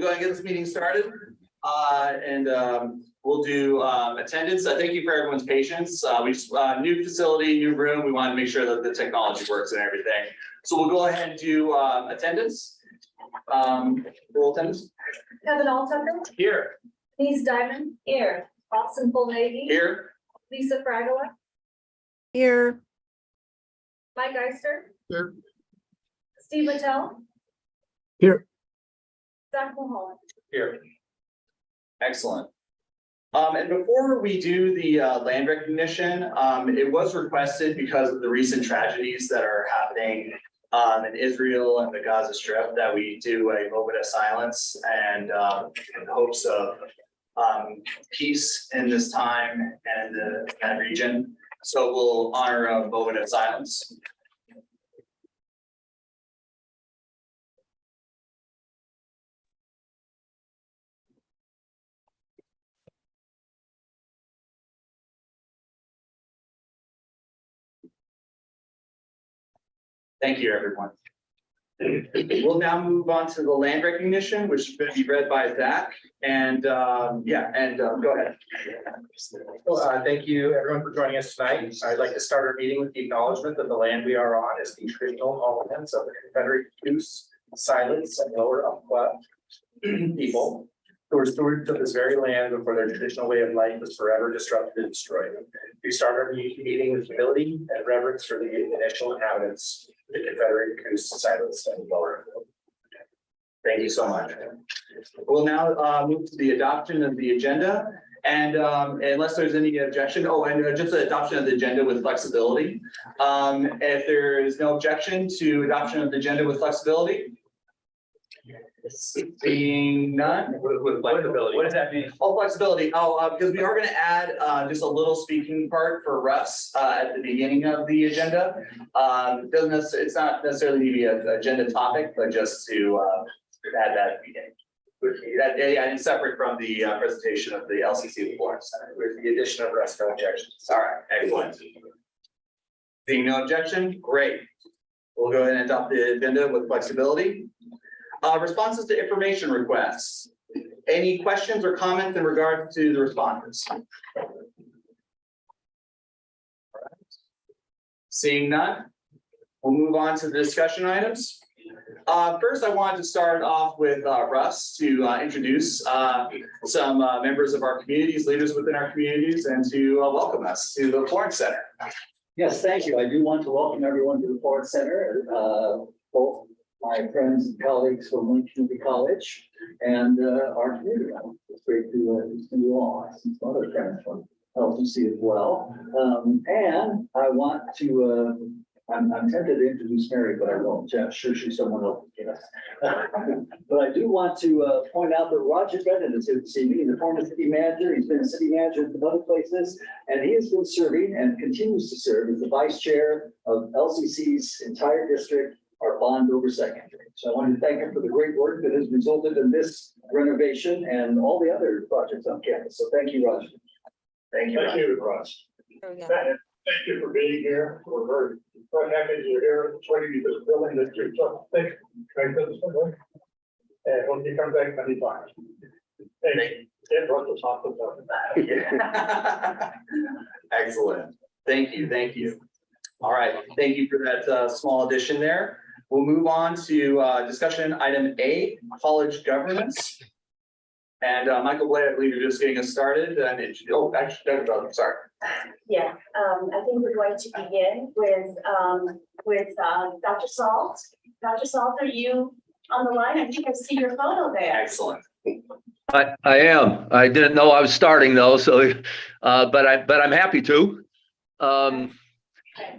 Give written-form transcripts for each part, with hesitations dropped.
go ahead and get this meeting started. We'll do attendance. Thank you for everyone's patience. We just new facility, new room. We want to make sure that the technology works and everything. So we'll go ahead and do attendance. Roll attendance. Kevin Altucker. Here. Denise Diamond. Here. Austin Full-Navy. Here. Lisa Fragola. Here. Mike Eister. Here. Steve Littell. Here. Zach Mulholland. Here. Excellent. And before we do the land recognition, it was requested because of the recent tragedies that are happening in Israel and the Gaza Strip that we do a moment of silence and in hopes of peace in this time and that region. So we'll honor a moment of silence. Thank you, everyone. We'll now move on to the land recognition, which is going to be read by Zach. And go ahead. Well, thank you, everyone, for joining us tonight. I'd like to start our meeting with the acknowledgement that the land we are on is the traditional homelands of the Confederate Coos, Silence, and Lower Umpqua people, who were stewards of this very land before their traditional way of life was forever disrupted and destroyed. We start our meeting with humility and reverence for the initial inhabitants, the Confederate Coos, Silence, and Lower. Thank you so much. We'll now move to the adoption of the agenda. And unless there's any objection, just the adoption of the agenda with flexibility. If there is no objection to adoption of the agenda with flexibility. Seeing none. With flexibility. What does that mean? Oh, flexibility. Because we are going to add just a little speaking part for Russ at the beginning of the agenda. It's not necessarily need to be an agenda topic, but just to add that at the beginning. And separate from the presentation of the LCC of the Florence Center. With the addition of Russ, no objections. All right, excellent. Seeing no objection, great. We'll go ahead and adopt the agenda with flexibility. Responses to information requests. Any questions or comments in regard to the responses? Seeing none, we'll move on to the discussion items. First, I wanted to start off with Russ to introduce some members of our communities, leaders within our communities, and to welcome us to the Florence Center. Yes, thank you. I do want to welcome everyone to the Florence Center, both my friends and colleagues from Lincoln Community College and our community. It's great to see you all. I see some other friends from LCC as well. And I want to, I'm tempted to introduce Mary, but I won't. I'm sure she's someone else. But I do want to point out that Roger Bennett is here this evening. He's a former city manager. He's been a city manager at other places, and he has been serving and continues to serve as the vice chair of LCC's entire district, our bond oversight committee. So I want to thank him for the great work that has resulted in this renovation and all the other projects on campus. So thank you, Roger. Thank you, Roger. Thank you for being here. We're very happy you're here, joining you this building that you're so thick. And hope you come back many times. Hey, Ed brought the top of that. Excellent. Thank you. Thank you. All right. Thank you for that small addition there. We'll move on to discussion item A, college governance. And Michael Blay, I believe you're just getting us started. And sorry. Yeah, I think we're going to begin with Dr. Salt. Dr. Salt, are you on the line? I think I see your photo there. Excellent. I am. I didn't know I was starting though, so but I'm happy to.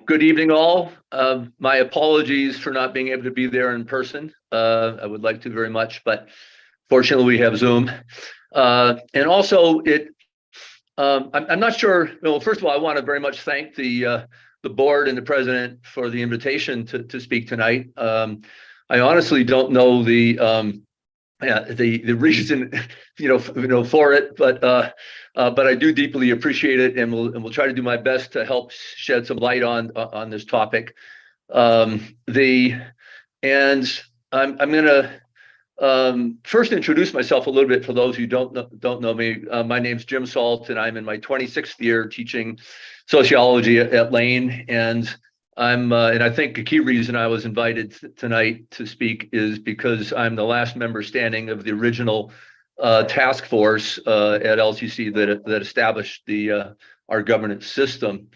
Good evening, all. My apologies for not being able to be there in person. I would like to very much, but fortunately we have Zoom. And also I'm not sure. Well, first of all, I want to very much thank the board and the president for the invitation to speak tonight. I honestly don't know the reason, for it, but I do deeply appreciate it, and we'll try to do my best to help shed some light on this topic. I'm going to first introduce myself a little bit for those who don't know me. My name's Jim Salt, and I'm in my 26th year teaching sociology at Lane. And and I think a key reason I was invited tonight to speak is because I'm the last member standing of the original task force at LCC that established our governance system.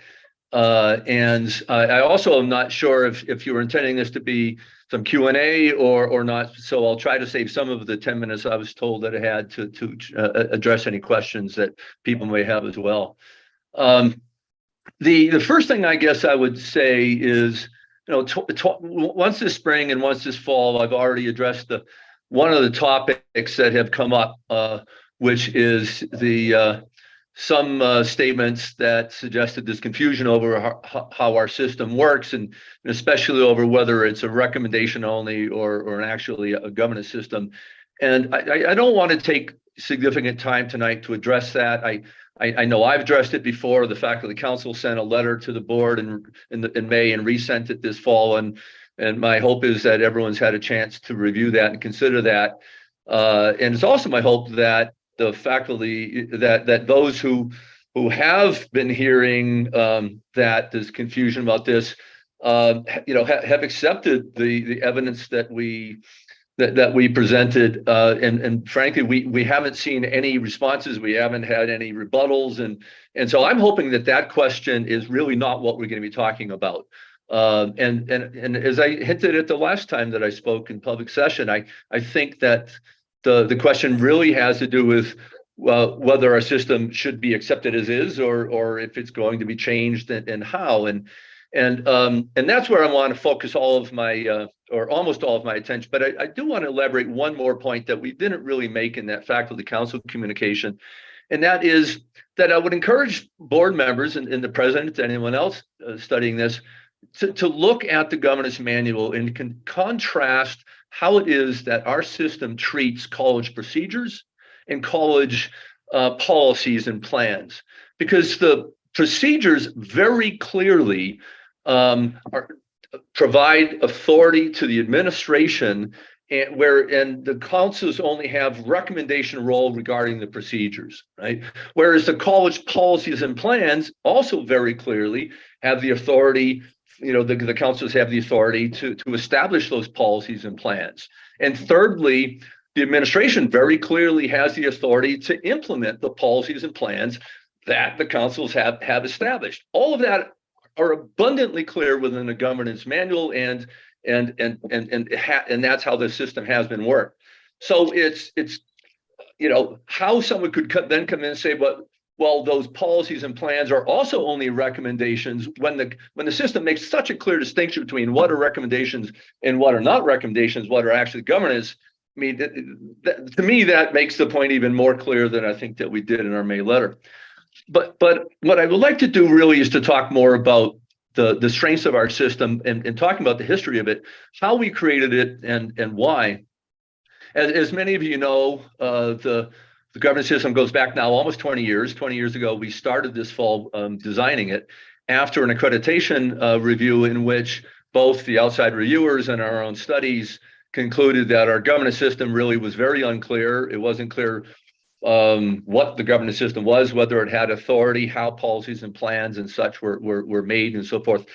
And I also am not sure if you were intending this to be some Q&A or not. So I'll try to save some of the 10 minutes I was told that I had to address any questions that people may have as well. The first thing I guess I would say is, once this spring and once this fall, I've already addressed one of the topics that have come up, which is some statements that suggested there's confusion over how our system works, and especially over whether it's a recommendation only or actually a governance system. And I don't want to take significant time tonight to address that. I know I've addressed it before. The faculty council sent a letter to the board in May and resent it this fall, and my hope is that everyone's had a chance to review that and consider that. And it's also my hope that the faculty, that those who have been hearing that there's confusion about this, have accepted the evidence that we presented, and frankly, we haven't seen any responses. We haven't had any rebuttals, and so I'm hoping that question is really not what we're going to be talking about. And as I hinted at the last time that I spoke in public session, I think that the question really has to do with whether our system should be accepted as is, or if it's going to be changed, and how. And that's where I want to focus all of my or almost all of my attention. But I do want to elaborate one more point that we didn't really make in that faculty council communication, and that is that I would encourage board members and the president, anyone else studying this, to look at the governance manual and contrast how it is that our system treats college procedures and college policies and plans, because the procedures very clearly provide authority to the administration, and the councils only have recommendation role regarding the procedures, right? Whereas the college policies and plans also very clearly have the authority. The councils have the authority to establish those policies and plans. And thirdly, the administration very clearly has the authority to implement the policies and plans that the councils have established. All of that are abundantly clear within the governance manual, and that's how the system has been worked. So it's how someone could then come in and say, well, those policies and plans are also only recommendations, when the system makes such a clear distinction between what are recommendations and what are not recommendations, what are actually governance. I mean, to me, that makes the point even more clear than I think that we did in our May letter. But what I would like to do really is to talk more about the strengths of our system, and talking about the history of it, how we created it, and why. As many of you know, the governance system goes back now almost 20 years. 20 years ago, we started this fall designing it after an accreditation review in which both the outside reviewers and our own studies concluded that our governance system really was very unclear. It wasn't clear what the governance system was, whether it had authority, how policies and plans and such were made, and so forth.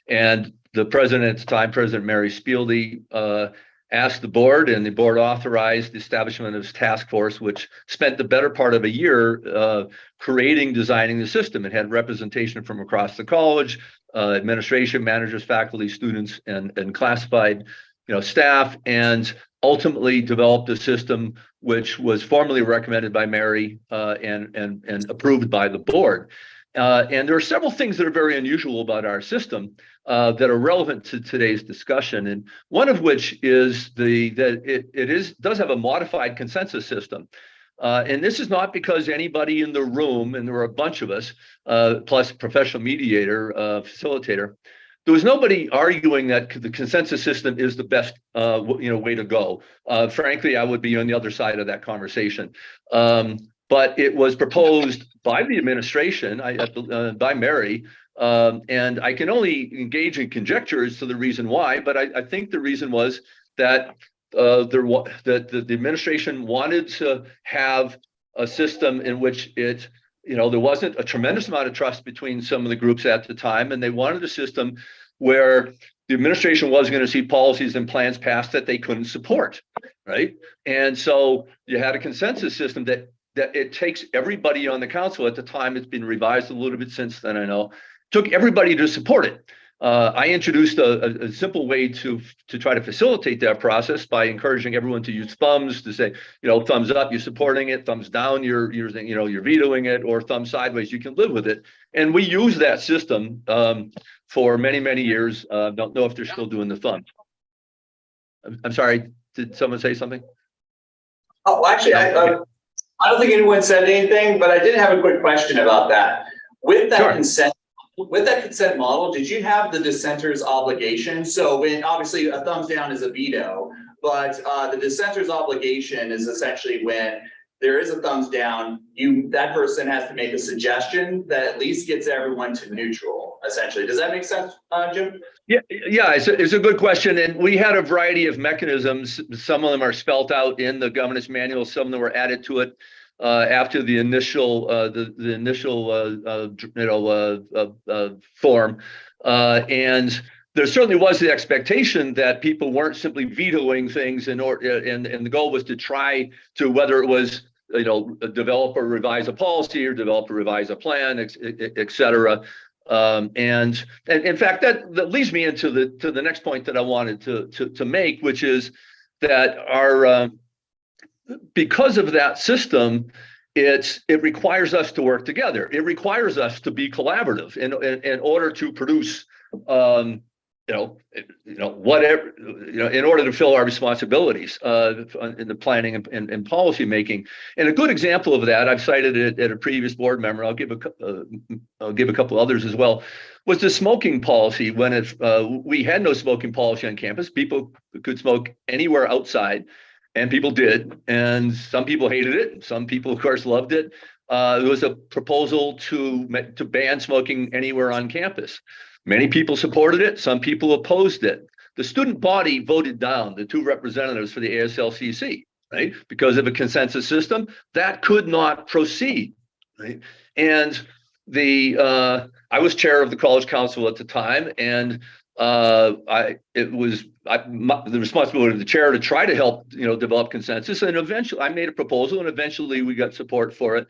And the president at the time, President Mary Spieldy, asked the board, and the board authorized the establishment of this task force, which spent the better part of a year designing the system. It had representation from across the college, administration, managers, faculty, students, and classified staff, and ultimately developed a system which was formally recommended by Mary and approved by the board. And there are several things that are very unusual about our system that are relevant to today's discussion, and one of which is that it does have a modified consensus system. And this is not because anybody in the room, and there were a bunch of us, plus professional mediator, facilitator, there was nobody arguing that the consensus system is the best way to go. Frankly, I would be on the other side of that conversation. But it was proposed by the administration, by Mary, and I can only engage in conjecture as to the reason why, but I think the reason was that the administration wanted to have a system in which it, there wasn't a tremendous amount of trust between some of the groups at the time, and they wanted a system where the administration was going to see policies and plans passed that they couldn't support, right? And so you had a consensus system that it takes everybody on the council. At the time, it's been revised a little bit since then, I know, took everybody to support it. I introduced a simple way to try to facilitate that process by encouraging everyone to use thumbs, to say, thumbs up, you're supporting it, thumbs down, you're vetoing it, or thumbs sideways, you can live with it. And we use that system for many, many years. Don't know if they're still doing the thumbs. I'm sorry, did someone say something? Oh, actually, I don't think anyone said anything, but I did have a quick question about that. With that consent model, did you have the dissenter's obligation? So when obviously a thumbs down is a veto, but the dissenter's obligation is essentially when there is a thumbs down, that person has to make a suggestion that at least gets everyone to neutral, essentially. Does that make sense, Jim? Yeah, it's a good question. And we had a variety of mechanisms. Some of them are spelled out in the governance manual. Some of them were added to it after the initial form. And there certainly was the expectation that people weren't simply vetoing things and the goal was to try to, whether it was develop or revise a policy or develop or revise a plan, et cetera. And in fact, that leads me into the next point that I wanted to make, which is that our because of that system, it requires us to work together. It requires us to be collaborative in order to produce whatever, in order to fill our responsibilities in the planning and policy making. And a good example of that, I've cited it at a previous board member, I'll give a couple others as well, was the smoking policy. When we had no smoking policy on campus, people could smoke anywhere outside, and people did. And some people hated it. Some people, of course, loved it. There was a proposal to ban smoking anywhere on campus. Many people supported it. Some people opposed it. The student body voted down the two representatives for the ASLCC, right? Because of a consensus system that could not proceed, right? And I was chair of the college council at the time, and it was the responsibility of the chair to try to help develop consensus. And eventually, I made a proposal, and eventually we got support for it,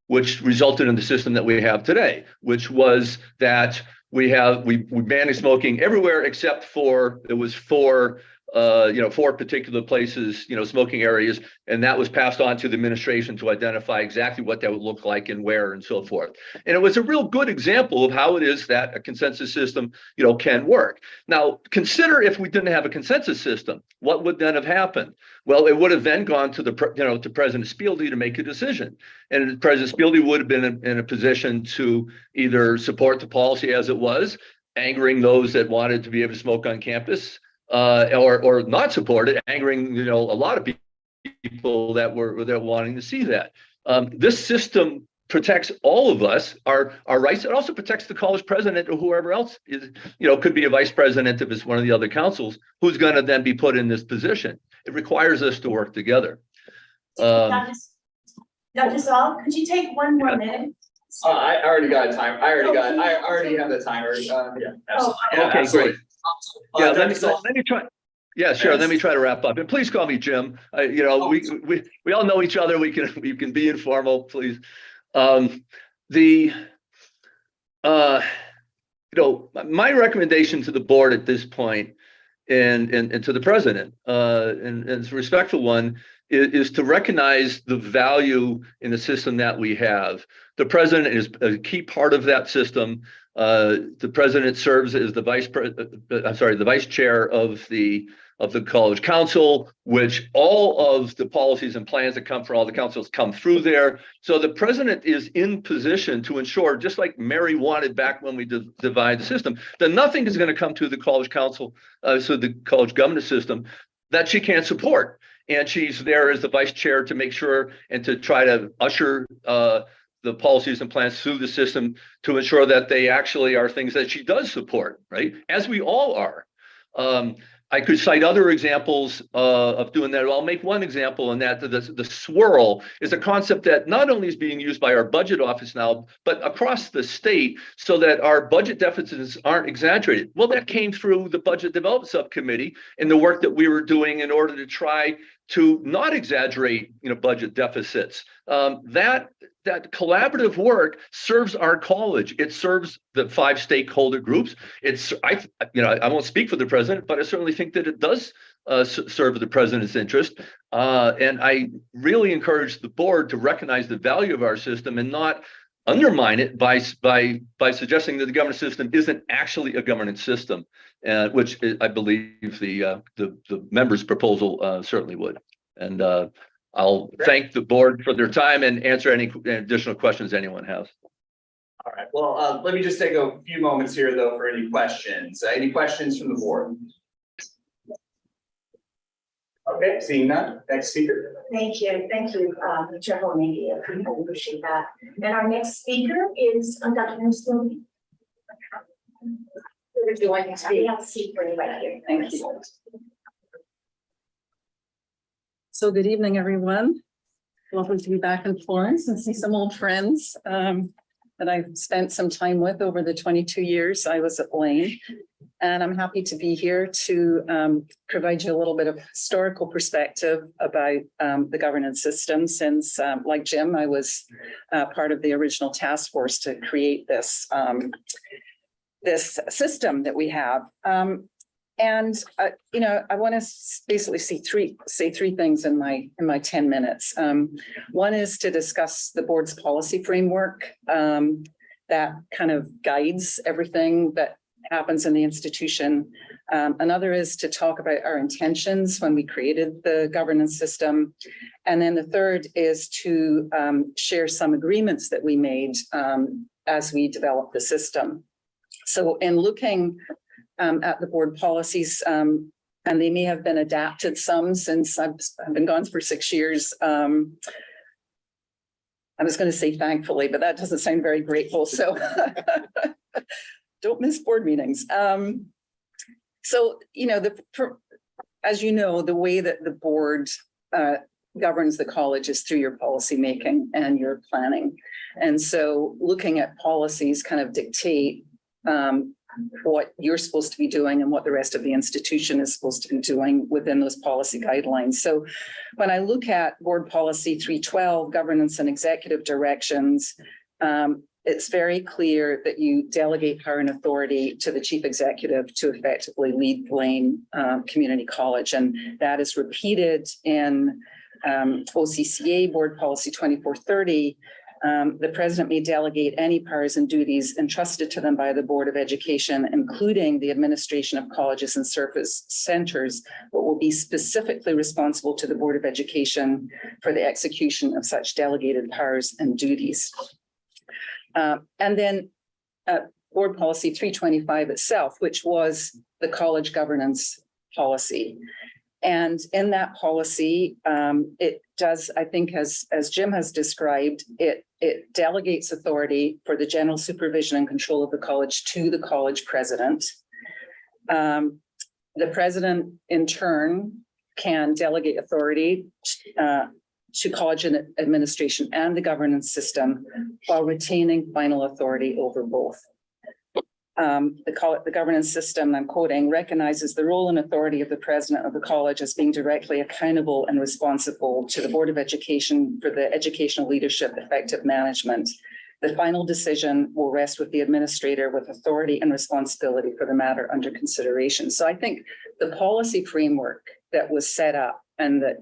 which resulted in the system that we have today, which was that we banned smoking everywhere except for four particular places, smoking areas, and that was passed on to the administration to identify exactly what that would look like and where and so forth. And it was a real good example of how it is that a consensus system, can work. Now, consider if we didn't have a consensus system, what would then have happened? Well, it would have then gone to to President Spieldy to make a decision, and President Spieldy would have been in a position to either support the policy as it was, angering those that wanted to be able to smoke on campus, or not support it, angering a lot of people that were wanting to see that. This system protects all of us, our rights. It also protects the college president or whoever else is, could be a vice president if it's one of the other councils, who's going to then be put in this position. It requires us to work together. Dr. Saul, could you take one more minute? I already got a time. I already have the timer. Yeah, absolutely. Yeah, Okay, absolutely. great. Yeah, let Dr. me try. Yeah, sure. Yes. Let me try to wrap up. And please call me Jim. We all know each other. We can be informal, please. My recommendation to the board at this point, and to the president, and it's a respectful one, is to recognize the value in the system that we have. The president is a key part of that system. The president serves as the vice chair of the college council, which all of the policies and plans that come from all the councils come through there. So the president is in position to ensure, just like Mary wanted back when we divided the system, that nothing is going to come to the college council, so the college governance system, that she can't support. And she's there as the vice chair to make sure and to try to usher the policies and plans through the system to ensure that they actually are things that she does support, right? As we all are. I could cite other examples of doing that. I'll make one example in that the swirl is a concept that not only is being used by our budget office now, but across the state so that our budget deficits aren't exaggerated. Well, that came through the Budget Development Subcommittee and the work that we were doing in order to try to not exaggerate, budget deficits. That collaborative work serves our college. It serves the 5 stakeholder groups. I won't speak for the president, but I certainly think that it does serve the president's interest. And I really encourage the board to recognize the value of our system and not undermine it by suggesting that the governance system isn't actually a governance system, which I believe the members' proposal certainly would. And I'll thank the board for their time and answer any additional questions anyone has. All right, well, let me just take a few moments here though for any questions. Any questions from the board? Okay, seeing none, next speaker. Thank you, Chair Homendy. I appreciate that. And our next speaker is Dr. Newstone. Would you like to speak? We have a seat for you right here. Thank you. So good evening, everyone. Lovely to be back in Florence and see some old friends that I've spent some time with over the 22 years I was at Lane. And I'm happy to be here to provide you a little bit of historical perspective about the governance system since, like Jim, I was part of the original task force to create this, this system that we have. I want to basically say three things in my 10 minutes. One is to discuss the board's policy framework that kind of guides everything that happens in the institution. Another is to talk about our intentions when we created the governance system. And then the third is to share some agreements that we made as we developed the system. So in looking at the board policies, and they may have been adapted some since I've been gone for 6 years. I was going to say thankfully, but that doesn't sound very grateful. So don't miss board meetings. So, as you know, the way that the board governs the college is through your policy making and your planning. And so looking at policies kind of dictate what you're supposed to be doing and what the rest of the institution is supposed to be doing within those policy guidelines. So when I look at board policy 312, governance and executive directions, it's very clear that you delegate power and authority to the chief executive to effectively lead Lane Community College. And that is repeated in OCCA board policy 2430. The president may delegate any powers and duties entrusted to them by the Board of Education, including the administration of colleges and service centers, but will be specifically responsible to the Board of Education for the execution of such delegated powers and duties. And then board policy 325 itself, which was the college governance policy. And in that policy, it does, I think, as Jim has described, it delegates authority for the general supervision and control of the college to the college president. The president, in turn, can delegate authority to college administration and the governance system while retaining final authority over both. The governance system, I'm quoting, recognizes the role and authority of the president of the college as being directly accountable and responsible to the Board of Education for the educational leadership effective management. The final decision will rest with the administrator with authority and responsibility for the matter under consideration. So I think the policy framework that was set up and that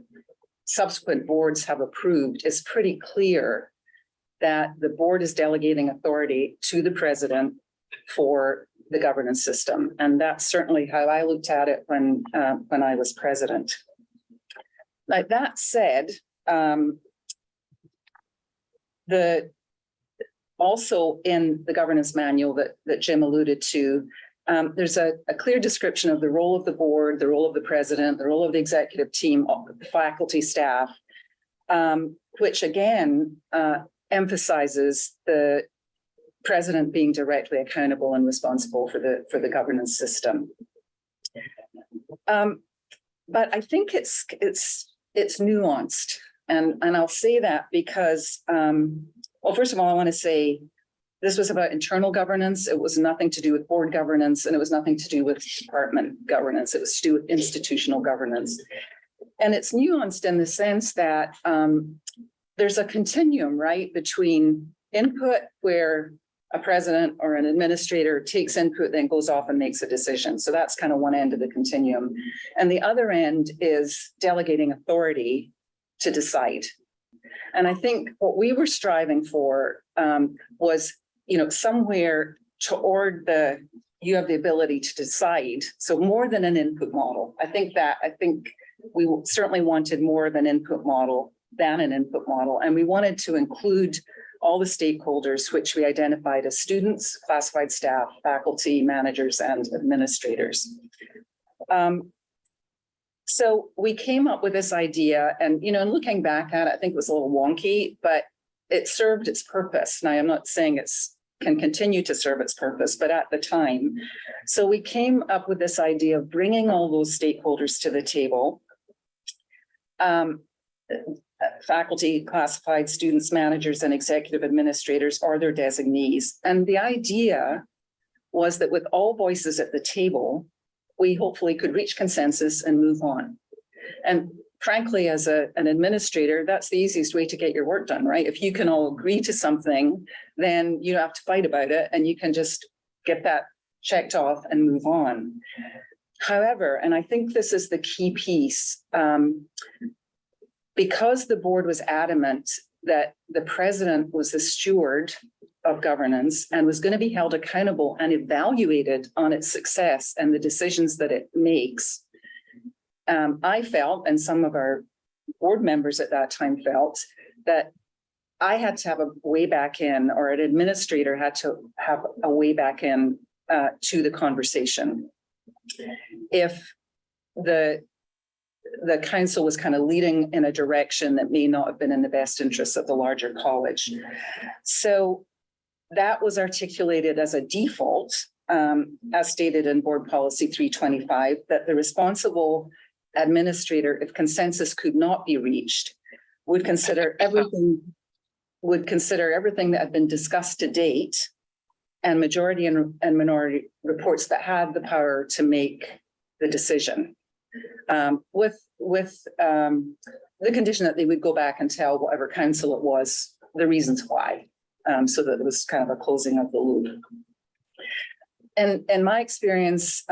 subsequent boards have approved is pretty clear that the board is delegating authority to the president for the governance system. And that's certainly how I looked at it when I was president. Now, that said, also in the governance manual that Jim alluded to, there's a clear description of the role of the board, the role of the president, the role of the executive team, the faculty staff, which again emphasizes the president being directly accountable and responsible for the governance system. But I think it's nuanced. And I'll say that because, well, first of all, I want to say this was about internal governance. It was nothing to do with board governance, and it was nothing to do with department governance. It was to do with institutional governance. And it's nuanced in the sense that there's a continuum, right, between input where a president or an administrator takes input, then goes off and makes a decision. So that's kind of one end of the continuum. And the other end is delegating authority to decide. And I think what we were striving for was, somewhere toward you have the ability to decide. So more than an input model. I think we certainly wanted more of an input model than an input model. And we wanted to include all the stakeholders, which we identified as students, classified staff, faculty, managers, and administrators. So we came up with this idea, and and looking back at it, I think it was a little wonky, but it served its purpose. Now, I'm not saying can continue to serve its purpose, but at the time. So we came up with this idea of bringing all those stakeholders to the table. Faculty, classified students, managers, and executive administrators are their designees. And the idea was that with all voices at the table, we hopefully could reach consensus and move on. And frankly, as an administrator, that's the easiest way to get your work done, right? If you can all agree to something, then you don't have to fight about it, and you can just get that checked off and move on. However, and I think this is the key piece, because the board was adamant that the president was the steward of governance and was going to be held accountable and evaluated on its success and the decisions that it makes, I felt, and some of our board members at that time felt, that I had to have a way back in, or an administrator had to have a way back in to the conversation. If the council was kind of leading in a direction that may not have been in the best interests of the larger college. So that was articulated as a default, as stated in Board Policy 325, that the responsible administrator, if consensus could not be reached, would consider everything that had been discussed to date, and majority and minority reports that had the power to make the decision. With the condition that they would go back and tell whatever council it was the reasons why, so that it was kind of a closing of the loop. And in my experience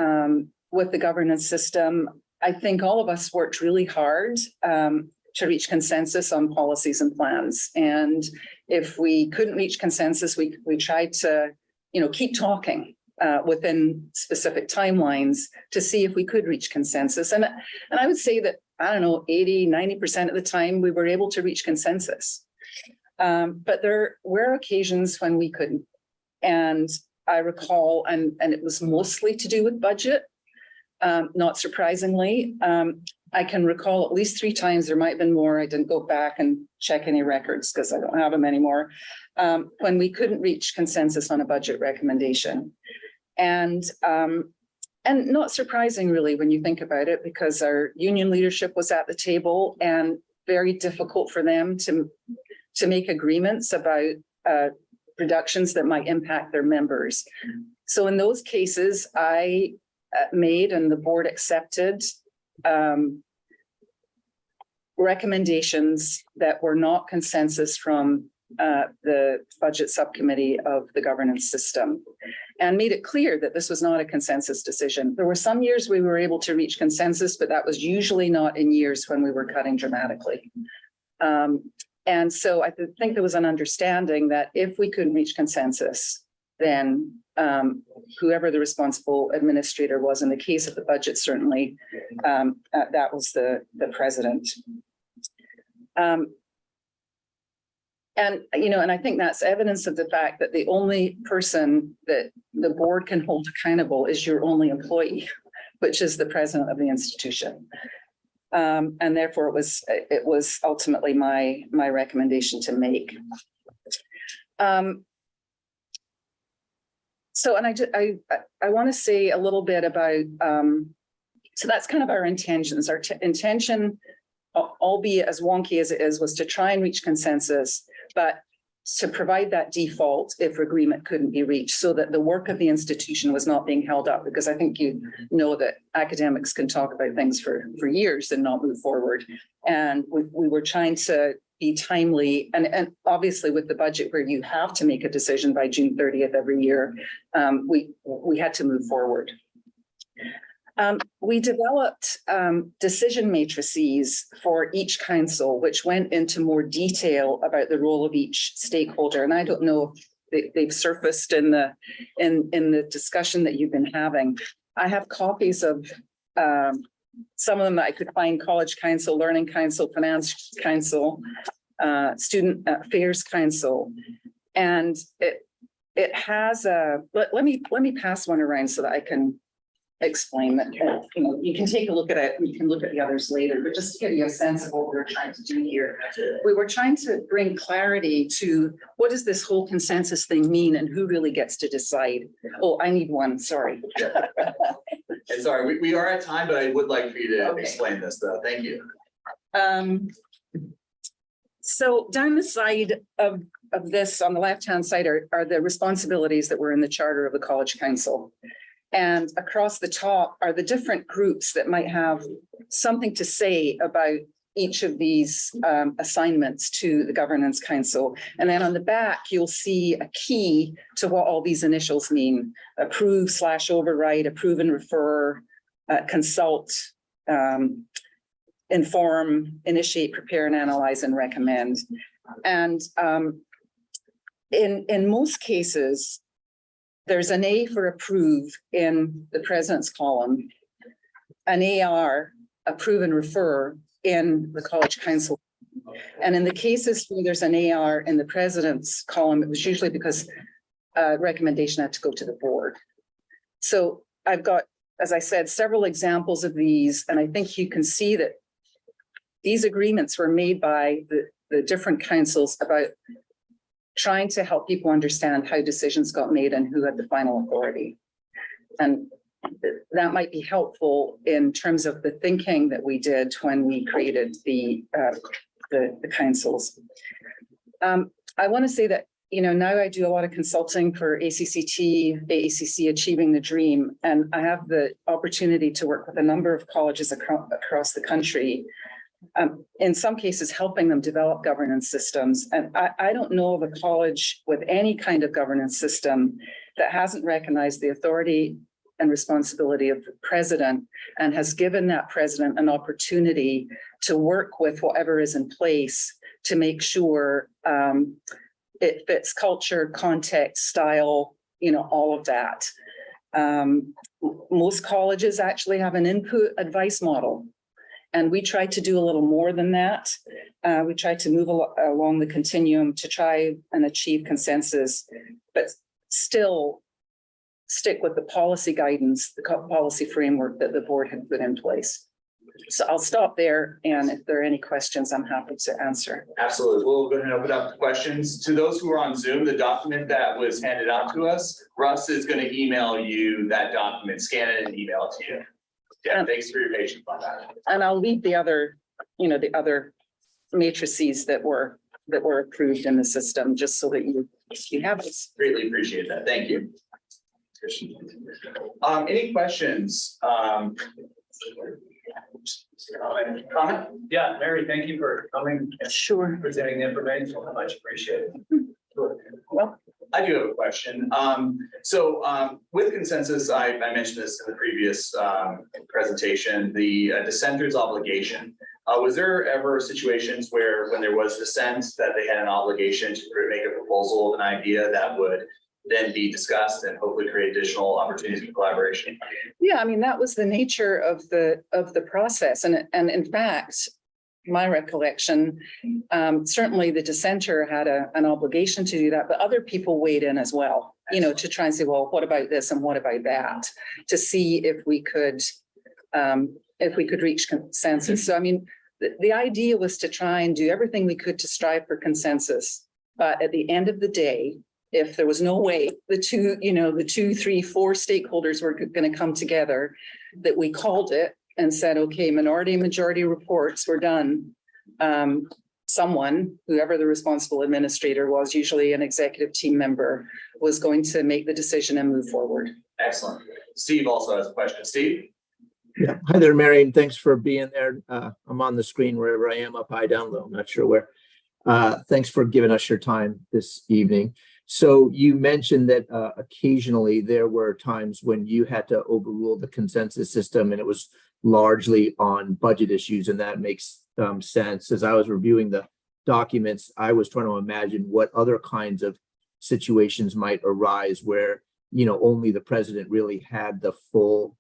with the governance system, I think all of us worked really hard to reach consensus on policies and plans. And if we couldn't reach consensus, we tried to keep talking within specific timelines to see if we could reach consensus. And I would say that, 80-90% of the time we were able to reach consensus. But there were occasions when we couldn't. And I recall, and it was mostly to do with budget, not surprisingly. I can recall at least 3 times, there might have been more, I didn't go back and check any records because I don't have them anymore, when we couldn't reach consensus on a budget recommendation. And not surprising really when you think about it, because our union leadership was at the table, and very difficult for them to make agreements about reductions that might impact their members. So in those cases, I made, and the board accepted, recommendations that were not consensus from the budget subcommittee of the governance system, and made it clear that this was not a consensus decision. There were some years we were able to reach consensus, but that was usually not in years when we were cutting dramatically. And so I think there was an understanding that if we couldn't reach consensus, then whoever the responsible administrator was, in the case of the budget, certainly, that was the president. And I think that's evidence of the fact that the only person that the board can hold accountable is your only employee, which is the president of the institution. And therefore it was ultimately my recommendation to make. So, and I want to say a little bit about So that's kind of our intentions. Our intention, albeit as wonky as it is, was to try and reach consensus, but to provide that default if agreement couldn't be reached, so that the work of the institution was not being held up. Because I think you know that academics can talk about things for years and not move forward. And we were trying to be timely, and obviously with the budget where you have to make a decision by June 30th every year, we had to move forward. We developed decision matrices for each council, which went into more detail about the role of each stakeholder. And I don't know if they've surfaced in the discussion that you've been having. I have copies of some of them that I could find: College Council, Learning Council, Finance Council, Student Affairs Council, and it has a. Let me pass one around so that I can explain that. You can take a look at it, and you can look at the others later, but just to give you a sense of what we're trying to do here. We were trying to bring clarity to what does this whole consensus thing mean and who really gets to decide. Oh, I need one, sorry. And sorry, we are at time, but I would like for you to Okay. explain this though. Thank you. So down the side of this, on the left-hand side are the responsibilities that were in the charter of the College Council. And across the top are the different groups that might have something to say about each of these assignments to the Governance Council. And then on the back, you'll see a key to what all these initials mean: approve / override, approve and refer, consult, inform, initiate, prepare and analyze, and recommend. And in most cases, there's an A for approve in the president's column, an AR, approve and refer, in the College Council. And in the cases where there's an AR in the president's column, it was usually because a recommendation had to go to the board. So I've got, as I said, several examples of these, and I think you can see that these agreements were made by the different councils about trying to help people understand how decisions got made and who had the final authority. And that might be helpful in terms of the thinking that we did when we created the councils. I want to say that, now I do a lot of consulting for ACCT, AACC Achieving the Dream, and I have the opportunity to work with a number of colleges across the country, in some cases helping them develop governance systems. And I don't know of a college with any kind of governance system that hasn't recognized the authority and responsibility of the president and has given that president an opportunity to work with whatever is in place to make sure it fits culture, context, style, all of that. Most colleges actually have an input advice model. And we tried to do a little more than that. We tried to move along the continuum to try and achieve consensus, but still stick with the policy guidance, the policy framework that the board had put in place. So I'll stop there. And if there are any questions, I'm happy to answer. Absolutely. We'll go ahead and open up the questions. To those who are on Zoom, the document that was handed out to us, Russ is going to email you that document, scan it and email it to you. Yeah, thanks for your patience on that. And I'll leave the other, the other matrices that were approved in the system, just so that you have it. Greatly appreciate that. Thank you. Any questions? Comment? Yeah, Mary, thank you for coming and Sure. presenting the information. Much appreciated. Well, I do have a question. With consensus, I mentioned this in the previous presentation, the dissenter's obligation. Was there ever situations where when there was dissent that they had an obligation to make a proposal of an idea that would then be discussed and hopefully create additional opportunities for collaboration? yeah, I mean, that was the nature of the process. And in fact, my recollection, certainly the dissenter had an obligation to do that, but other people weighed in as well, to try and say, well, what about this and what about that, to see if we could reach consensus. So, I mean, the idea was to try and do everything we could to strive for consensus. But at the end of the day, if there was no way the 2, 3, 4 stakeholders were going to come together, that we called it, and said, okay, minority and majority reports were done. Someone, whoever the responsible administrator was, usually an executive team member, was going to make the decision and move forward. Excellent. Steve also has a question. Steve? Yeah. Hi there, Marion. Thanks for being there. I'm on the screen wherever I am, up high, down low. I'm not sure where. Thanks for giving us your time this evening. So you mentioned that occasionally there were times when you had to overrule the consensus system, and it was largely on budget issues, and that makes sense. As I was reviewing the documents, I was trying to imagine what other kinds of situations might arise where, you know, only the president really had the full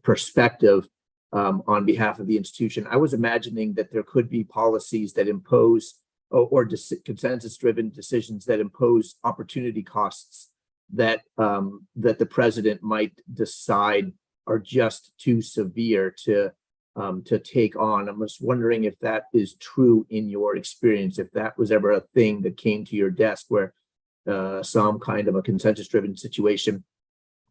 perspective on behalf of the institution. I was imagining that there could be policies that impose or consensus-driven decisions that impose opportunity costs that that the president might decide are just too severe to take on. I'm just wondering if that is true in your experience, if that was ever a thing that came to your desk where some kind of a consensus-driven situation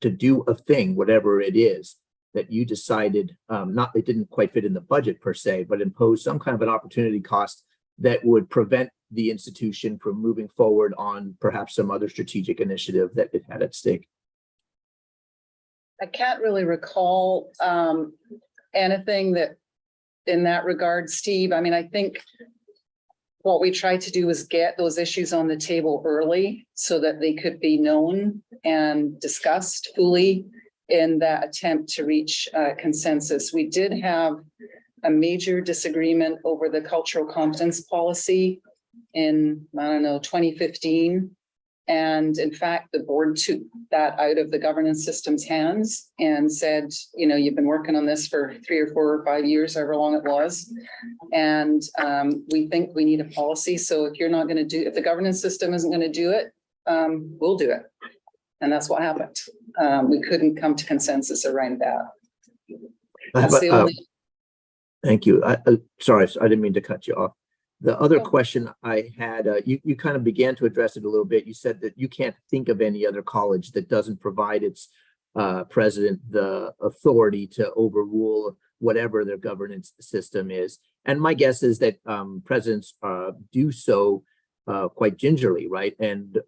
to do a thing, whatever it is, that you decided it didn't quite fit in the budget per se, but impose some kind of an opportunity cost that would prevent the institution from moving forward on perhaps some other strategic initiative that it had at stake. I can't really recall anything that in that regard, Steve. I mean, I think what we tried to do is get those issues on the table early so that they could be known and discussed fully in that attempt to reach consensus. We did have a major disagreement over the cultural competence policy in, 2015. And in fact, the board took that out of the governance system's hands and said, you know, you've been working on this for 3 or 4 or 5 years, however long it was. And we think we need a policy. So if if the governance system isn't going to do it, we'll do it. And that's what happened. We couldn't come to consensus around that. That's the only. Thank you. Sorry, I didn't mean to cut you off. The other question I had, you kind of began to address it a little bit. You said that you can't think of any other college that doesn't provide its president the authority to overrule whatever their governance system is. And my guess is that presidents do so quite gingerly, right? And,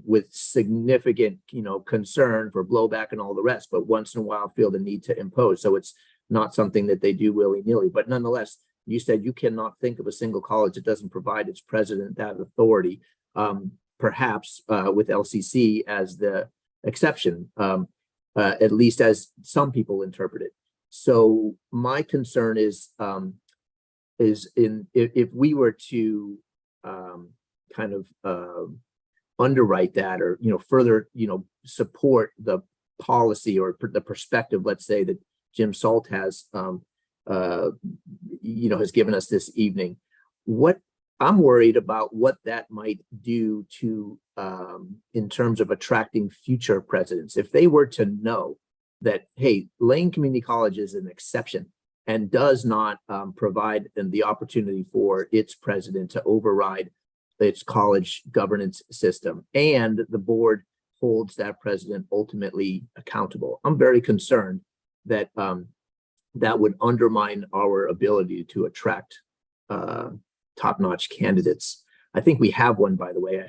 with significant, concern for blowback and all the rest, but once in a while feel the need to impose. So it's not something that they do willy-nilly, but nonetheless, you said you cannot think of a single college that doesn't provide its president that authority, perhaps with LCC as the exception, at least as some people interpret it. So my concern is if we were to underwrite that or, further, support the policy or the perspective, let's say, that Jim Salt has, has given us this evening. What I'm worried about what that might do to, in terms of attracting future presidents. If they were to know that, hey, Lane Community College is an exception and does not provide the opportunity for its president to override its college governance system, and the board holds that president ultimately accountable. I'm very concerned that that would undermine our ability to attract top-notch candidates. I think we have one, by the way.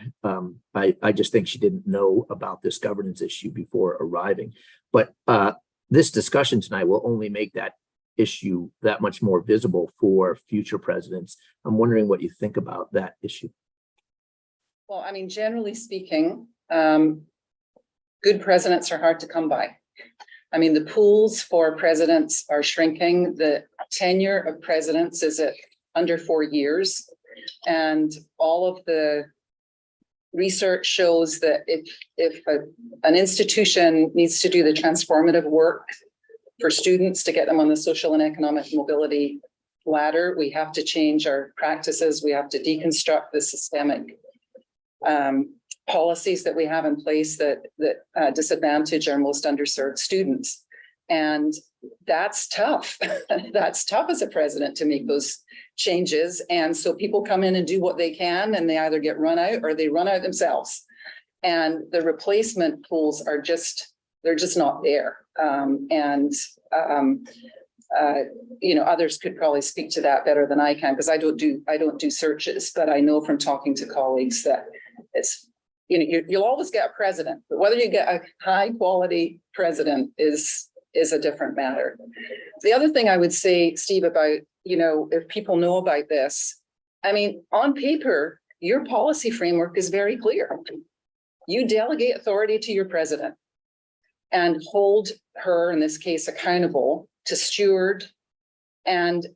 I just think she didn't know about this governance issue before arriving. But this discussion tonight will only make that issue that much more visible for future presidents. I'm wondering what you think about that issue. Well, I mean, generally speaking, good presidents are hard to come by. I mean, the pools for presidents are shrinking. The tenure of presidents is at under 4 years. And all of the research shows that if an institution needs to do the transformative work for students to get them on the social and economic mobility ladder, we have to change our practices. We have to deconstruct the systemic policies that we have in place that disadvantage our most underserved students. And that's tough. That's tough as a president to make those changes. And so people come in and do what they can, and they either get run out or they run out themselves. And the replacement pools are just, They're just not there. Others could probably speak to that better than I can, because I don't do searches, but I know from talking to colleagues that it's, you'll always get a president, but whether you get a high quality president is a different matter. The other thing I would say, Steve, about, if people know about this, I mean, on paper, your policy framework is very clear. You delegate authority to your president and hold her, in this case, accountable to steward and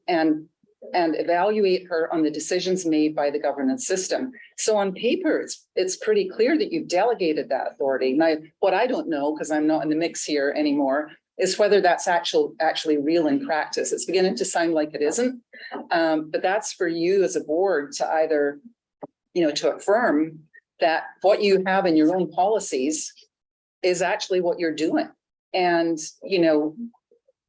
evaluate her on the decisions made by the governance system. So on paper, it's pretty clear that you've delegated that authority. Now, what I don't know, because I'm not in the mix here anymore, is whether that's actually real in practice. It's beginning to sound like it isn't. But that's for you as a board to either, to affirm that what you have in your own policies is actually what you're doing. And,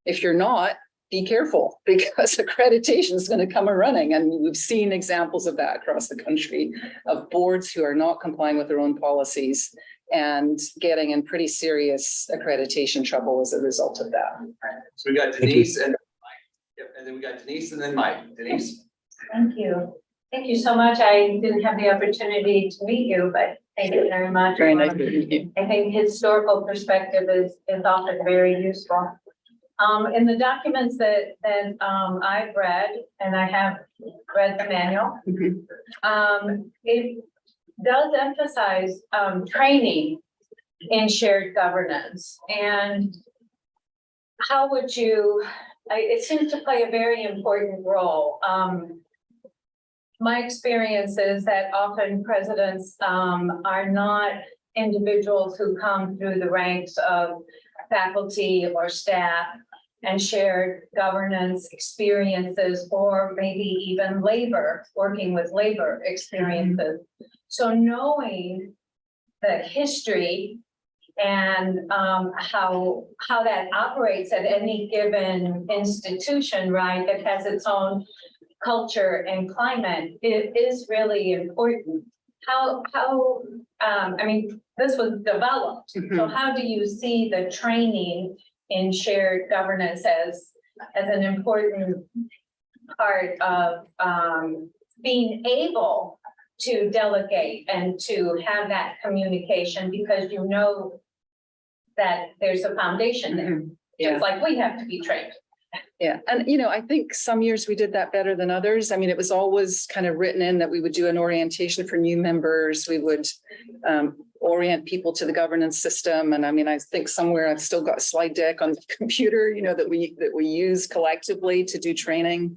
if you're not, be careful, because accreditation is going to come a running. And we've seen examples of that across the country, of boards who are not complying with their own policies and getting in pretty serious accreditation trouble as a result of that. So we got Denise and Mike. Yep, and then we got Denise and then Mike. Denise? Thank you. Thank you so much. I didn't have the opportunity to meet you, but thank you very much. Very nice to meet you. I think historical perspective is often very useful. In the documents that I've read, and I have read the manual, it does emphasize training in shared governance. And how would you, it seems to play a very important role. My experience is that often presidents are not individuals who come through the ranks of faculty or staff and shared governance experiences, or maybe even working with labor experiences. So knowing the history and how that operates at any given institution, right, that has its own culture and climate, it is really important. I mean, this was developed. So how do you see the training in shared governance as an important part of being able to delegate and to have that communication, because you know that there's a foundation there. Yeah. Just like we have to be trained. Yeah. And, I think some years we did that better than others. I mean, it was always kind of written in that we would do an orientation for new members. We would orient people to the governance system. And I mean, I think somewhere I've still got a slide deck on the computer, that we use collectively to do training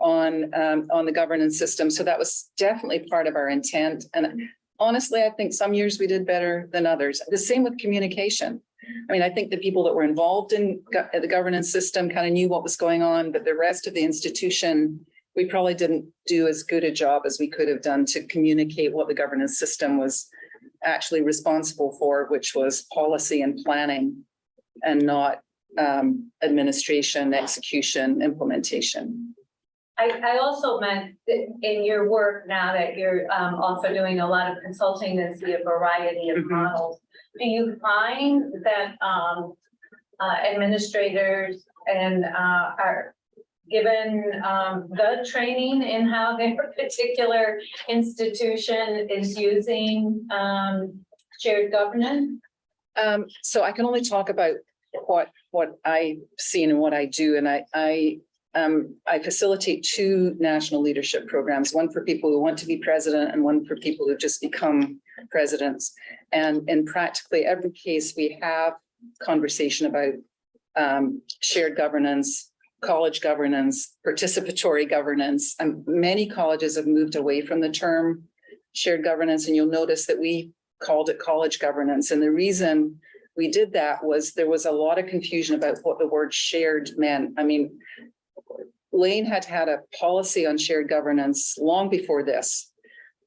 on the governance system. So that was definitely part of our intent. And honestly, I think some years we did better than others. The same with communication. I mean, I think the people that were involved in the governance system kind of knew what was going on, but the rest of the institution, we probably didn't do as good a job as we could have done to communicate what the governance system was actually responsible for, which was policy and planning, and not administration, execution, implementation. I also meant that in your work now that you're also doing a lot of consulting and see a variety of models. Do you find that administrators and are given the training in how their particular institution is using shared governance? So I can only talk about what I've seen and what I do, and I facilitate 2 national leadership programs, one for people who want to be president and one for people who just become presidents. And in practically every case, we have conversation about shared governance, college governance, participatory governance. And many colleges have moved away from the term shared governance, and you'll notice that we called it college governance. And the reason we did that was there was a lot of confusion about what the word shared meant. I mean, Lane had a policy on shared governance long before this,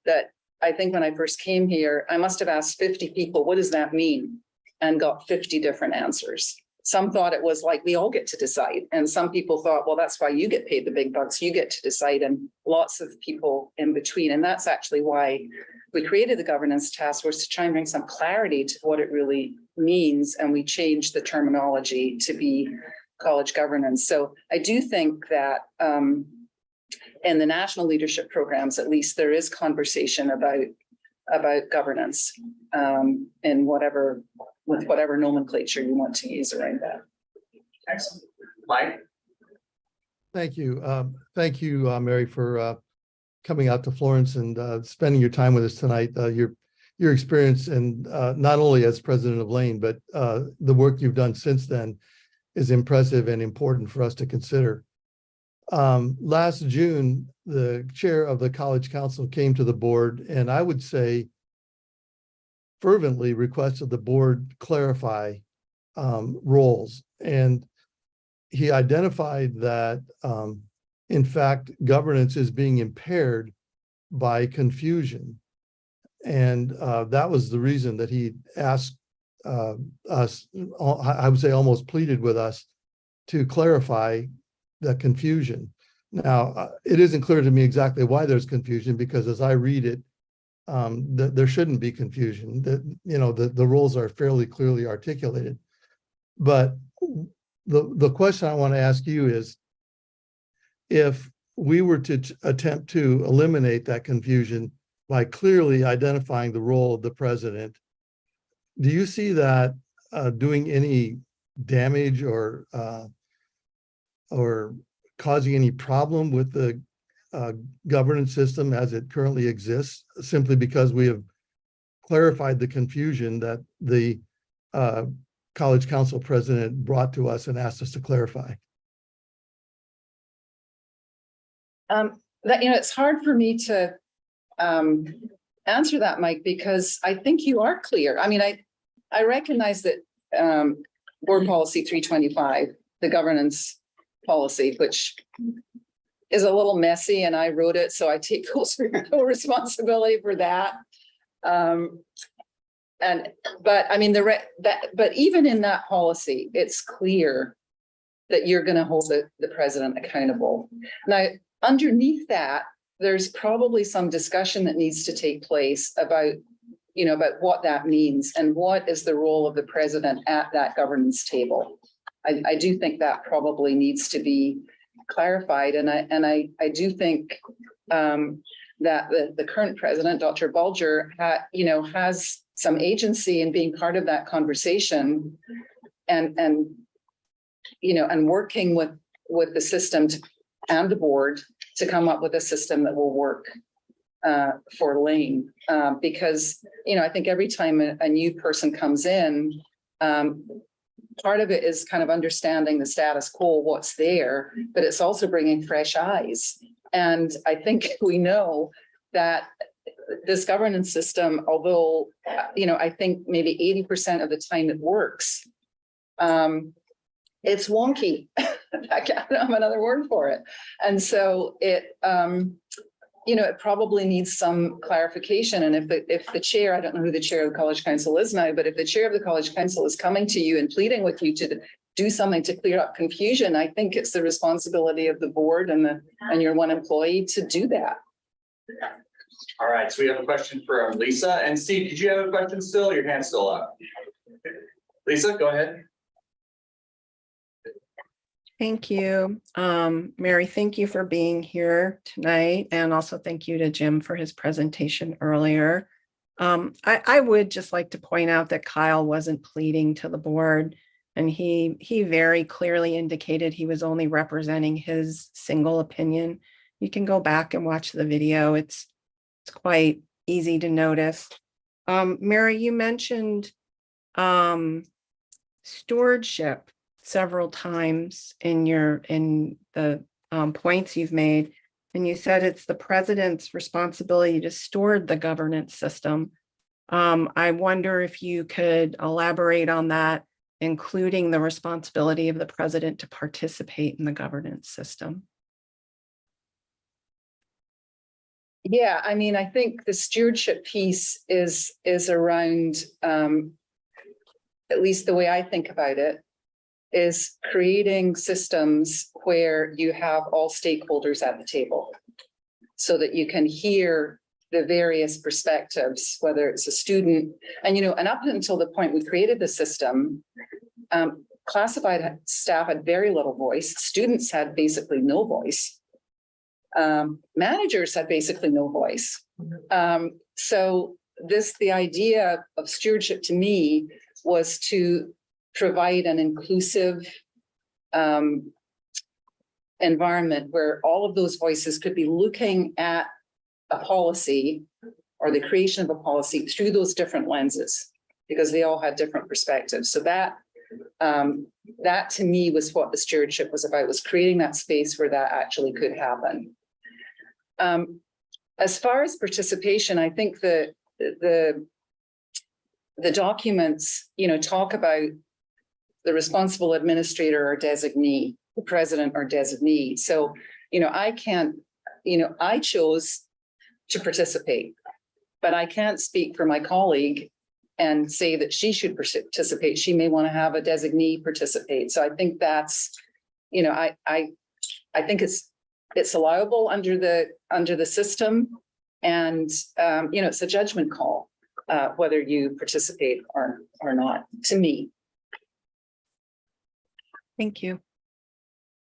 that I think when I first came here, I must have asked 50 people, what does that mean? And got 50 different answers. some thought it was like we all get to decide. And some people thought, well, that's why you get paid the big bucks, you get to decide, and lots of people in between. And that's actually why we created the governance task force, to try and bring some clarity to what it really means. And we changed the terminology to be college governance. So I do think that in the national leadership programs, at least, there is conversation about governance and with whatever nomenclature you want to use around that. Excellent. Mike? Thank you. Thank you, Mary, for coming out to Florence and spending your time with us tonight. Your experience, and not only as president of Lane, but the work you've done since then is impressive and important for us to consider. Last June, the chair of the College Council came to the board, and I would say fervently requested the board clarify roles. And he identified that, in fact, governance is being impaired by confusion. And that was the reason that he asked us, I would say almost pleaded with us, to clarify the confusion. Now, it isn't clear to me exactly why there's confusion, because as I read it, there shouldn't be confusion. The roles are fairly clearly articulated. But the question I want to ask you is, if we were to attempt to eliminate that confusion by clearly identifying the role of the president, do you see that doing any damage or causing any problem with the governance system as it currently exists, simply because we have clarified the confusion that the College Council president brought to us and asked us to clarify? It's hard for me to answer that, Mike, because I think you are clear. I mean, I recognize that board policy 325, the governance policy, which is a little messy, and I wrote it, so I take full responsibility for that. But I mean, but even in that policy, it's clear that you're going to hold the president accountable. Now, underneath that, there's probably some discussion that needs to take place about what that means and what is the role of the president at that governance table. I do think that probably needs to be clarified, and I do think that the current president, Dr. Bulger, has some agency in being part of that conversation, and working with the system and the board to come up with a system that will work for Lane, because I think every time a new person comes in, part of it is kind of understanding the status quo, what's there, but it's also bringing fresh eyes. And I think we know that this governance system, although, I think maybe 80% of the time it works, it's wonky. I don't have another word for it. And so it probably needs some clarification. And if the chair, I don't know who the chair of the College Council is now, but if the chair of the College Council is coming to you and pleading with you to do something to clear up confusion, I think it's the responsibility of the board and your one employee to do that. All right, so we have a question from Lisa. And Steve, did you have a question still? Your hand's still up. Lisa, go ahead. Thank you. Mary, thank you for being here tonight. And also thank you to Jim for his presentation earlier. I would just like to point out that Kyle wasn't pleading to the board, and he very clearly indicated he was only representing his single opinion. You can go back and watch the video. It's quite easy to notice. Mary, you mentioned stewardship several times in the points you've made, and you said it's the president's responsibility to steward the governance system. I wonder if you could elaborate on that, including the responsibility of the president to participate in the governance system. Yeah, I mean, I think the stewardship piece is around, at least the way I think about it, is creating systems where you have all stakeholders at the table so that you can hear the various perspectives, whether it's a student, and and up until the point we created the system, classified staff had very little voice, students had basically no voice, managers had basically no voice. So the idea of stewardship to me was to provide an inclusive environment where all of those voices could be looking at a policy or the creation of a policy through those different lenses, because they all had different perspectives. So that to me was what the stewardship was about, was creating that space where that actually could happen. As far as participation, I think the documents, talk about the responsible administrator or designee, the president or designee. So, I can't, I chose to participate, but I can't speak for my colleague and say that she should participate. She may want to have a designee participate. So I think that's, I think it's allowable under the system, and it's a judgment call whether you participate or not, to me. Thank you.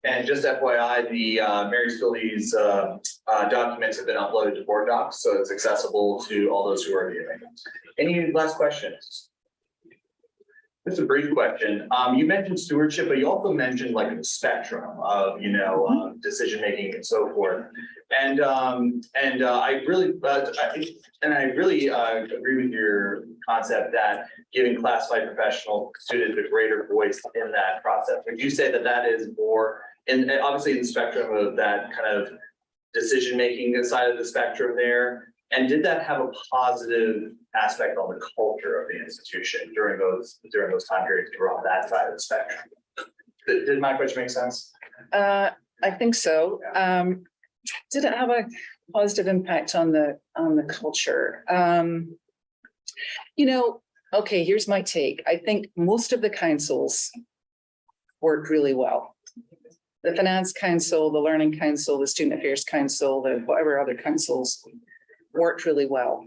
And just FYI, the Mary Spiley's documents have been uploaded to Board Docs, so it's accessible to all those who are viewing. Any last questions? Just a brief question. You mentioned stewardship, but you also mentioned like a spectrum of, decision making and so forth. And I really agree with your concept that giving classified professional students a greater voice in that process. Would you say that is more, and obviously in the spectrum of that kind of decision making side of the spectrum there? And did that have a positive aspect on the culture of the institution during those time periods you were on that side of the spectrum? Did my question make sense? I think so. Did it have a positive impact on the culture? Okay, here's my take. I think most of the councils work really well. The Finance Council, the Learning Council, the Student Affairs Council, the whatever other councils worked really well.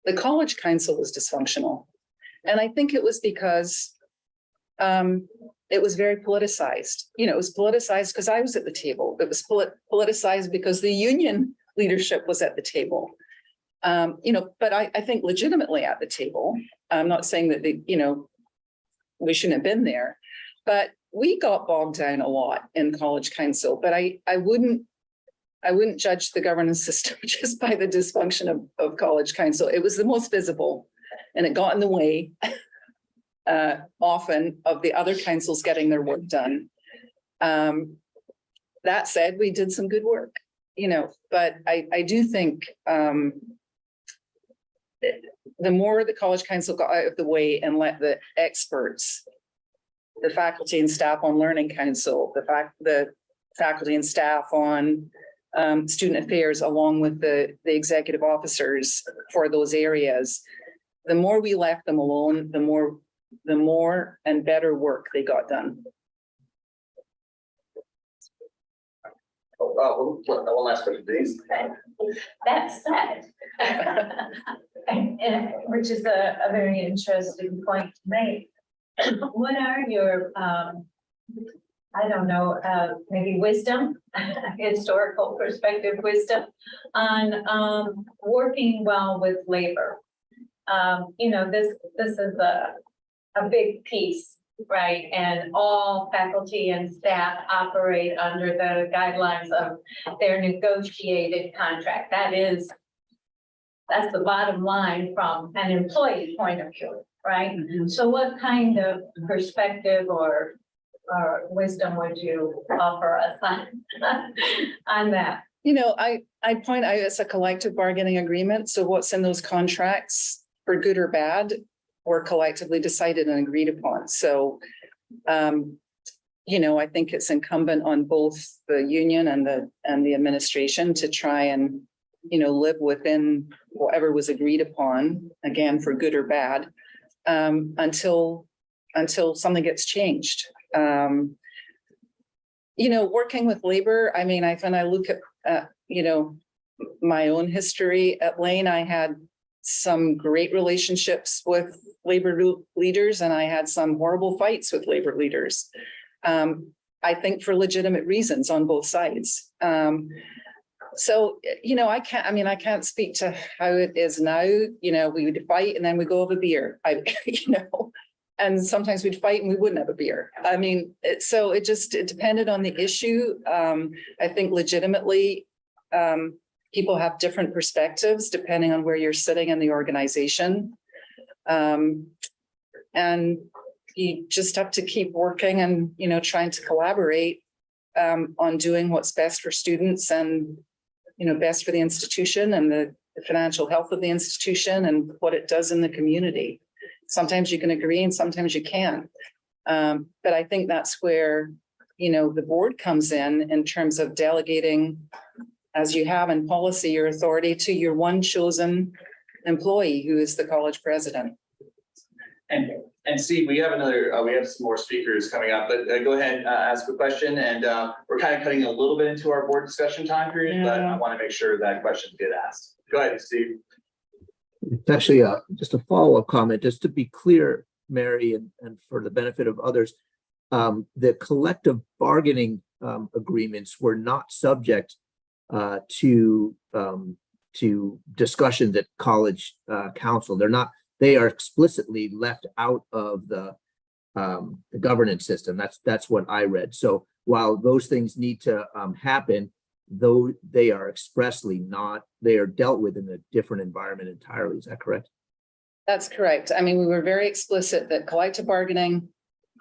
The College Council was dysfunctional. And I think it was because it was very politicized. It was politicized because I was at the table. It was politicized because the union leadership was at the table. But I think legitimately at the table. I'm not saying that we shouldn't have been there, but we got bogged down a lot in College Council. But I wouldn't judge the governance system just by the dysfunction of College Council. It was the most visible, and it got in the way often of the other councils getting their work done. That said, we did some good work, but I do think the more the College Council got out of the way and let the experts, the faculty and staff on Learning Council, the faculty and staff on Student Affairs, along with the executive officers for those areas, the more we left them alone, the more and better work they got done. One last question, please. That said, and which is a very interesting point to make. What are your, I don't know, maybe wisdom, historical perspective wisdom on working well with labor? This is a big piece, right? And all faculty and staff operate under the guidelines of their negotiated contract. That's the bottom line from an employee point of view, right? Mm-hmm. So what kind of perspective or wisdom would you offer us on that? I point out it's a collective bargaining agreement. So what's in those contracts, for good or bad, were collectively decided and agreed upon. So, I think it's incumbent on both the union and the administration to try and, live within whatever was agreed upon, again, for good or bad, until something gets changed. Working with labor, I mean, when I look at, my own history at Lane, I had some great relationships with labor leaders, and I had some horrible fights with labor leaders. I think for legitimate reasons on both sides. So, I can't speak to how it is now. We would fight and then we go have a beer. And sometimes we'd fight and we wouldn't have a beer. I mean, it depended on the issue. I think legitimately, people have different perspectives depending on where you're sitting in the organization. And you just have to keep working and, trying to collaborate on doing what's best for students and, best for the institution and the financial health of the institution and what it does in the community. Sometimes you can agree and sometimes you can't. But I think that's where, the board comes in terms of delegating, as you have in policy, your authority to your one chosen employee who is the college president. And Steve, we have some more speakers coming up, but go ahead, ask a question, and we're kind of cutting a little bit into our board discussion time period, but I want to make sure that questions get asked. Go ahead, Steve. It's actually just a follow-up comment, just to be clear, Mary, and for the benefit of others, the collective bargaining agreements were not subject to discussions at college council. They are explicitly left out of the governance system. That's what I read. So while those things need to happen, though they are expressly not, they are dealt with in a different environment entirely. Is that correct? That's correct. I mean, we were very explicit that collective bargaining,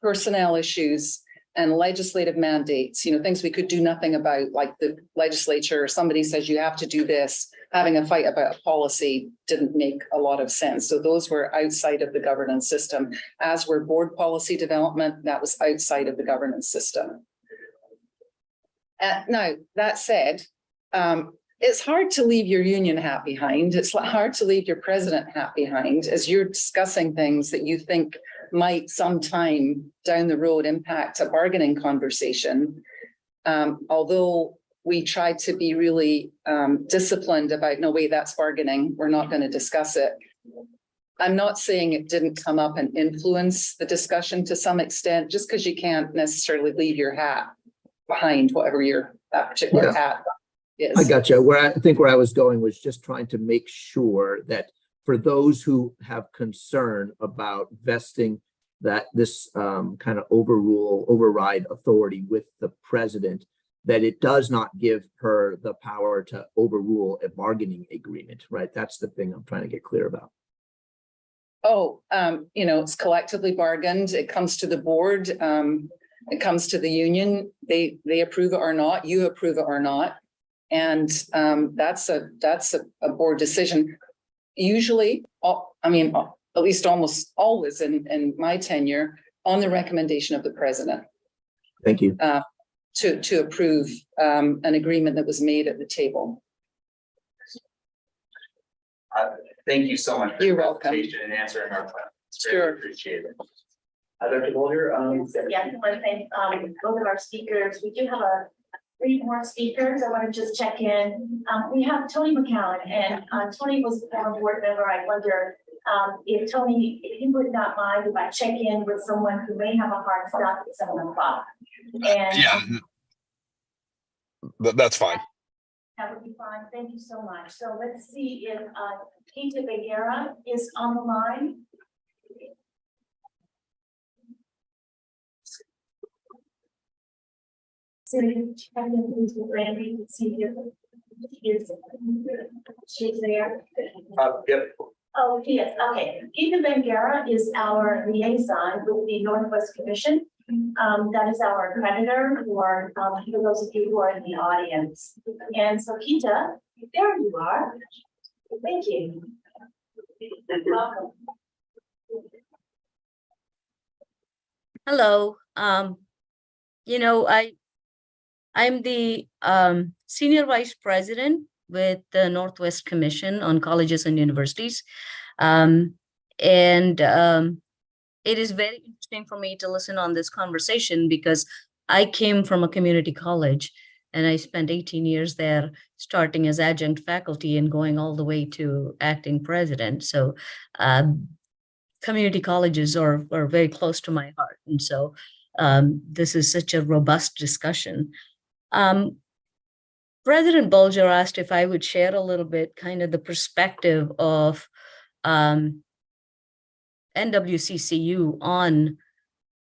personnel issues, and legislative mandates, things we could do nothing about, like the legislature, somebody says you have to do this, having a fight about a policy didn't make a lot of sense. So those were outside of the governance system, as were board policy development, that was outside of the governance system. Now, that said, it's hard to leave your union hat behind. It's hard to leave your president hat behind as you're discussing things that you think might sometime down the road impact a bargaining conversation. Although we tried to be really disciplined about, no way, that's bargaining, we're not going to discuss it. I'm not saying it didn't come up and influence the discussion to some extent, just because you can't necessarily leave your hat behind, whatever that particular hat is. I got you. Where I was going was just trying to make sure that for those who have concern about vesting that this kind of override authority with the president, that it does not give her the power to overrule a bargaining agreement, right? That's the thing I'm trying to get clear about. It's collectively bargained. It comes to the board. It comes to the union. They approve it or not. You approve it or not. And that's a board decision. Usually, at least almost always in my tenure, on the recommendation of the president. Thank you. To approve an agreement that was made at the table. Thank you so much. You're welcome. And answering our questions. Sure. Appreciate it. Dr. Boulder, Yeah, I want to thank both of our speakers. We do have 3 more speakers. I want to just check in. We have Tony McCowan, and Tony was a former board member. I wonder if Tony, if you would not mind if I check in with someone who may have a hard stop at 7 o'clock. And yeah, that's fine. that would be fine. Thank you so much. So let's see if Keita Beguera is on the line. So you check in please with Randy and see if she's there. Yep. Oh, yes, okay. Keita Beguera is our liaison with the Northwest Commission. That is our accreditor for those of you who are in the audience. And so Keita, there you are. Thank you. Welcome. Hello. I'm the Senior Vice President with the Northwest Commission on Colleges and Universities. it is very interesting for me to listen on this conversation because I came from a community college and I spent 18 years there, starting as adjunct faculty and going all the way to acting president. So community colleges are very close to my heart. And so this is such a robust discussion. President Bulger asked if I would share a little bit kind of the perspective of NWCCU on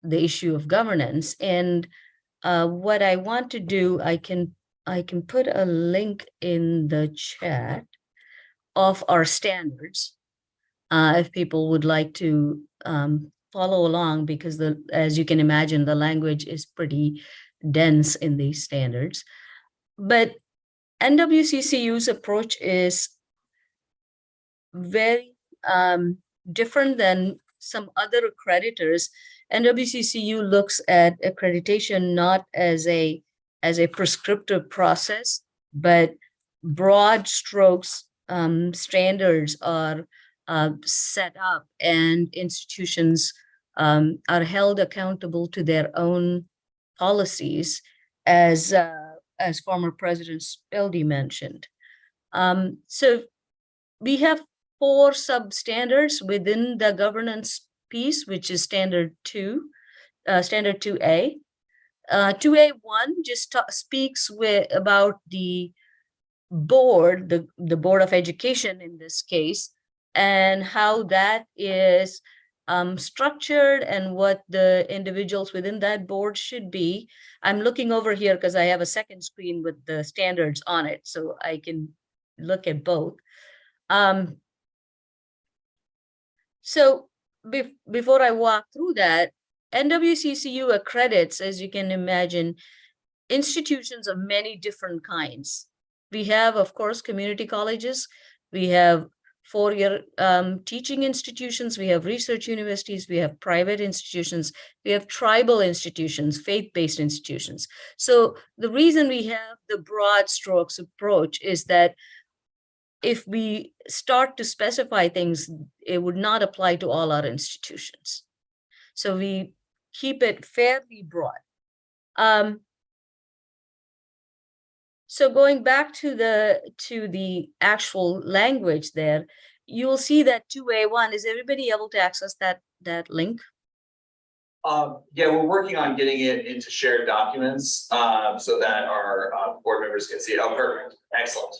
the issue of governance. And what I want to do, I can put a link in the chat of our standards if people would like to follow along, because as you can imagine, the language is pretty dense in these standards. But NWCCU's approach is very different than some other accreditors. NWCCU looks at accreditation not as a prescriptive process, but broad strokes standards are set up, and institutions are held accountable to their own policies, as former President Spildy mentioned. So we have 4 substandards within the governance piece, which is standard 2, standard 2A. 2A1 just speaks about the board, the Board of Education in this case, and how that is structured and what the individuals within that board should be. I'm looking over here because I have a second screen with the standards on it, so I can look at both. So before I walk through that, NWCCU accredits, as you can imagine, institutions of many different kinds. We have, of course, community colleges. We have 4-year teaching institutions. We have research universities. We have private institutions. We have tribal institutions, faith-based institutions. So the reason we have the broad strokes approach is that if we start to specify things, it would not apply to all our institutions. So we keep it fairly broad. So going back to the actual language there, you will see that 2A1, is everybody able to access that link? Yeah, we're working on getting it into shared documents so that our board members can see it. Oh, perfect. Excellent.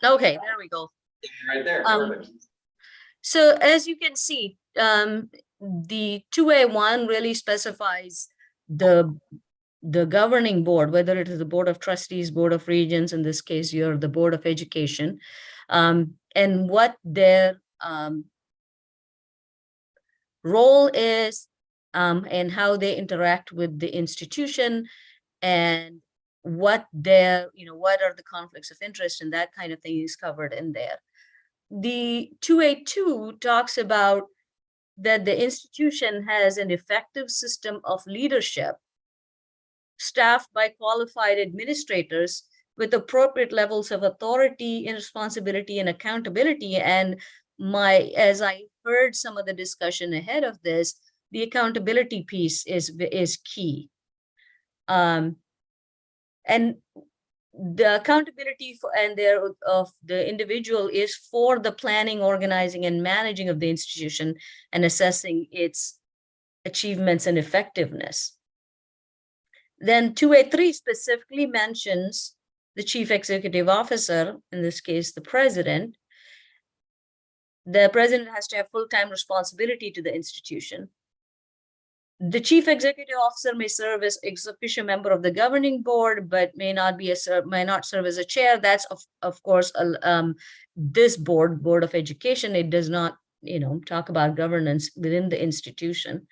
Okay, there we go. Right there. Perfect. So as you can see, the 2A1 really specifies the governing board, whether it is the Board of Trustees, Board of Regents, in this case, you're the Board of Education, and what their role is, and how they interact with the institution, and what what are the conflicts of interest, and that kind of thing is covered in there. The 2A2 talks about that the institution has an effective system of leadership staffed by qualified administrators with appropriate levels of authority and responsibility and accountability. And as I heard some of the discussion ahead of this, the accountability piece is key. And the accountability of the individual is for the planning, organizing, and managing of the institution and assessing its achievements and effectiveness. Then 2A3 specifically mentions the chief executive officer, in this case, the president. The president has to have full-time responsibility to the institution. The chief executive officer may serve as ex officio member of the governing board, but may not serve as a chair. That's of course this board of education. It does not talk about governance within the institution.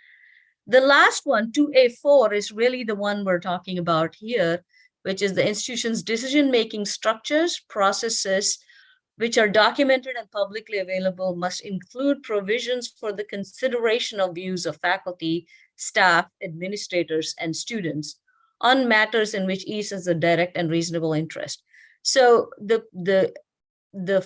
The last one, 2A4, is really the one we're talking about here, which is the institution's decision-making structures, processes, which are documented and publicly available, must include provisions for the consideration of views of faculty, staff, administrators, and students on matters in which each has a direct and reasonable interest. So the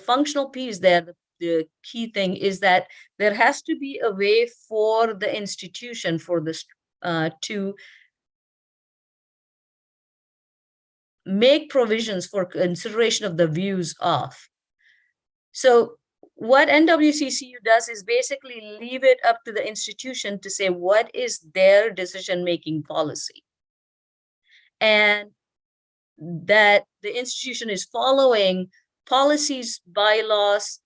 functional piece there, the key thing is that there has to be a way for the institution for this to make provisions for consideration of the views of. So what NWCCU does is basically leave it up to the institution to say what is their decision-making policy. And that the institution is following policies, bylaws,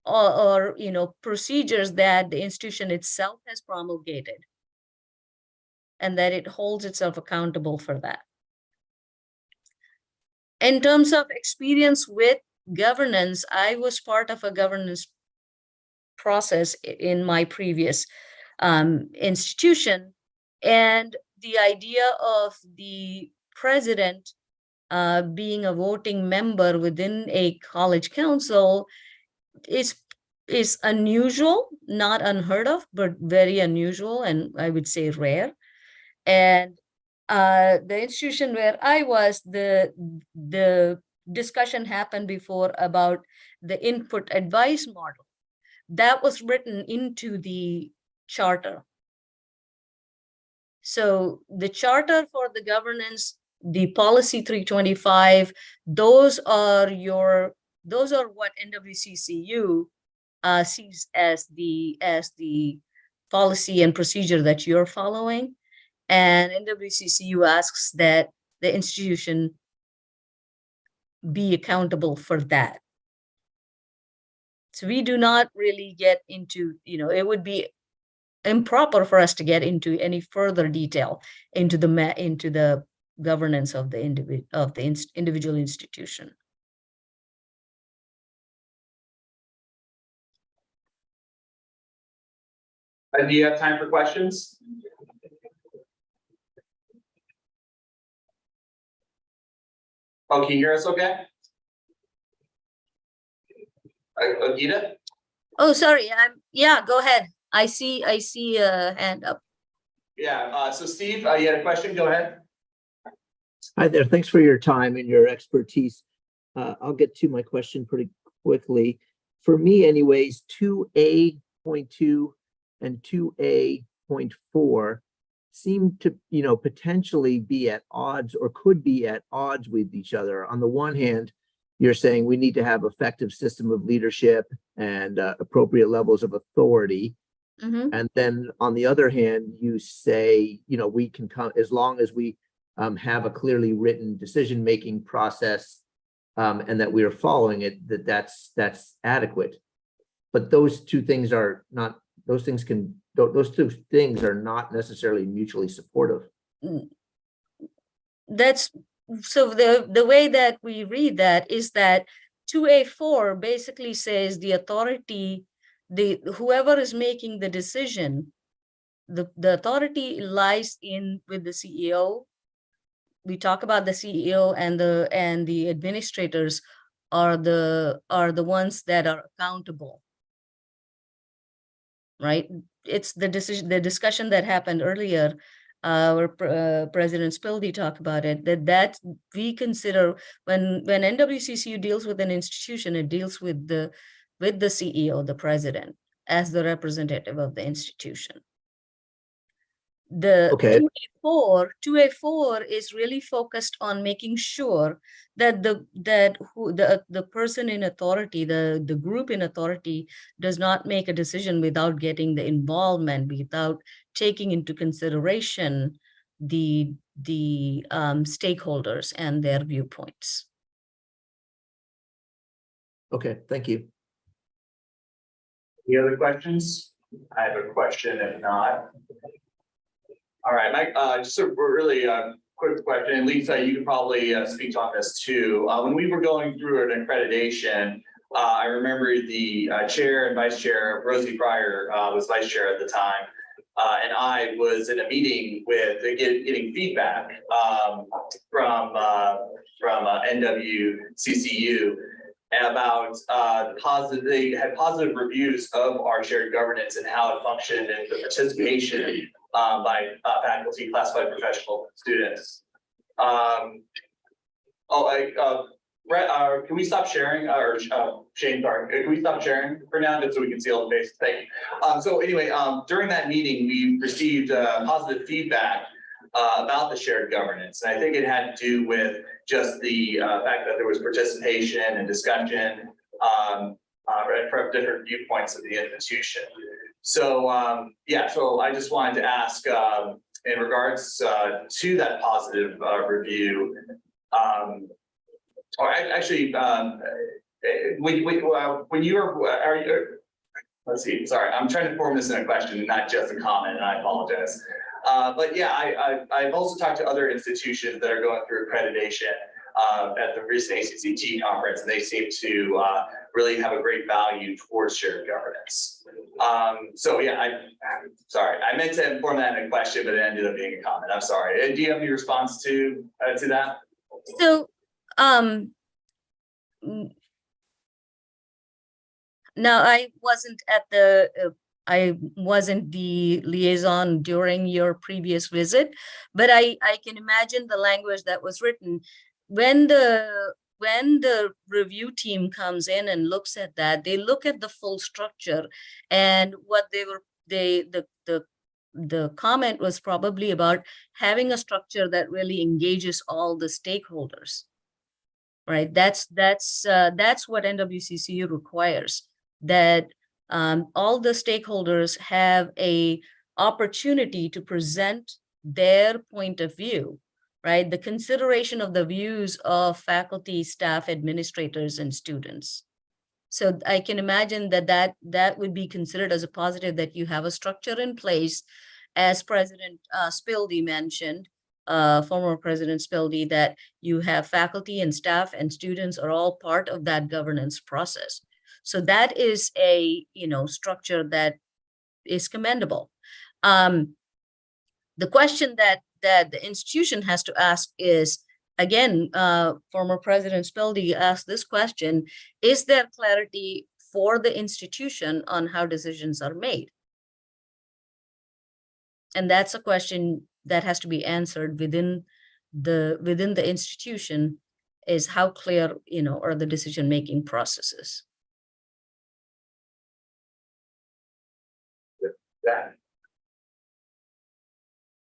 or procedures that the institution itself has promulgated, and that it holds itself accountable for that. In terms of experience with governance, I was part of a governance process in my previous institution, and the idea of the president being a voting member within a college council is unusual, not unheard of, but very unusual, and I would say rare. And the institution where I was, the discussion happened before about the input advice model that was written into the charter. So the charter for the governance, the policy 325, those are what NWCCU sees as the policy and procedure that you're following. And NWCCU asks that the institution be accountable for that. So we do not really get into, it would be improper for us to get into any further detail into the governance of the individual institution. Do you have time for questions? Oh, can you hear us okay? Agita? Oh, sorry. Yeah, go ahead. I see a hand up. Yeah, so Steve, you had a question, go ahead. Hi there. Thanks for your time and your expertise. I'll get to my question pretty quickly. For me anyways, 2A.2 and 2A.4 seem to, potentially be at odds or could be at odds with each other. On the one hand, you're saying we need to have effective system of leadership and appropriate levels of authority. Mm-hmm. And then on the other hand, you say, we can come as long as we have a clearly written decision-making process and that we are following it, that's adequate. But those two things are not, those two things are not necessarily mutually supportive. That's so the way that we read that is that 2A4 basically says the authority, whoever is making the decision, the authority lies with the CEO. We talk about the CEO and the administrators are the ones that are accountable. Right? It's the discussion that happened earlier, where President Spildy talked about it, that we consider when NWCCU deals with an institution, it deals with the CEO, the president, as the representative of the institution. The Okay. 2A4 is really focused on making sure that the person in authority, the group in authority, does not make a decision without getting the involvement, without taking into consideration the stakeholders and their viewpoints. Okay, thank you. Any other questions? I have a question, if not. All right, Mike, just a really quick question, and Lisa, you can probably speak on this too. When we were going through an accreditation, I remember the chair and vice chair, Rosie Pryor was vice chair at the time, and I was in a meeting with getting feedback from NWCCU about they had positive reviews of our shared governance and how it functioned and the participation by faculty, classified professional students. Brett, can we stop sharing, or Shane, sorry, can we stop sharing for now, just so we can see all the faces? Thank you. So anyway, during that meeting, we received positive feedback about the shared governance. And I think it had to do with just the fact that there was participation and discussion from different viewpoints of the institution. So yeah, so I just wanted to ask in regards to that positive review. Or actually, when you were, let's see, sorry, I'm trying to form this in a question, not just a comment, and I apologize. But yeah, I've also talked to other institutions that are going through accreditation at the recent ACCT conference, and they seem to really have a great value towards shared governance. So yeah, I'm sorry, I meant to inform that in a question, but it ended up being a comment. I'm sorry. And do you have any response to that? So, now I wasn't the liaison during your previous visit, but I can imagine the language that was written when the review team comes in and looks at that. They look at the full structure, and what the comment was probably about having a structure that really engages all the stakeholders, right? That's what NWCCU requires, that all the stakeholders have a opportunity to present their point of view, right? The consideration of the views of faculty, staff, administrators, and students. So I can imagine that would be considered as a positive, that you have a structure in place, as President Spildy mentioned, former President Spildy, that you have faculty and staff and students are all part of that governance process. So that is a structure that is commendable. The question that the institution has to ask is, again, former President Spildy asked this question: is there clarity for the institution on how decisions are made? And that's a question that has to be answered within the institution, is how clear are the decision-making processes. That.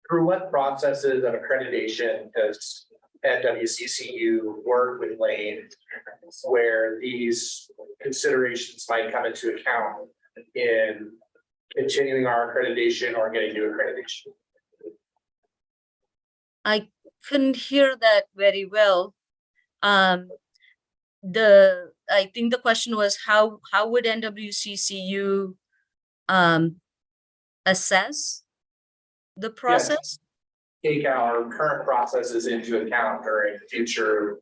Through what processes of accreditation does NWCCU work with Lane where these considerations might come into account in continuing our accreditation or getting new accreditation? I couldn't hear that very well. I think the question was how would NWCCU assess the process? Take our current processes into account during future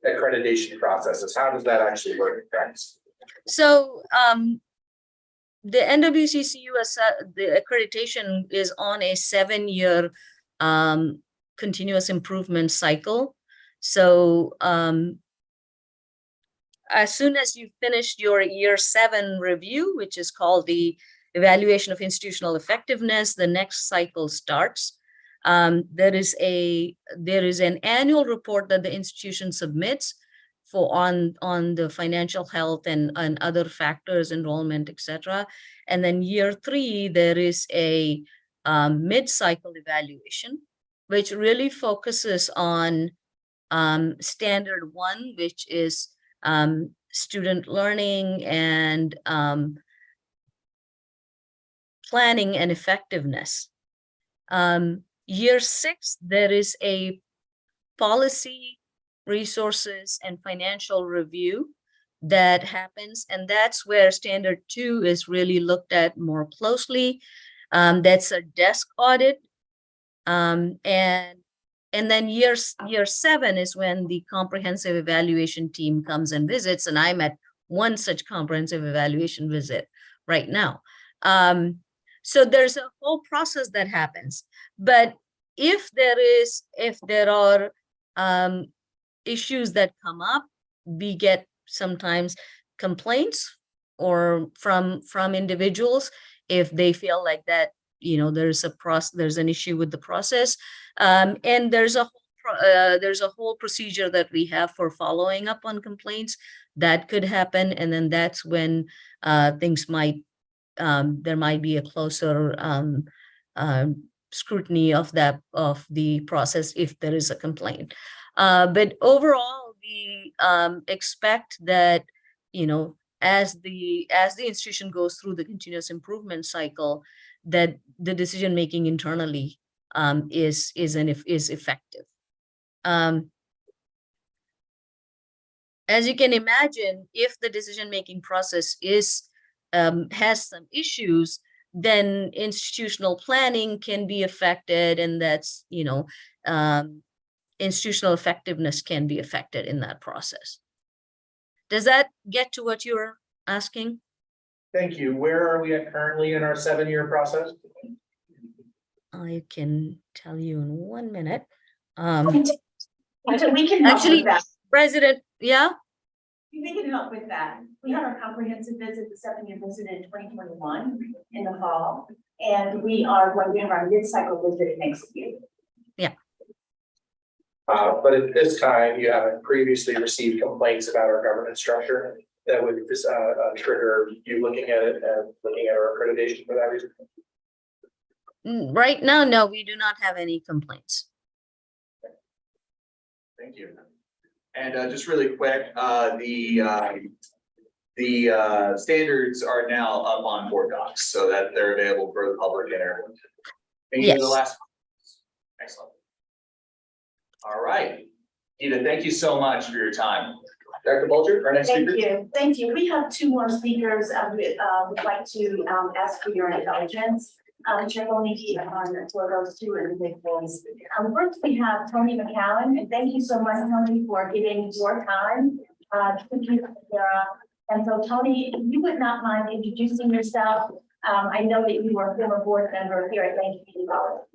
accreditation processes. How does that actually work in practice? So the NWCCU the accreditation is on a 7-year continuous improvement cycle. So as soon as you finish your year 7 review, which is called the evaluation of institutional effectiveness, the next cycle starts. There is an annual report that the institution submits on the financial health and other factors, enrollment, etc. And then year 3, there is a mid-cycle evaluation, which really focuses on standard 1, which is student learning and planning and effectiveness. Year 6, there is a policy, resources, and financial review that happens, and that's where standard 2 is really looked at more closely. That's a desk audit, and then year 7 is when the comprehensive evaluation team comes and visits, and I'm at one such comprehensive evaluation visit right now. So there's a whole process that happens. But if there are issues that come up, we get sometimes complaints or from individuals if they feel like that there's an issue with the process, and there's a whole there's a whole procedure that we have for following up on complaints that could happen, and then that's when things might there might be a closer scrutiny of the process if there is a complaint. But overall, we expect that, you know, as the institution goes through the continuous improvement cycle, that the decision making internally is effective. As you can imagine, if the decision making process has some issues, then institutional planning can be affected, and that's, you know, institutional effectiveness can be affected in that process. Does that get to what you're asking? Thank you. Where are we at currently in our 7-year process? I can tell you in 1 minute. We can help Actually, with that. President, yeah? We can help with that. We had our comprehensive visit, the 7-year visit in 2021 in the fall, and we are going to have our mid-cycle visit next year. But at this time, you haven't previously received complaints about our governance structure that would trigger you looking at it and looking at our accreditation for that reason? Right now, no, we do not have any complaints. Thank you. And just really quick, the standards are now up on board docs so that they're available for the public and everyone. Thank you for the Yes. last. Excellent. All right. Ida, thank you so much for your time. Dr. Bulger, our next Thank speaker. you, thank you. We have 2 more speakers. We'd like to ask for your indulgence. Chair Boney, for those 2 individuals. First, we have Tony McCowan, and thank you so much, Tony, for giving your time to keep Sarah. And so, Tony, if you would not mind introducing yourself. I know that you are a former board member here at Lane Community College.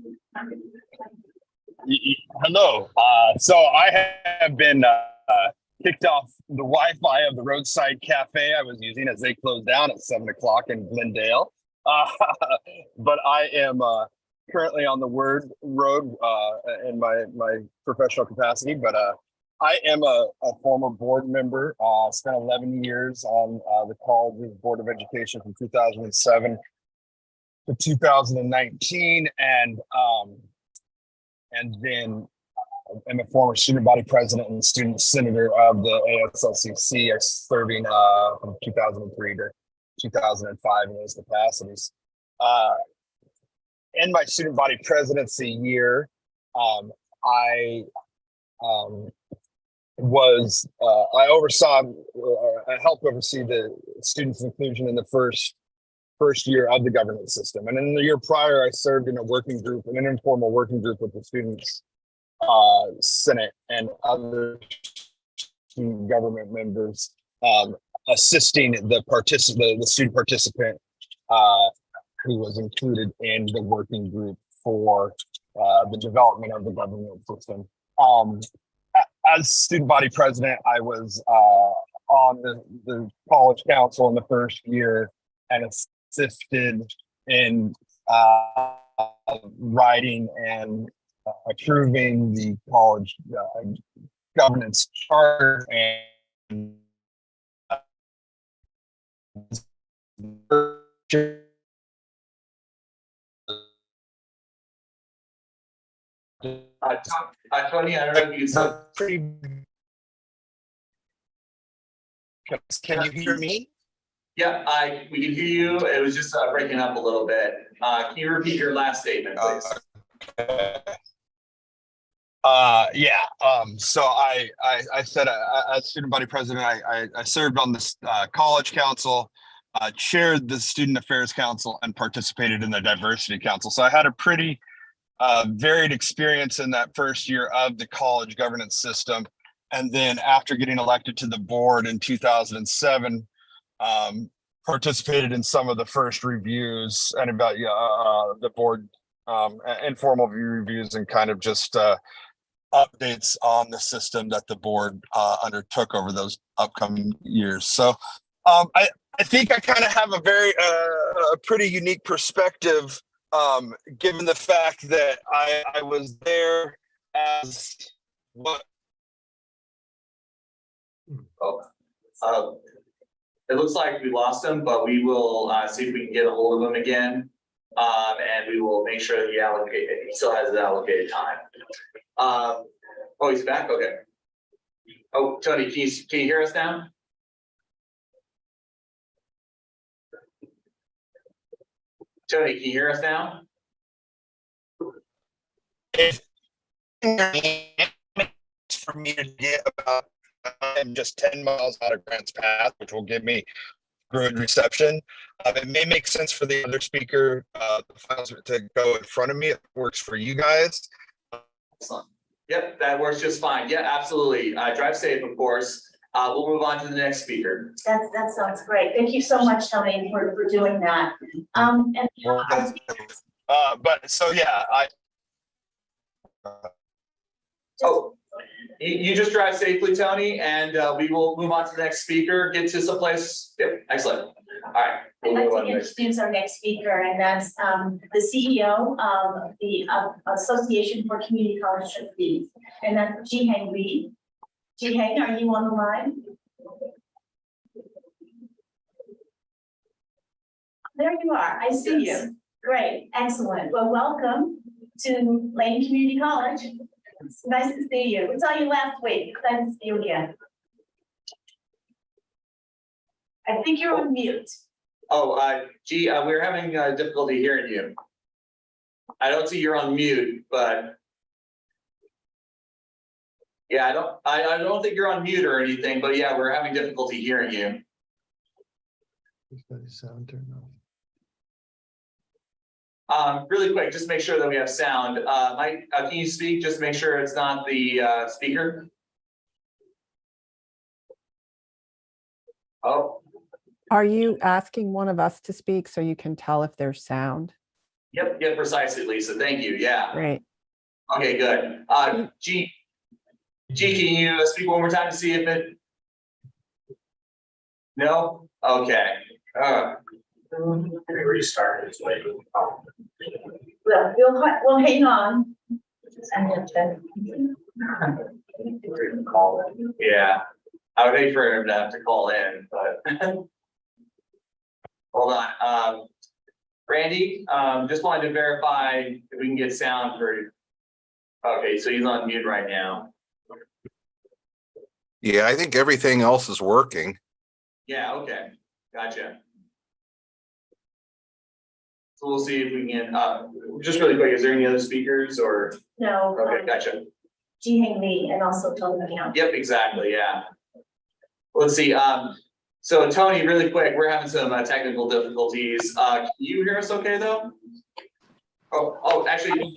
Hello. So I have been kicked off the Wi-Fi of the roadside cafe I was using as they closed down at 7 o'clock in Glendale. But I am currently on the road in my professional capacity. But I am a former board member. Spent 11 years on the College's Board of Education from 2007 to 2019, and then I'm a former student body president and student senator of the ASLCC, serving from 2003 to 2005 in those capacities. In my student body presidency year, I helped oversee the students' inclusion in the first year of the governance system. And in the year prior, I served in a working group, an informal working group with the Students' Senate and other student government members, assisting the student participant who was included in the working group for the development of the government system. As student body president, I was on the college council in the first year and assisted in writing and approving the college governance charter and Tony, I don't know if you said. Can you hear me? Yeah, we can hear you. It was just breaking up a little bit. Can you repeat your last statement, please? So I said as student body president, I served on this college council, chaired the student affairs council, and participated in the diversity council. So I had a pretty varied experience in that first year of the college governance system. And then after getting elected to the board in 2007, participated in some of the first reviews and about the board informal view reviews and kind of just updates on the system that the board undertook over those upcoming years. So I think I kind of have a very a pretty unique perspective, given the fact that I was there as what, It looks like we lost him, but we will see if we can get a hold of him again. And we will make sure that he still has his allocated time. Oh, he's back, okay. Oh, Tony, can you hear us now? Tony, can you hear us now? if for me to get about, I'm just 10 miles out of Grants Path, which will give me good reception. It may make sense for the other speaker, the files to go in front of me. It works for you guys. Excellent. Yep, that works just fine. Yeah, absolutely. Drive safe, of course. We'll move on to the next speaker. That sounds great. Thank you so much, Tony, for doing that. And But so yeah, Oh, you just drive safely, Tony, and we will move on to the next speaker, get to someplace. Yep, excellent. All right. I'd we'll like move to on next. introduce our next speaker, and that's the CEO of the Association for Community College Trustees, and that's Jiheng Lee. Jiheng, are you on the line? There you are. I see you. Great, excellent. Well, welcome to Lane Community College. It's nice to see you. We saw you last week. Nice to see you again. I think you're on mute. Oh, gee, we're having difficulty hearing you. I don't see you're on mute, but yeah, I don't think you're on mute or anything, but yeah, we're having difficulty hearing you. He's got his sound turned off. Really quick, just make sure that we have sound. Mike, can you speak? Just make sure it's not the speaker. Oh, Are you asking one of us to speak so you can tell if there's sound? yep, precisely, Lisa. Thank you. Yeah. Great. Okay, good. G, can you speak one more time to see if it? No? Okay. Restart this way. Well, we'll hang on. Yeah, I would hate for him to have to call in, but hold on. Randy, just wanted to verify if we can get sound for. Okay, so he's on mute right now. Yeah, I think everything else is working. Yeah, okay, gotcha. So we'll see if we can, just really quick, is there any other speakers or? No. Okay, gotcha. Jiheng Lee and also Tony McCown. Yep, exactly, yeah. Let's see, so Tony, really quick, we're having some technical difficulties. Can you hear us okay, though? Actually,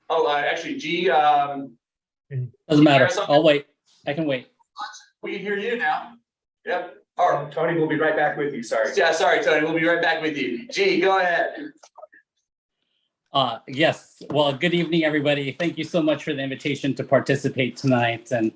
actually, G, Doesn't matter. us okay? I'll wait. I can wait. We can hear you now. Yep, all right. Tony, we'll be right back with you. Sorry. Yeah, sorry, Tony, we'll be right back with you. G, go ahead. Yes. Well, good evening, everybody. Thank you so much for the invitation to participate tonight. And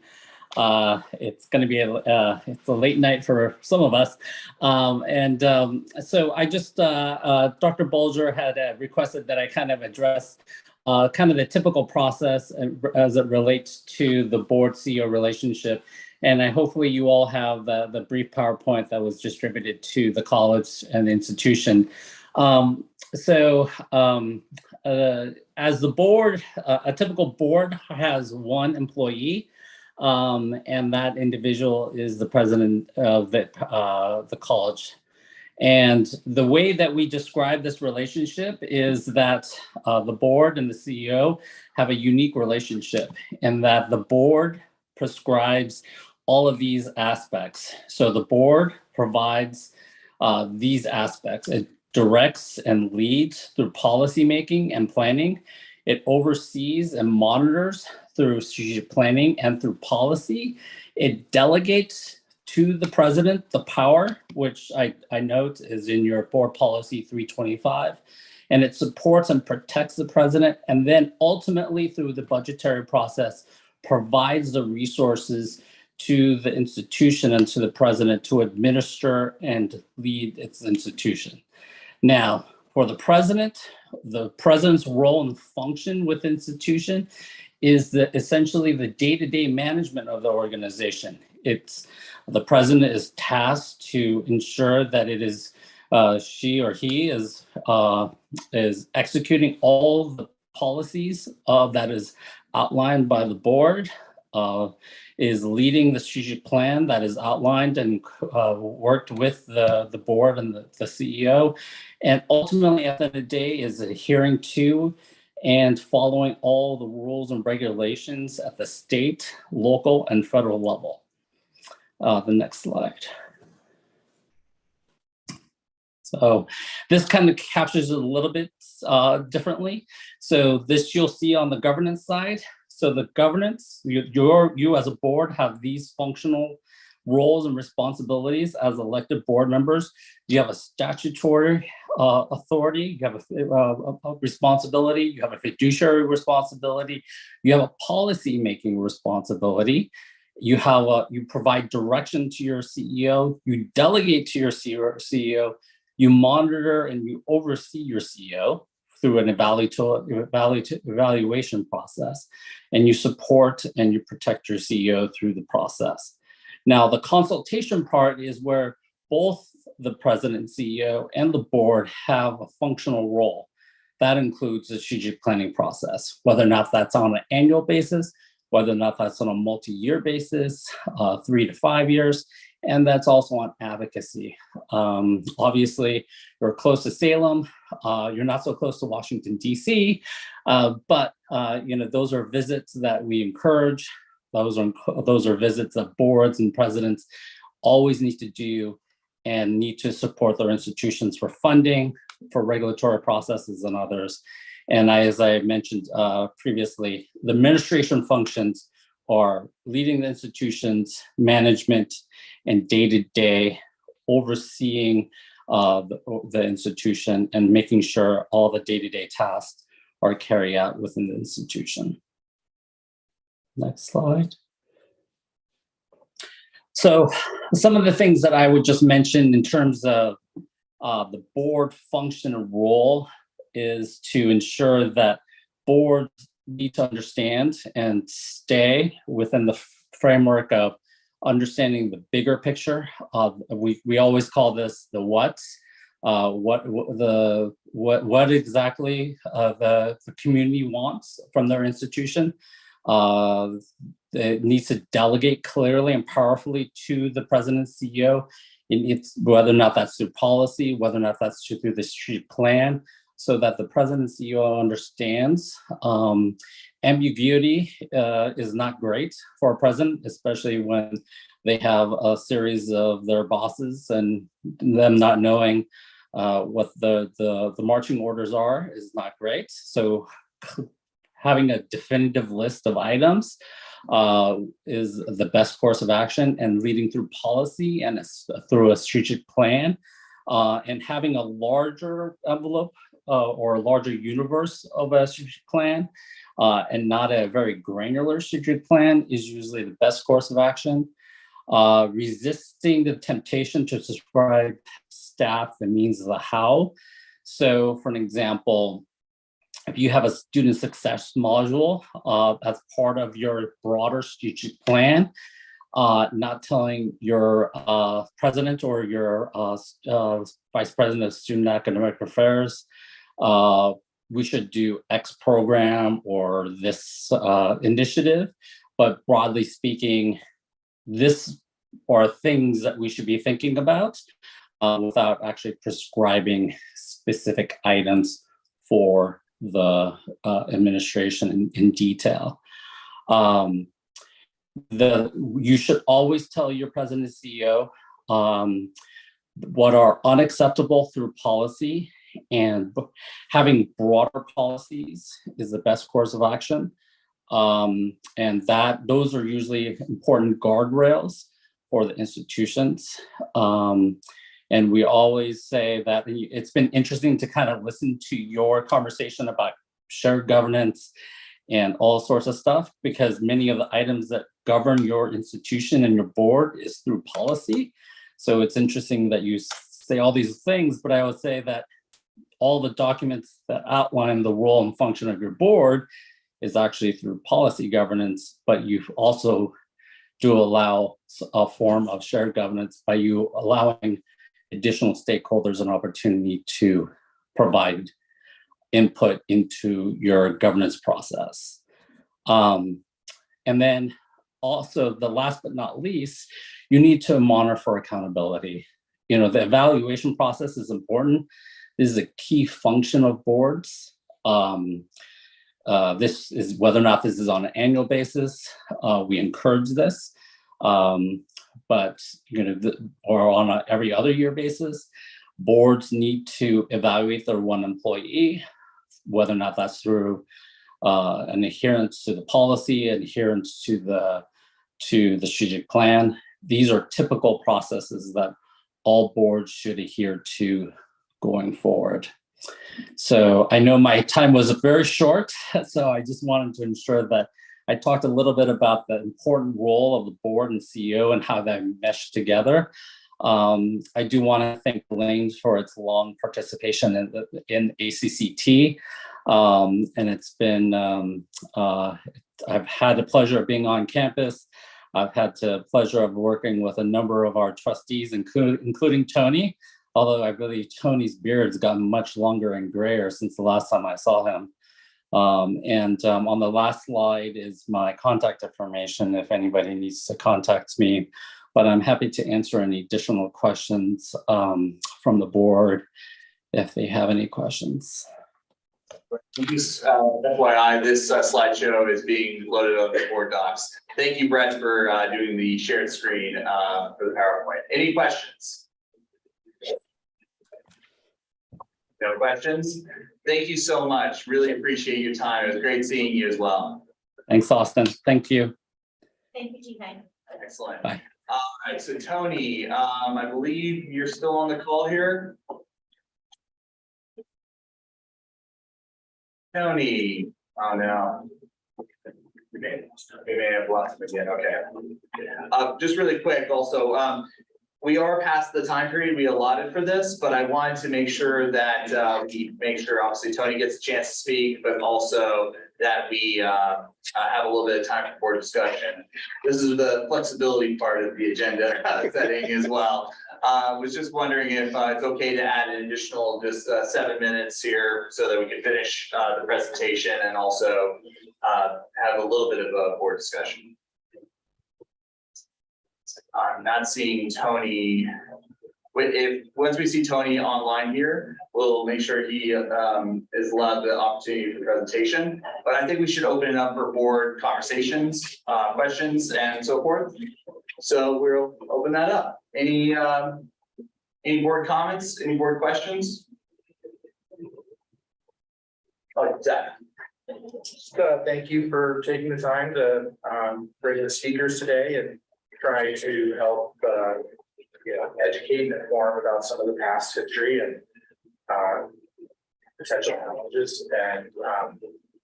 it's going to be it's a late night for some of us. So I just, Dr. Bulger had requested that I kind of address kind of the typical process as it relates to the board CEO relationship. And hopefully you all have the brief PowerPoint that was distributed to the college and the institution. As the board, a typical board has one employee, and that individual is the president of the college. And the way that we describe this relationship is that the board and the CEO have a unique relationship, and that the board prescribes all of these aspects. So the board provides these aspects. It directs and leads through policymaking and planning. It oversees and monitors through strategic planning and through policy. It delegates to the president the power, which I note is in your board policy 325. And it supports and protects the president. And then ultimately through the budgetary process, provides the resources to the institution and to the president to administer and lead its institution. Now, for the president's role and function with institution is essentially the day-to-day management of the organization. It's the president is tasked to ensure that it is she or he is executing all the policies that is outlined by the board, is leading the strategic plan that is outlined and worked with the board and the CEO, and ultimately at the end of the day is adhering to and following all the rules and regulations at the state, local, and federal level. The next slide. So this kind of captures it a little bit differently. So this you'll see on the governance side. So the governance, you as a board have these functional roles and responsibilities as elected board members. You have a statutory authority, you have a responsibility, you have a fiduciary responsibility, you have a policy-making responsibility. You provide direction to your CEO, you delegate to your CEO, you monitor and you oversee your CEO through an evaluation process, and you support and you protect your CEO through the process. Now, the consultation part is where both the president, CEO, and the board have a functional role. That includes the strategic planning process, whether or not that's on an annual basis, whether or not that's on a multi-year basis, 3 to 5 years, and that's also on advocacy. Obviously, you're close to Salem, you're not so close to Washington, D.C., but those are visits that we encourage. Those are visits that boards and presidents always need to do and need to support their institutions for funding, for regulatory processes and others. And as I mentioned previously, the administration functions are leading the institutions, management, and day-to-day overseeing the institution and making sure all the day-to-day tasks are carried out within the institution. Next slide. So some of the things that I would just mention in terms of the board function and role is to ensure that boards need to understand and stay within the framework of understanding the bigger picture. We always call this the what exactly the community wants from their institution. It needs to delegate clearly and powerfully to the president, CEO, and it's whether or not that's through policy, whether or not that's through the strategic plan, so that the president, CEO understands. Ambiguity is not great for a president, especially when they have a series of their bosses and them not knowing what the marching orders are is not great. So having a definitive list of items is the best course of action, and leading through policy and through a strategic plan, and having a larger envelope or a larger universe of a strategic plan and not a very granular strategic plan is usually the best course of action. Resisting the temptation to describe staff the means of the how. So for an example, if you have a student success module as part of your broader strategic plan, not telling your president or your vice president of student academic affairs, we should do X program or this initiative, but broadly speaking, this are things that we should be thinking about without actually prescribing specific items for the administration in detail. You should always tell your president and CEO what are unacceptable through policy, and having broader policies is the best course of action. And those are usually important guardrails for the institutions. And we always say that it's been interesting to kind of listen to your conversation about shared governance and all sorts of stuff, because many of the items that govern your institution and your board is through policy. So it's interesting that you say all these things, but I would say that all the documents that outline the role and function of your board is actually through policy governance, but you also do allow a form of shared governance by you allowing additional stakeholders an opportunity to provide input into your governance process. And then also, the last but not least, you need to monitor for accountability. You know, the evaluation process is important. This is a key function of boards. This is whether or not this is on an annual basis. We encourage this, but you know, or on a every other year basis. Boards need to evaluate their one employee, whether or not that's through an adherence to the policy, adherence to the strategic plan. These are typical processes that all boards should adhere to going forward. So I know my time was very short, so I just wanted to ensure that I talked a little bit about the important role of the board and CEO and how they mesh together. I do want to thank Elaine for its long participation in ACCT. And it's been, I've had the pleasure of being on campus. I've had the pleasure of working with a number of our trustees, including Tony, although I believe Tony's beard's gotten much longer and grayer since the last time I saw him. On the last slide is my contact information if anybody needs to contact me, but I'm happy to answer any additional questions from the board if they have any questions. Just FYI, this slideshow is being loaded on the board docs. Thank you, Brett, for doing the shared screen for the PowerPoint. Any questions? No questions? Thank you so much. Really appreciate your time. It was great seeing you as well. Thanks, Austin. Thank you. Thank you, G-Pan. Excellent. Bye. All right, so Tony, I believe you're still on the call here. Tony, oh no. We may have lost him again, okay. Just really quick also, we are past the time period we allotted for this, but I wanted to make sure that we make sure obviously Tony gets a chance to speak, but also that we have a little bit of time for board discussion. This is the flexibility part of the agenda setting as well. Was just wondering if it's okay to add an additional just 7 minutes here so that we can finish the presentation and also have a little bit of a board discussion. I'm not seeing Tony. Once we see Tony online here, we'll make sure he is allowed the opportunity for presentation. But I think we should open it up for board conversations, questions, and so forth. So we'll open that up. Any board comments? Any board questions? Oh, Zach. Thank you for taking the time to bring the speakers today and try to help educate and inform about some of the past history and potential challenges, and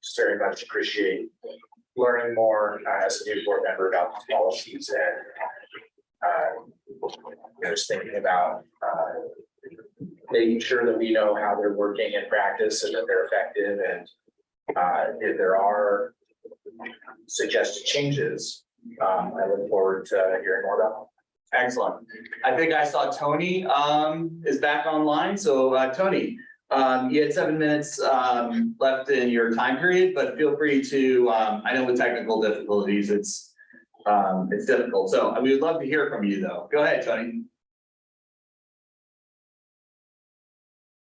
just very much appreciate learning more as a new board member about the policies and just thinking about making sure that we know how they're working in practice and that they're effective, and if there are suggested changes, I look forward to hearing more about them. Excellent. I think I saw Tony is back online. So Tony, you had 7 minutes left in your time period, but feel free to, I know with technical difficulties, it's difficult. So we would love to hear from you though. Go ahead, Tony.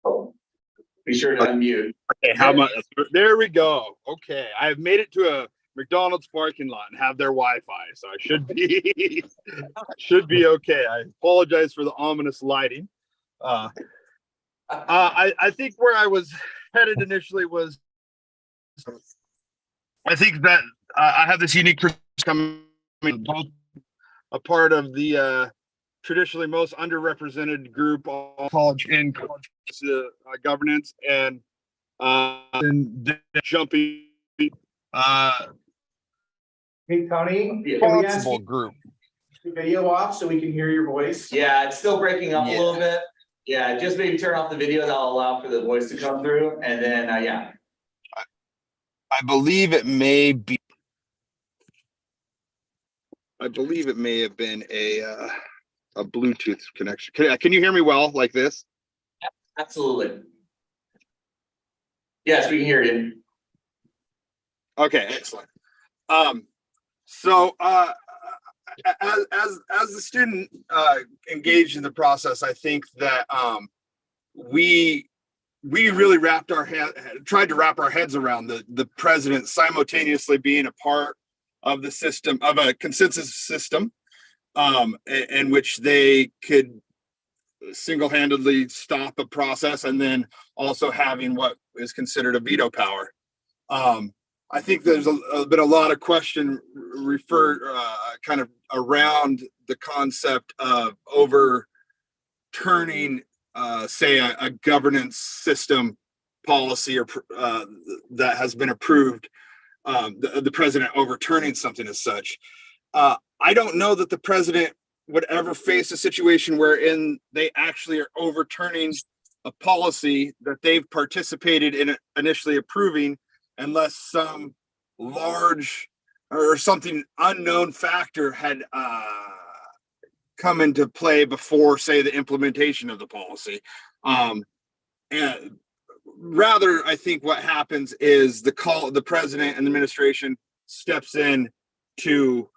Oh, be sure to unmute. Okay, how much? There we go. Okay, I've made it to a McDonald's parking lot and have their Wi-Fi, so I should be okay. I apologize for the ominous lighting. I think where I was headed initially was, I think that I have this unique coming, both a part of the traditionally most underrepresented group of college governance, and jumping Hey, Tony, responsible group. Video off so we can hear your voice. Yeah, it's still breaking up a little bit. Yeah, just maybe turn off the video. That'll allow for the voice to come through, and then yeah. I believe it may be. I believe it may have been a Bluetooth connection. Can you hear me well like this? Absolutely. Yes, we can hear you. Okay, excellent. So as the student engaged in the process, I think that we really tried to wrap our heads around the president simultaneously being a part of the system, of a consensus system, in which they could single-handedly stop a process, and then also having what is considered a veto power. I think there's been a lot of question kind of around the concept of overturning, say, a governance system policy or that has been approved, the president overturning something as such. I don't know that the president would ever face a situation wherein they actually are overturning a policy that they've participated in initially approving, unless some large or something unknown factor had come into play before, say, the implementation of the policy. And rather, I think what happens is the president and the administration steps in to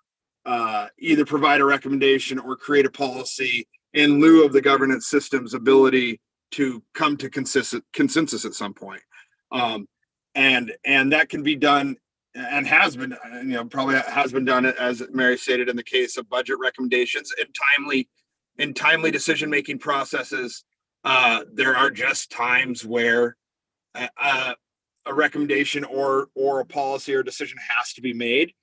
either provide a recommendation or create a policy in lieu of the governance system's ability to come to consensus at some point. And that can be done, and has been, probably has been done, as Mary stated, in the case of budget recommendations and timely decision-making processes. There are just times where a recommendation or a policy or decision has to be made.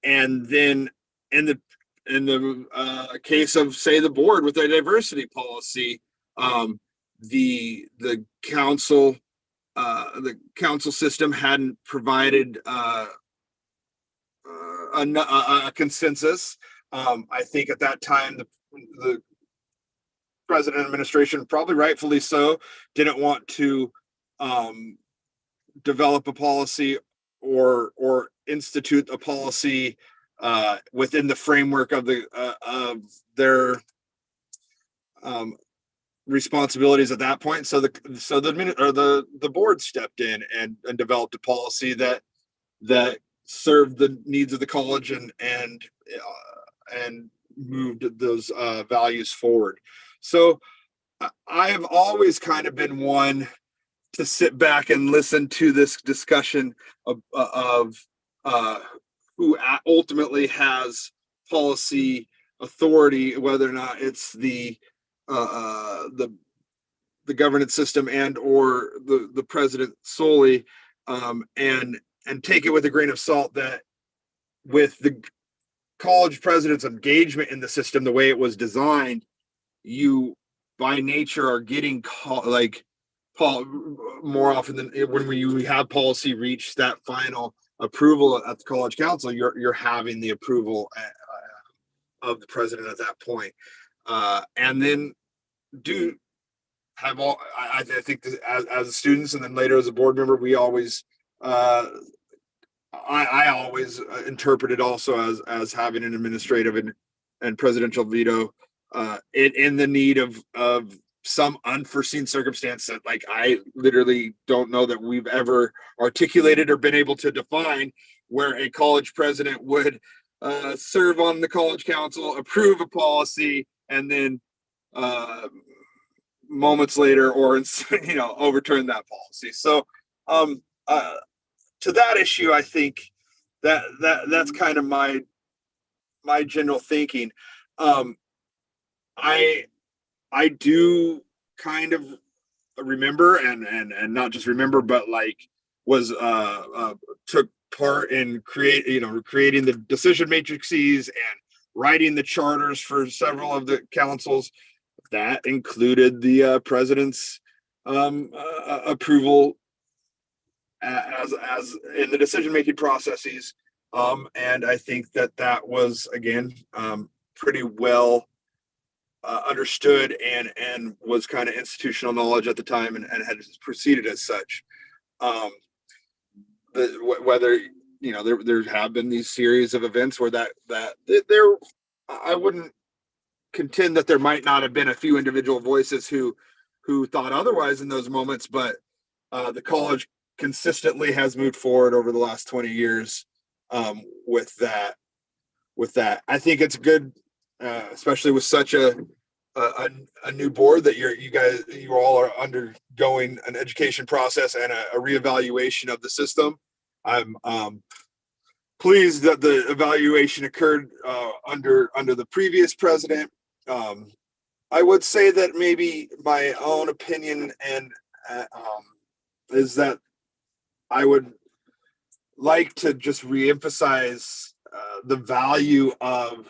And then in the case of, say, the board with their diversity policy, the council system hadn't provided a consensus. I think at that time the president administration, probably rightfully so, didn't want to develop a policy or institute a policy within the framework of their responsibilities at that point. So the board stepped in and developed a policy that served the needs of the college and moved those values forward. So I have always kind of been one to sit back and listen to this discussion of who ultimately has policy authority, whether or not it's the governance system and or the president solely, and take it with a grain of salt that with the college president's engagement in the system the way it was designed, you by nature are getting more often than when we have policy reach that final approval at the college council, you're having the approval of the president at that point. And then I think as students and then later as a board member, we always I always interpreted also as having an administrative and presidential veto in the need of some unforeseen circumstance that, like, I literally don't know that we've ever articulated or been able to define, where a college president would serve on the college council, approve a policy, and then moments later or overturn that policy. So to that issue, I think that's kind of my general thinking. I do kind of remember and not just remember, but took part in creating the decision matrices and writing the charters for several of the councils. That included the president's approval as in the decision making processes, and I think that was again pretty well understood and was kind of institutional knowledge at the time and had proceeded as such. whether, you know, there have been these series of events where I wouldn't contend that there might not have been a few individual voices who thought otherwise in those moments, but the college consistently has moved forward over the last 20 years with that. I think it's good, especially with such a new board, that you all are undergoing an education process and a reevaluation of the system. I'm pleased that the evaluation occurred under the previous president. I would say that maybe my own opinion and is that I would like to just reemphasize the value of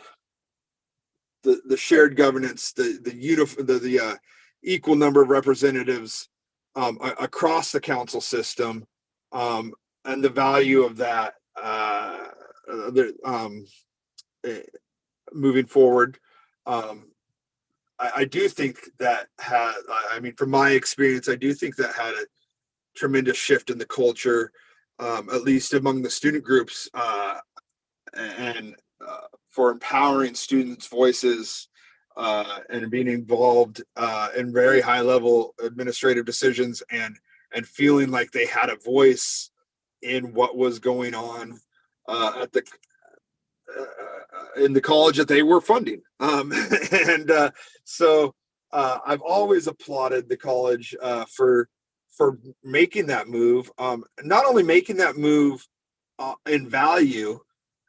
the shared governance, the equal number of representatives across the council system, and the value of that moving forward. I do think that from my experience, I do think that had a tremendous shift in the culture, at least among the student groups, and for empowering students' voices and being involved in very high level administrative decisions and feeling like they had a voice in what was going on in the college that they were funding. So I've always applauded the college for making that move, not only making that move in value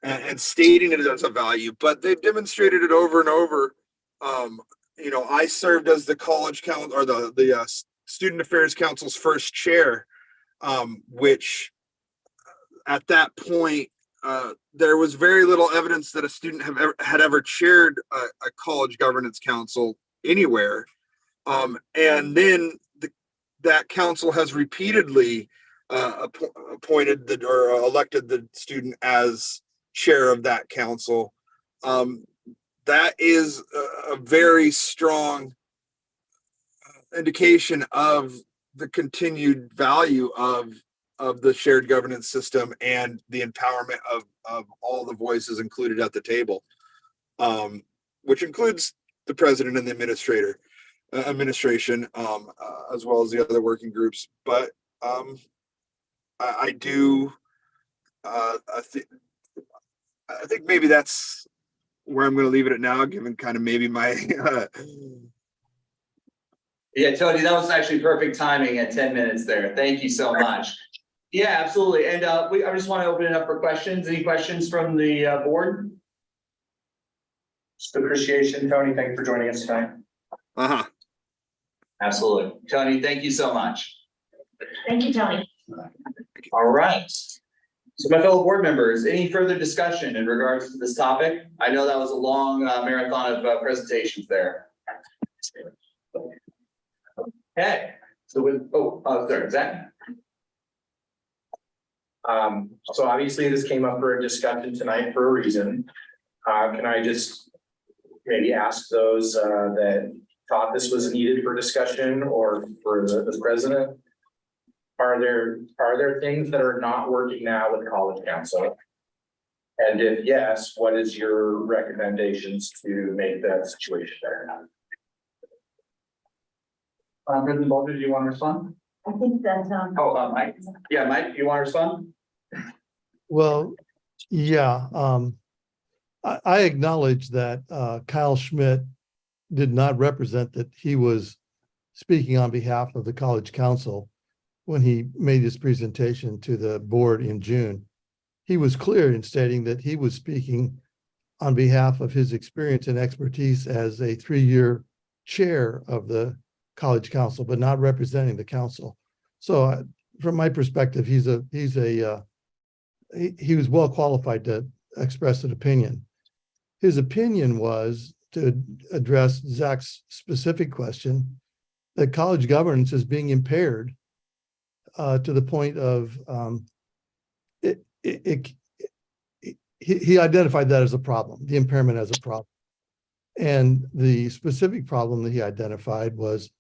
and stating it as a value, but they've demonstrated it over and over. I served as the college council, or the student affairs council's first chair, which at that point there was very little evidence that a student had ever chaired a college governance council anywhere, and then that council has repeatedly appointed or elected the student as chair of that council. That is a very strong indication of the continued value of the shared governance system and the empowerment of all the voices included at the table, which includes the president and the administration, as well as the other working groups. But I think maybe that's where I'm going to leave it at now, given kind of maybe my Yeah, Tony, that was actually perfect timing at 10 minutes there. Thank you so much. Yeah, absolutely. And I just want to open it up for questions. Any questions from the board? Just appreciation, Tony. Thank you for joining us tonight. Absolutely. Tony, thank you so much. Thank you, Tony. All right. So my fellow board members, any further discussion in regards to this topic? I know that was a long marathon of presentations there. Okay. So sorry, Zach. So obviously this came up for a discussion tonight for a reason. Can I just maybe ask those that thought this was needed for discussion or for the president? Are there things that are not working now with college council? And if yes, what is your recommendations to make that situation better? President Bolger, do you want to respond? I think that, Mike. Yeah, Mike, you want to respond? Well, yeah, I acknowledge that Kyle Schmidt did not represent that he was speaking on behalf of the college council when he made his presentation to the board in June. He was clear in stating that he was speaking on behalf of his experience and expertise as a 3-year chair of the college council, but not representing the council. So from my perspective, he was well qualified to express an opinion. His opinion was to address Zach's specific question that college governance is being impaired to the point of he identified that as a problem, the impairment as a problem. And the specific problem that he identified was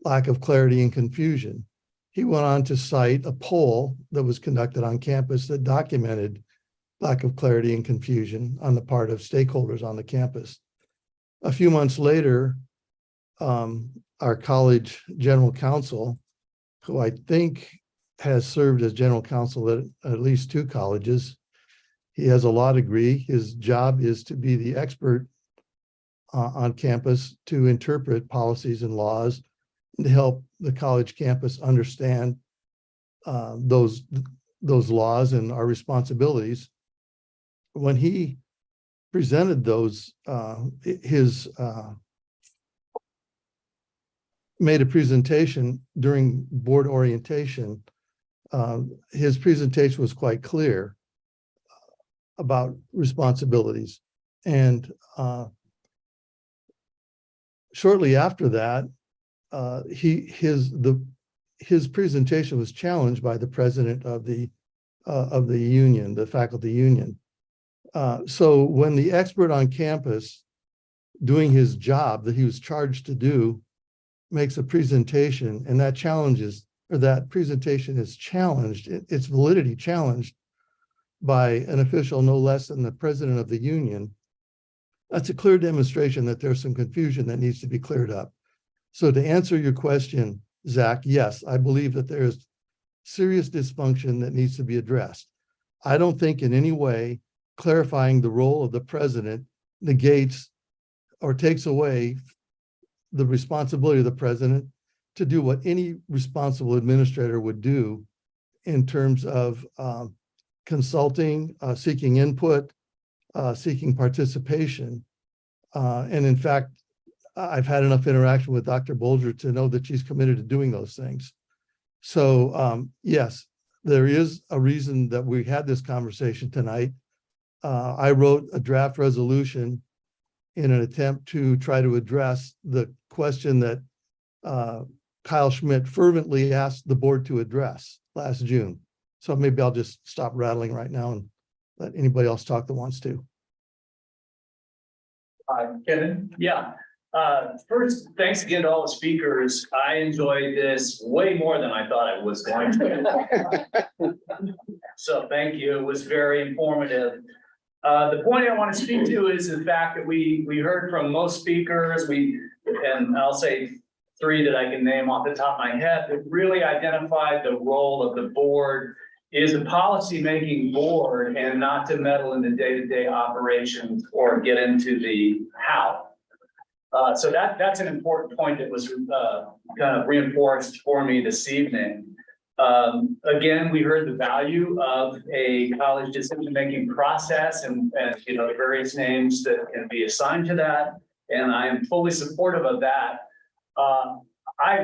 lack of clarity and confusion. he went on to cite a poll that was conducted on campus that documented lack of clarity and confusion on the part of stakeholders on the campus. A few months later, our college general counsel, who I think has served as general counsel at least 2 colleges, he has a law degree. His job is to be the expert on campus to interpret policies and laws and to help the college campus understand those laws and our responsibilities. When he presented those, made a presentation during board orientation, his presentation was quite clear about responsibilities. And shortly after that, his presentation was challenged by the president of the union, the faculty union. So when the expert on campus doing his job that he was charged to do makes a presentation, and that challenges, or that presentation is challenged, its validity challenged by an official no less than the president of the union, that's a clear demonstration that there's some confusion that needs to be cleared up. So to answer your question, Zach, yes, I believe that there's serious dysfunction that needs to be addressed. I don't think in any way clarifying the role of the president negates or takes away the responsibility of the president to do what any responsible administrator would do in terms of consulting, seeking input, seeking participation. And in fact, I've had enough interaction with Dr. Bolger to know that she's committed to doing those things. So yes, there is a reason that we had this conversation tonight. I wrote a draft resolution in an attempt to try to address the question that Kyle Schmidt fervently asked the board to address last June. So maybe I'll just stop rattling right now and let anybody else talk that wants to. Kevin, yeah. First, thanks again to all the speakers. I enjoyed this way more than I thought I was going to. So thank you. It was very informative. The point I want to speak to is the fact that we heard from most speakers, and I'll say 3 that I can name off the top of my head, that really identified the role of the board is a policy-making board and not to meddle in the day-to-day operations or get into the how. So that's an important point that was kind of reinforced for me this evening. Again, we heard the value of a college decision-making process and you know, the various names that can be assigned to that. And I am fully supportive of that.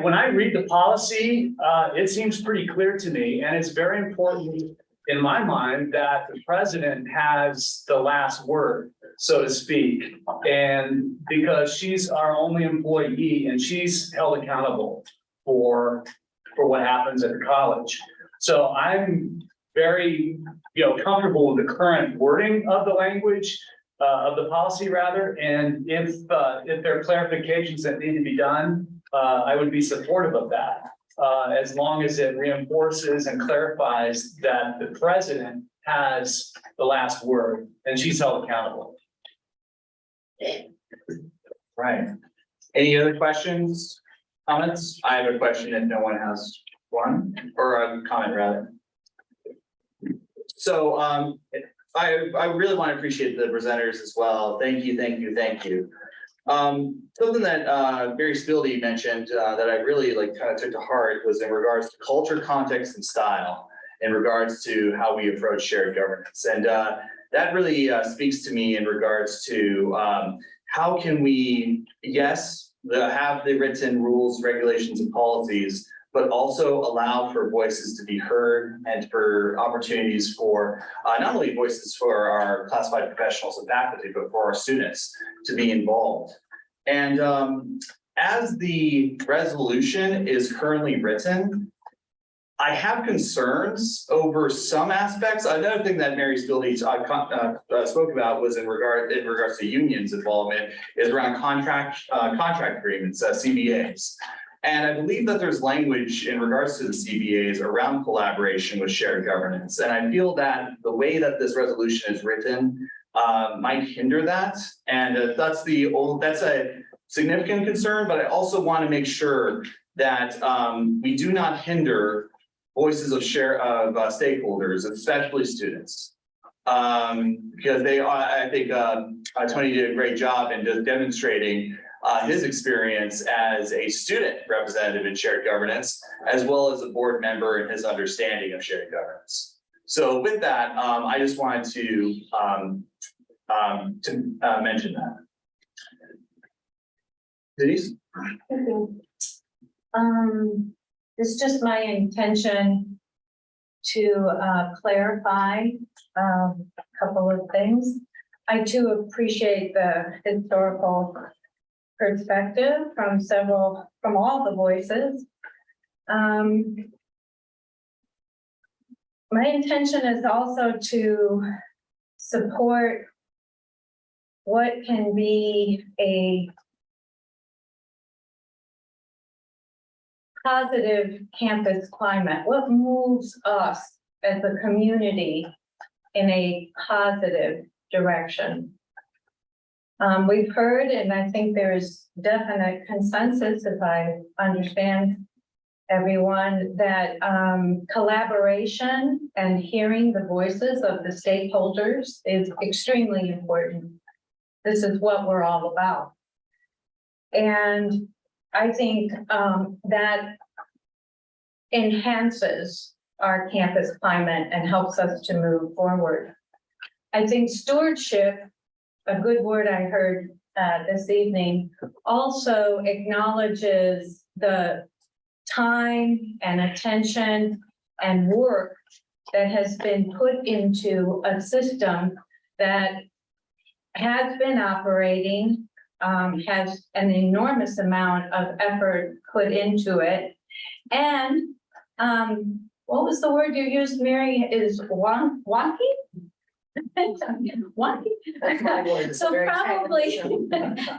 When I read the policy, it seems pretty clear to me, and it's very important in my mind that the president has the last word, so to speak. And because she's our only employee and she's held accountable for what happens at the college. So I'm very, comfortable with the current wording of the language, of the policy rather. And if there are clarifications that need to be done, I would be supportive of that. As long as it reinforces and clarifies that the president has the last word and she's held accountable. Right. Any other questions, comments? I have a question if no one has one, or a comment rather. So I really want to appreciate the presenters as well. Thank you, thank you, thank you. Something that Mary Spildy mentioned that I really kind of took to heart was in regards to culture, context, and style in regards to how we approach shared governance. And that really speaks to me in regards to how can we, yes, have the written rules, regulations, and policies, but also allow for voices to be heard and for opportunities for not only voices for our classified professionals and faculty, but for our students to be involved. And as the resolution is currently written, I have concerns over some aspects. Another thing that Mary Spildy spoke about was in regards to unions involvement is around contract agreements, CBAs. And I believe that there's language in regards to the CBAs around collaboration with shared governance. And I feel that the way that this resolution is written might hinder that. And that's a significant concern, but I also want to make sure that we do not hinder voices of stakeholders, especially students. Because I think Tony did a great job in just demonstrating his experience as a student representative in shared governance, as well as a board member and his understanding of shared governance. So with that, I just wanted to mention that. Denise? It's just my intention to clarify a couple of things. I too appreciate the historical perspective from all the voices. My intention is also to support what can be a positive campus climate, what moves us as a community in a positive direction. We've heard, and I think there's definite consensus, if I understand everyone, that collaboration and hearing the voices of the stakeholders is extremely important. This is what we're all about. And I think that enhances our campus climate and helps us to move forward. I think stewardship, a good word I heard this evening, also acknowledges the time and attention and work that has been put into a system that has been operating, has an enormous amount of effort put into it. And what was the word you used, Mary, is wonky? Wonky? So probably,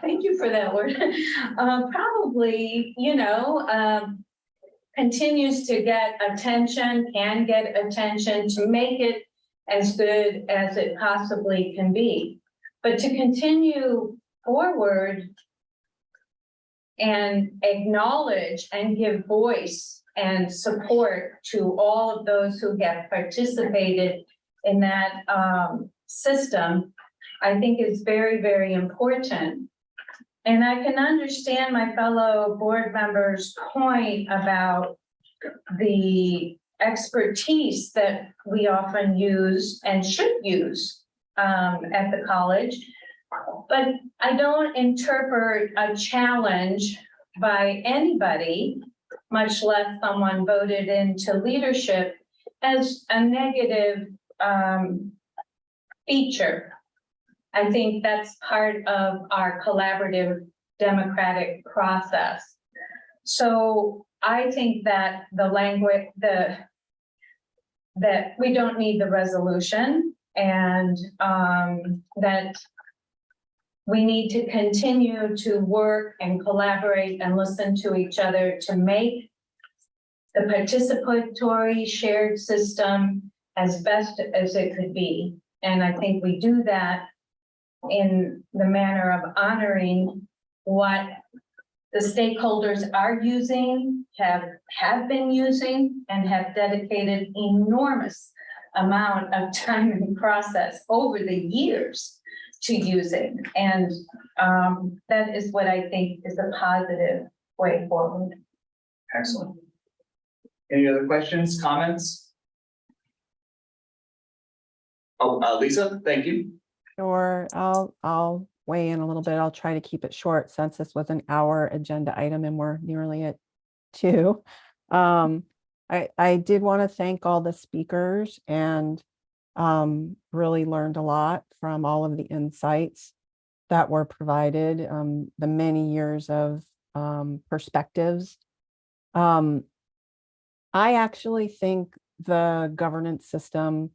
thank you for that word. Probably, continues to get attention, can get attention to make it as good as it possibly can be. But to continue forward and acknowledge and give voice and support to all of those who have participated in that system, I think is very, very important. And I can understand my fellow board members' point about the expertise that we often use and should use at the college. But I don't interpret a challenge by anybody, much less someone voted into leadership, as a negative feature. I think that's part of our collaborative democratic process. So I think that the language, that we don't need the resolution, and that we need to continue to work and collaborate and listen to each other to make the participatory shared system as best as it could be. And I think we do that in the manner of honoring what the stakeholders are using, have been using, and have dedicated enormous amount of time and process over the years to using. And that is what I think is a positive way forward. Excellent. Any other questions, comments? Oh, Lisa, thank you. Sure, I'll weigh in a little bit. I'll try to keep it short since this was an hour agenda item and we're nearly at 2. I did want to thank all the speakers and really learned a lot from all of the insights that were provided, the many years of perspectives. I actually think the governance system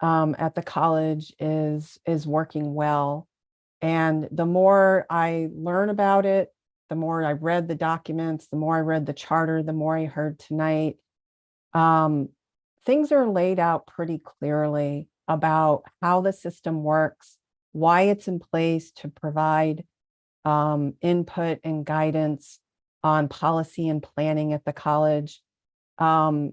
at the college is working well. And the more I learn about it, the more I read the documents, the more I read the charter, the more I heard tonight, things are laid out pretty clearly about how the system works, why it's in place to provide input and guidance on policy and planning at the college. And,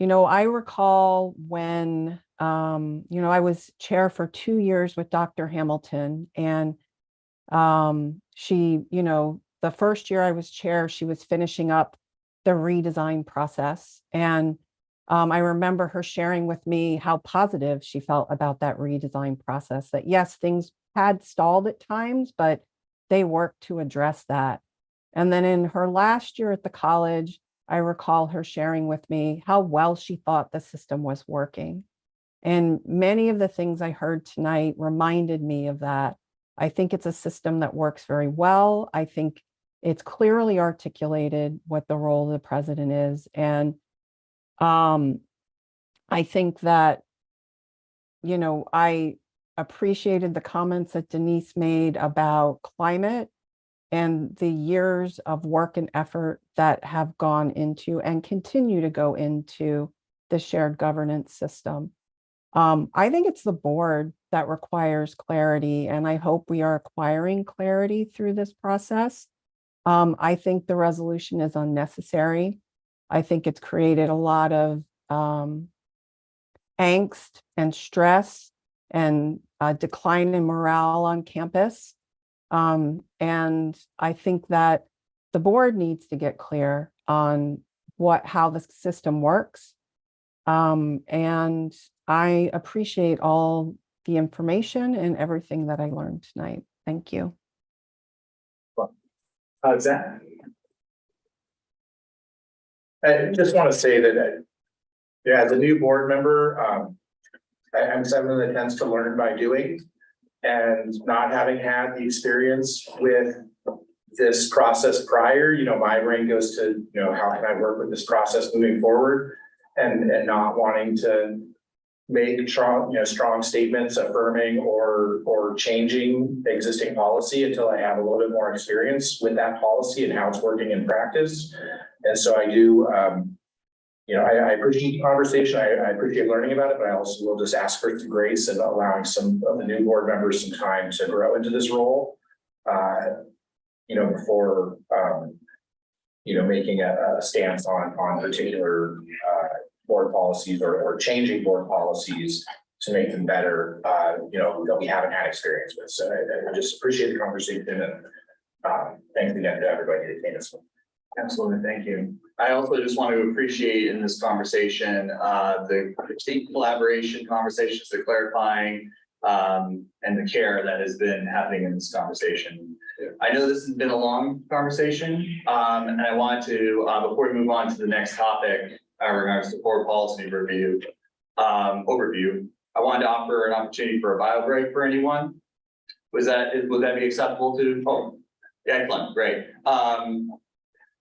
I recall when, I was chair for 2 years with Dr. Hamilton, and she, the first year I was chair, she was finishing up the redesign process. And I remember her sharing with me how positive she felt about that redesign process, that yes, things had stalled at times, but they worked to address that. And then in her last year at the college, I recall her sharing with me how well she thought the system was working. And many of the things I heard tonight reminded me of that. I think it's a system that works very well. I think it's clearly articulated what the role of the president is. And I think that, I appreciated the comments that Denise made about climate and the years of work and effort that have gone into and continue to go into the shared governance system. I think it's the board that requires clarity, and I hope we are acquiring clarity through this process. I think the resolution is unnecessary. I think it's created a lot of angst and stress and decline in morale on campus. And I think that the board needs to get clear on how the system works. And I appreciate all the information and everything that I learned tonight. Thank you. Zach? I just want to say that, as a new board member, I'm someone that tends to learn by doing. And not having had the experience with this process prior, my brain goes to, how can I work with this process moving forward? And not wanting to make strong statements affirming or changing existing policy until I have a little bit more experience with that policy and how it's working in practice. And so I do, I appreciate the conversation. I appreciate learning about it, but I also will just ask for some grace and allowing some of the new board members some time to grow into this role. Before making a stance on particular board policies or changing board policies to make them better, that we haven't had experience with. So I just appreciate the conversation, and thanks again to everybody that came us. Absolutely, thank you. I also just want to appreciate in this conversation, the team collaboration conversations, the clarifying, and the care that has been happening in this conversation. I know this has been a long conversation, and I want to, before we move on to the next topic, regards to board policy review, overview, I wanted to offer an opportunity for a bio break for anyone. Would that be acceptable to? Oh, yeah, excellent, great.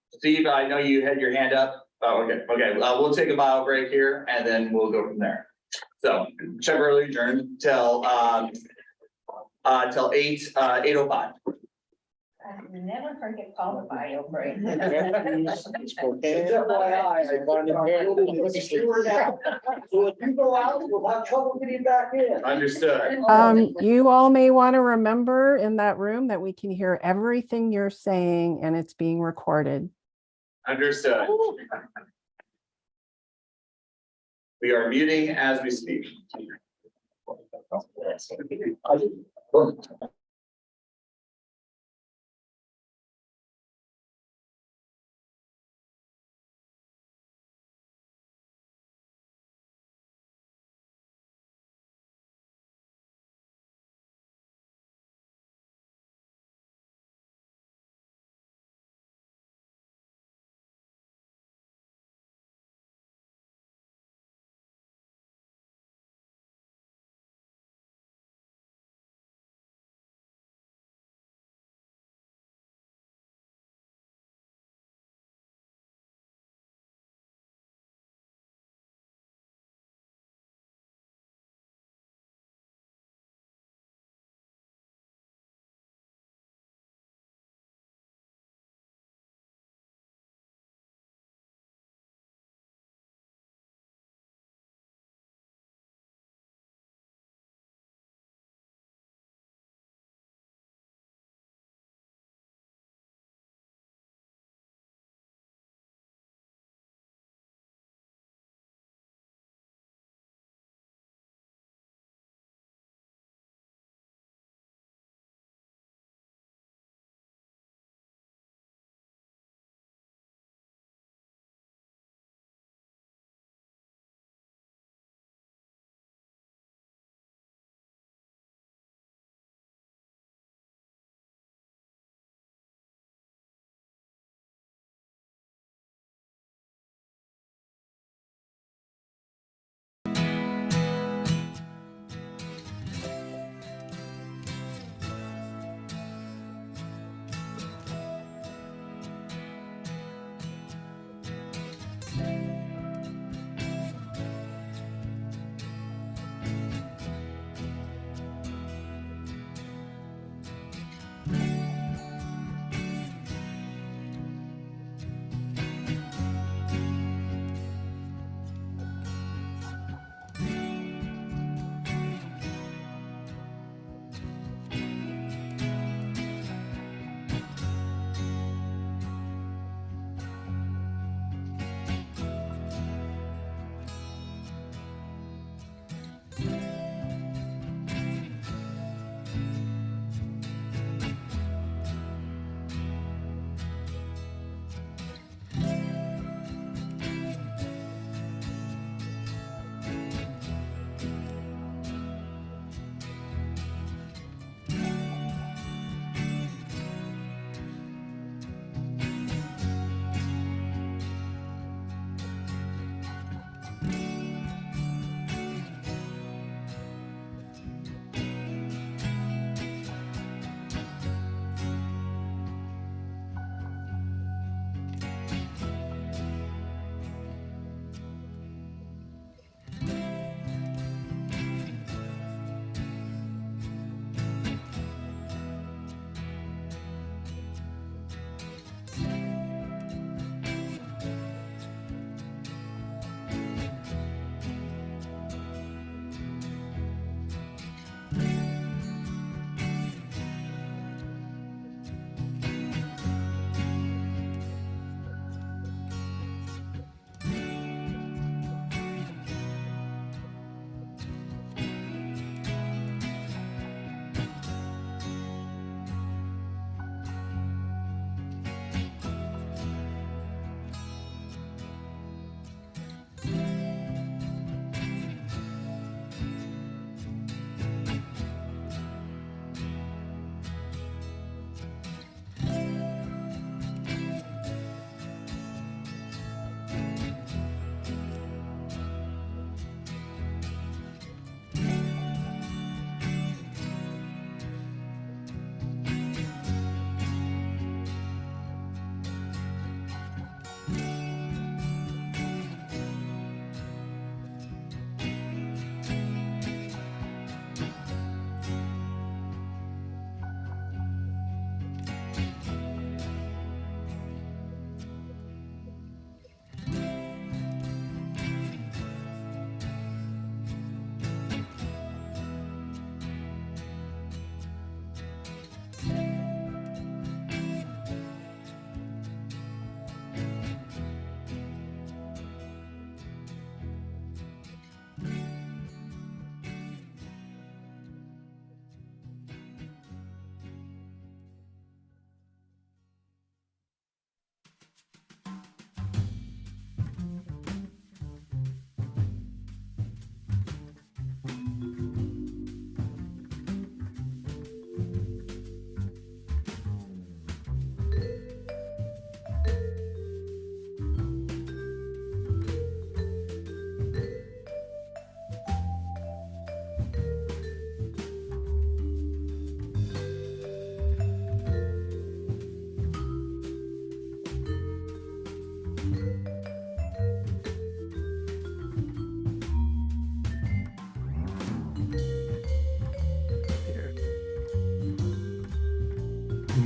Steve, I know you had your hand up. Oh, okay. We'll take a bio break here and then we'll go from there. So temporarily adjourned till 8:05. I've never heard it called a bio break. So if you go out, we'll have trouble getting back in. Understood. You all may want to remember in that room that we can hear everything you're saying and it's being recorded. Understood. We are muting as we speak.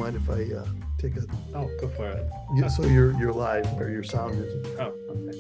mind if I take a, Oh, go for it. yeah, so you're live or your sound is. Oh, okay.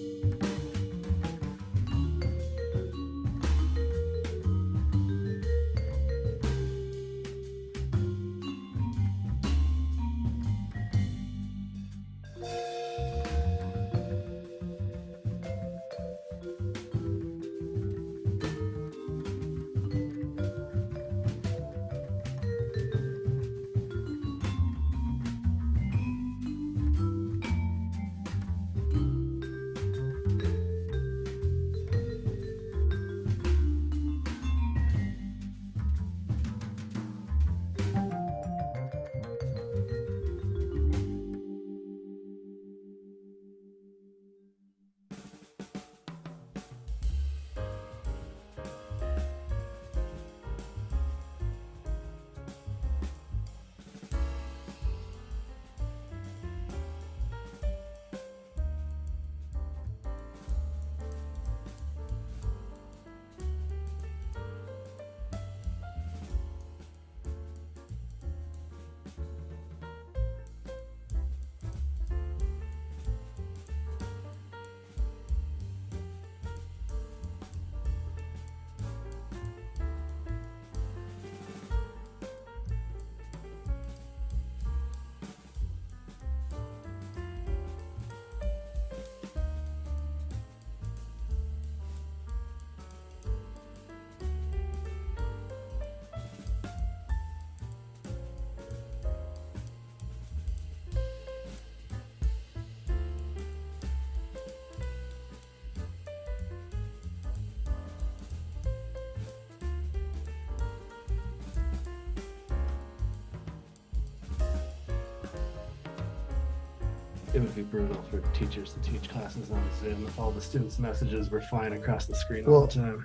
It would be brutal for teachers to teach classes on Zoom if all the students' messages were flying across the screen all Well, the time.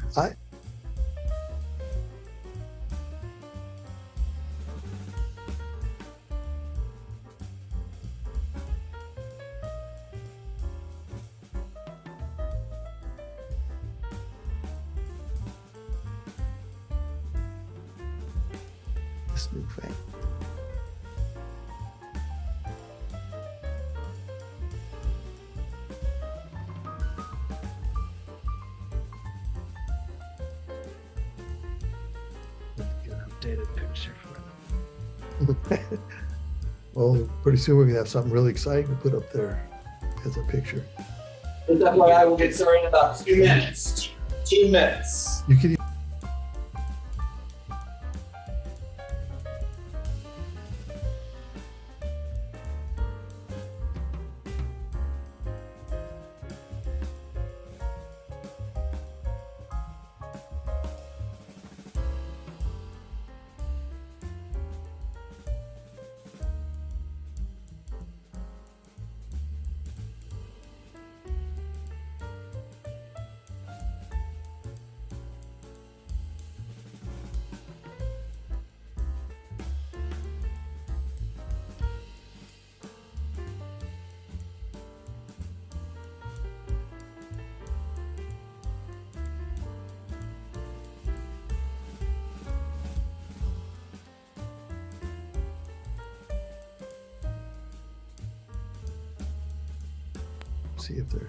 This new thing. Get an updated picture for it. Well, pretty soon we're gonna have something really exciting to put up there as a picture. This FYI will get started in about 2 minutes. 2 minutes. You could see if they're.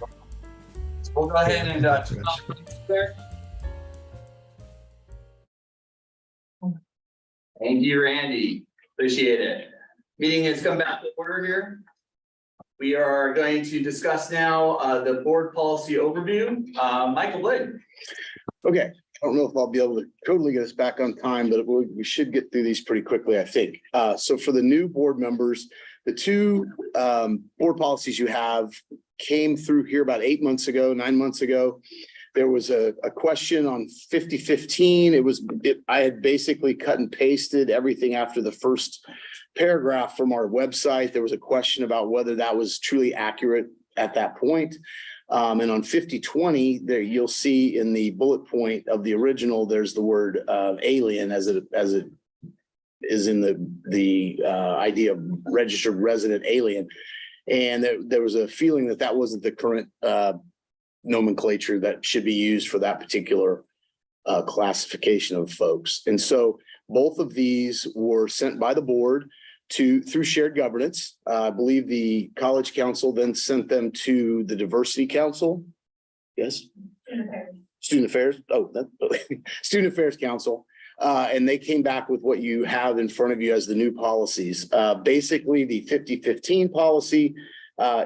We'll go ahead and turn off there. Thank you, Randy. Appreciate it. Meeting has come back to order here. We are going to discuss now the board policy overview. Michael Blake. Okay, I don't know if I'll be able to totally get us back on time, but we should get through these pretty quickly, I think. So for the new board members, the two board policies you have came through here about 8 months ago, 9 months ago. There was a question on 5015. I had basically cut and pasted everything after the first paragraph from our website. There was a question about whether that was truly accurate at that point. And on 5020, there you'll see in the bullet point of the original, there's the word alien as it is in the idea of registered resident alien. And there was a feeling that that wasn't the current nomenclature that should be used for that particular classification of folks. And so both of these were sent by the board through shared governance. I believe the college council then sent them to the diversity council. Yes, student affairs. Oh, that student affairs council. And they came back with what you have in front of you as the new policies. Basically, the 50-15 policy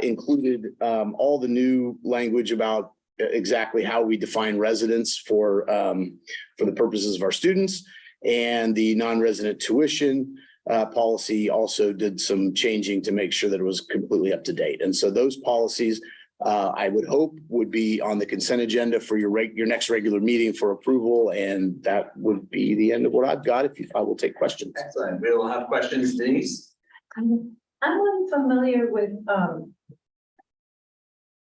included all the new language about exactly how we define residence for the purposes of our students, and the non-resident tuition policy also did some changing to make sure that it was completely up to date. And so those policies, I would hope, would be on the consent agenda for your next regular meeting for approval, and that would be the end of what I've got. I will take questions. Excellent. We will have questions, Denise. I'm unfamiliar with,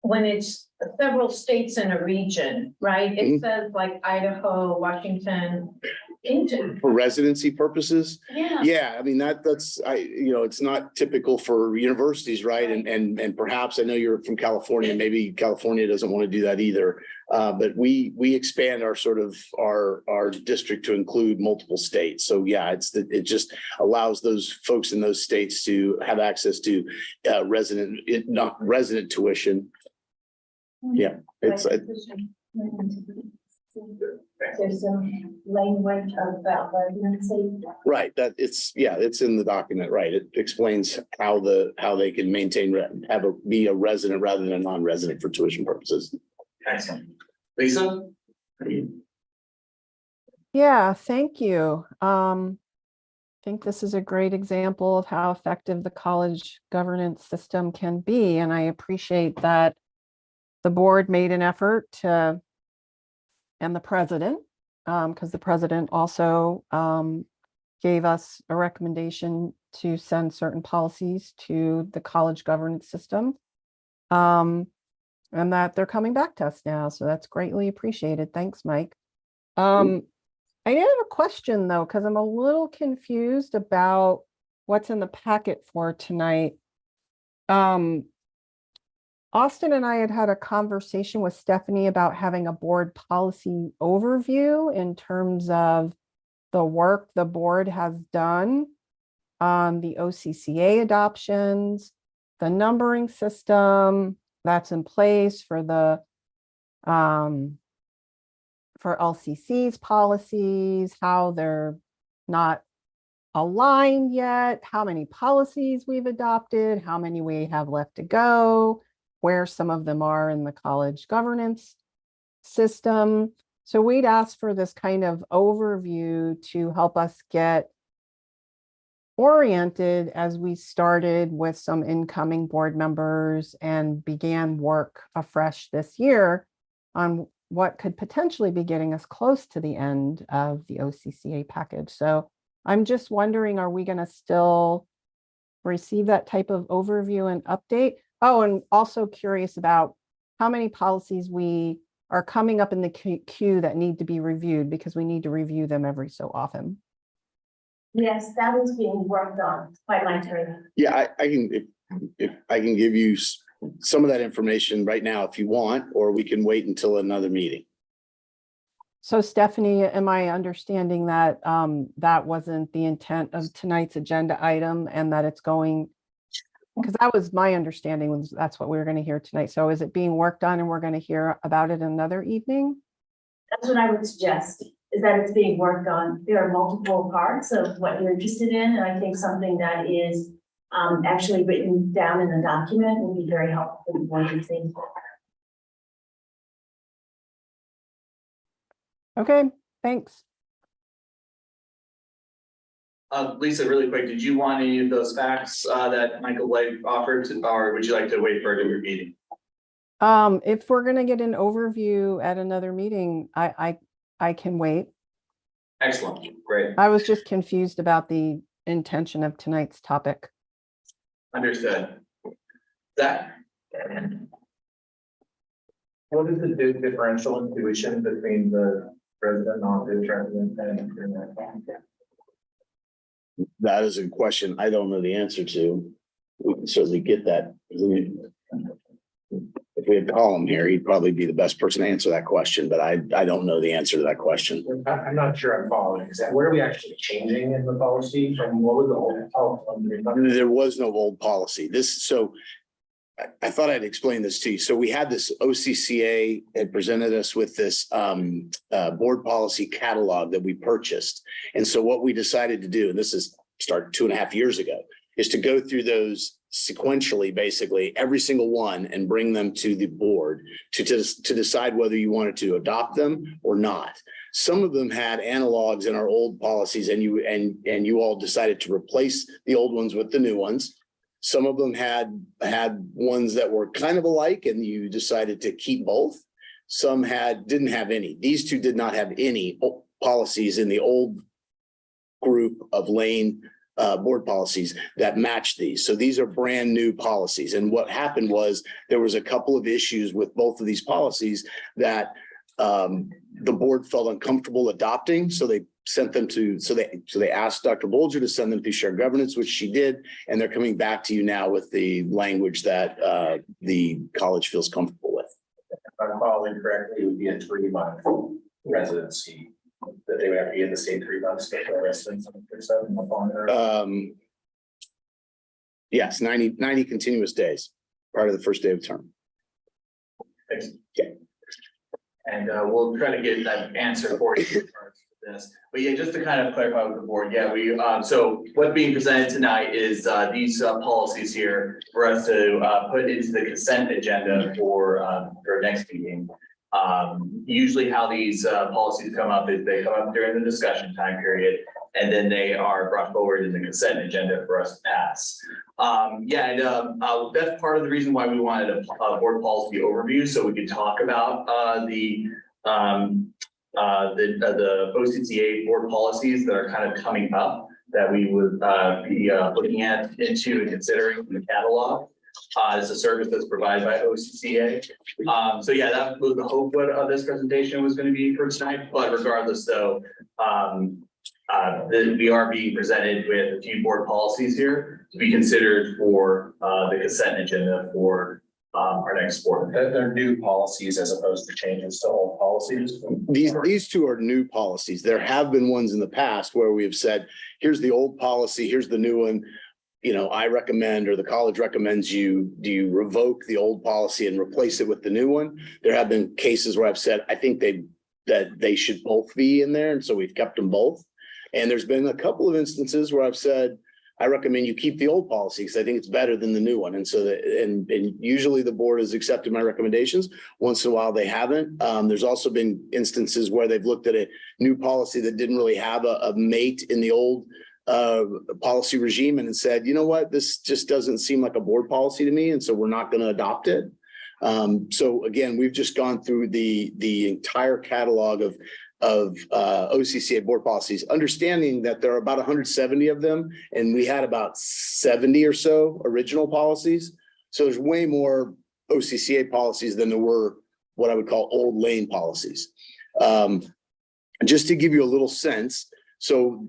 when it's several states in a region, right? It says like Idaho, Washington, into. For residency purposes. Yeah. Yeah, I mean, that's, it's not typical for universities, right? And perhaps, I know you're from California, maybe California doesn't want to do that either. But we expand our district to include multiple states. So yeah, it just allows those folks in those states to have access to resident tuition. Yeah, There's some language about residency. right. It's in the document, right? It explains how they can maintain, be a resident rather than a non-resident for tuition purposes. Excellent. Lisa? Yeah, thank you. I think this is a great example of how effective the college governance system can be, and I appreciate that the board made an effort to, and the president, because the president also gave us a recommendation to send certain policies to the college governance system, and that they're coming back to us now. So that's greatly appreciated. Thanks, Mike. I did have a question though, because I'm a little confused about what's in the packet for tonight. Austin and I had a conversation with Stephanie about having a board policy overview in terms of the work the board has done on the OCCA adoptions, the numbering system that's in place for the for LCC's policies, how they're not aligned yet, how many policies we've adopted, how many we have left to go, where some of them are in the college governance system. So we'd ask for this kind of overview to help us get oriented as we started with some incoming board members and began work afresh this year on what could potentially be getting us close to the end of the OCCA package. So I'm just wondering, are we going to still receive that type of overview and update? Oh, and also curious about how many policies we are coming up in the queue that need to be reviewed, because we need to review them every so often. Yes, that is being worked on by my turn. Yeah, I can, if I can give you some of that information right now if you want, or we can wait until another meeting. So Stephanie, am I understanding that that wasn't the intent of tonight's agenda item, and that it's going, because that was my understanding, was that's what we were going to hear tonight. So is it being worked on and we're going to hear about it another evening? That's what I would suggest, is that it's being worked on. There are multiple parts of what you're interested in, and I think something that is actually written down in the document will be very helpful for the board to see. Okay, thanks. Lisa, really quick, did you want any of those facts that Michael Blake offered, or would you like to wait for a different meeting? If we're going to get an overview at another meeting, I can wait. Excellent, great. I was just confused about the intention of tonight's topic. Understood. Zach? What is the differential in tuition between the resident, non-resident, and That is a question I don't know the answer to. We can certainly get that. If we had Colin here, he'd probably be the best person to answer that question, but I don't know the answer to that question. I'm not sure I'm following. Is that, what are we actually changing in the policy from what was the old? There was no old policy. I thought I'd explain this to you. So we had this OCCA had presented us with this board policy catalog that we purchased. And so what we decided to do, and this is started 2.5 years ago, is to go through those sequentially, basically every single one, and bring them to the board to decide whether you wanted to adopt them or not. Some of them had analogs in our old policies, and you all decided to replace the old ones with the new ones. Some of them had ones that were kind of alike, and you decided to keep both. Some didn't have any. These two did not have any policies in the old group of Lane board policies that match these. So these are brand new policies. And what happened was there was a couple of issues with both of these policies that the board felt uncomfortable adopting. So they sent them to, so they asked Dr. Bolger to send them to shared governance, which she did. And they're coming back to you now with the language that the college feels comfortable with. If I'm following correctly, it would be a 3-month residency that they would have to be in the state 3 months to get residence. Yes, 90 continuous days prior to the first day of term. Thanks. Okay. And we'll try to get that answer for you in regards to this. But yeah, just to kind of clarify with the board, yeah, we so what's being presented tonight is these policies here for us to put into the consent agenda for next meeting. Usually how these policies come up is they come up during the discussion time period, and then they are brought forward in the consent agenda for us to pass. That's part of the reason why we wanted a board policy overview, so we could talk about the OCCA board policies that are kind of coming up that we would be looking at into and considering in the catalog. As a service that's provided by OCCA. So yeah, that was the hope of this presentation was going to be for tonight, but regardless though, we are being presented with a few board policies here to be considered for the consent agenda for our next board. They're new policies as opposed to changes to old policies. These two are new policies. There have been ones in the past where we have said, here's the old policy, here's the new one. You know, I recommend, or the college recommends you revoke the old policy and replace it with the new one. There have been cases where I've said, I think that they should both be in there. And so we've kept them both. And there's been a couple of instances where I've said, I recommend you keep the old policy because I think it's better than the new one. And so and usually the board has accepted my recommendations. Once in a while they haven't. There's also been instances where they've looked at a new policy that didn't really have a mate in the old policy regime and said, you know what, this just doesn't seem like a board policy to me. And so we're not going to adopt it. So again, we've just gone through the entire catalog of OCCA board policies, understanding that there are about 170 of them, and we had about 70 or so original policies. So there's way more OCCA policies than there were what I would call old Lane policies. Just to give you a little sense, so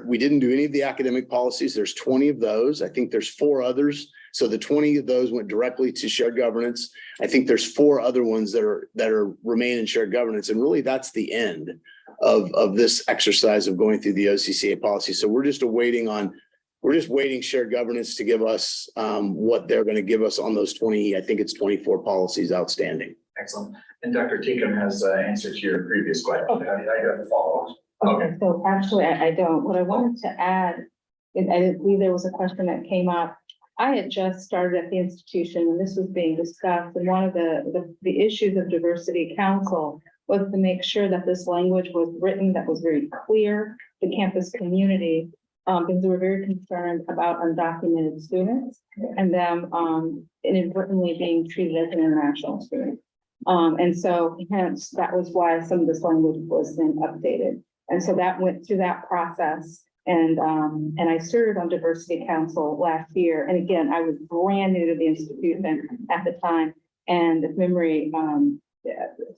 we didn't do any of the academic policies. There's 20 of those. I think there's 4 others. So the 20 of those went directly to shared governance. I think there's 4 other ones that remain in shared governance. And really that's the end of this exercise of going through the OCCA policy. So we're just waiting shared governance to give us what they're going to give us on those 20, I think it's 24 policies outstanding. Excellent. And Dr. Tinkham has answered to your previous question. Okay, I got the follow-up. Okay, so actually I don't. What I wanted to add is I didn't believe there was a question that came up. I had just started at the institution and this was being discussed. And one of the issues of diversity council was to make sure that this language was written that was very clear to campus community, because we were very concerned about undocumented students and them inadvertently being treated as an international student. And so hence that was why some of this language was then updated. And so that went through that process. And I served on diversity council last year. And again, I was brand new to the institution at the time. And if memory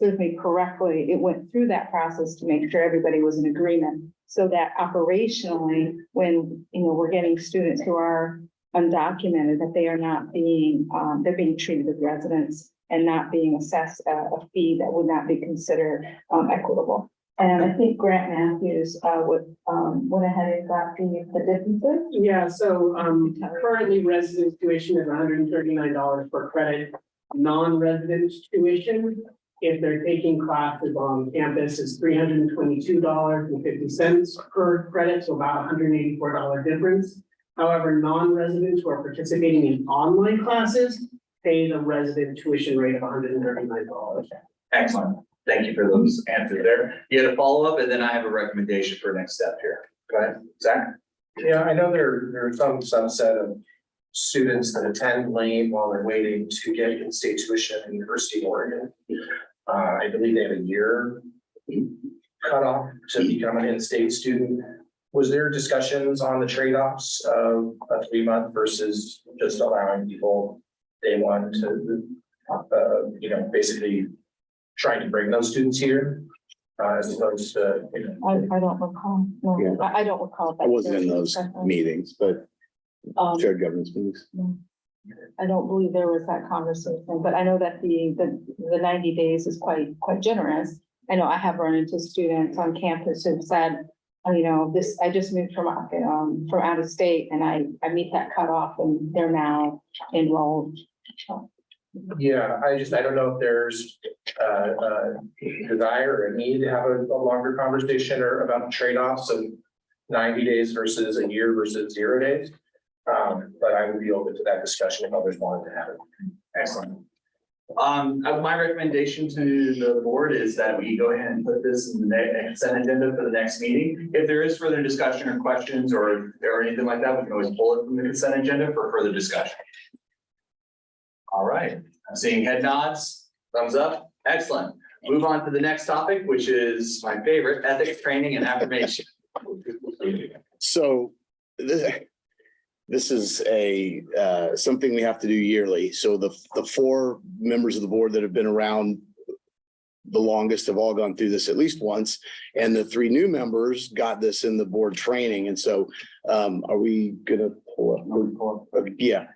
serves me correctly, it went through that process to make sure everybody was in agreement. So that operationally, when we're getting students who are undocumented, that they are not being, they're being treated as residents and not being assessed a fee that would not be considered equitable. And I think Grant Matthews went ahead and got the differences. Yeah, so currently resident tuition is $139 per credit. Non-resident tuition, if they're taking classes on campus, is $322.50 per credit, so about $184 difference. However, non-residents who are participating in online classes pay the resident tuition rate of $139. Excellent. Thank you for those answers there. You had a follow-up, and then I have a recommendation for next step here. Go ahead, Zach. Yeah, I know there are some subset of students that attend late while they're waiting to get in-state tuition at the University of Oregon. I believe they have a year cutoff to become an in-state student. Was there discussions on the trade-offs of a 3-month versus just allowing people day one to, basically trying to bring those students here? As opposed to, I don't recall. No, Yeah. I don't recall. I wasn't in those meetings, but shared governance meetings. I don't believe there was that conversation, but I know that the 90 days is quite generous. I know I have run into students on campus who've said, I just moved from out of state and I meet that cutoff and they're now enrolled. yeah, I don't know if there's a desire or a need to have a longer conversation or about the trade-offs of 90 days versus a year versus 0 days. But I would be open to that discussion if others wanted to have it. Excellent. My recommendation to the board is that we go ahead and put this in the consent agenda for the next meeting. If there is further discussion or questions or anything like that, we can always pull it from the consent agenda for further discussion. All right, I'm seeing head nods, thumbs up. Excellent. Move on to the next topic, which is my favorite, ethics training and affirmation. So this is something we have to do yearly. So the 4 members of the board that have been around the longest have all gone through this at least once. And the 3 new members got this in the board training. And so are we gonna pull up? Yeah.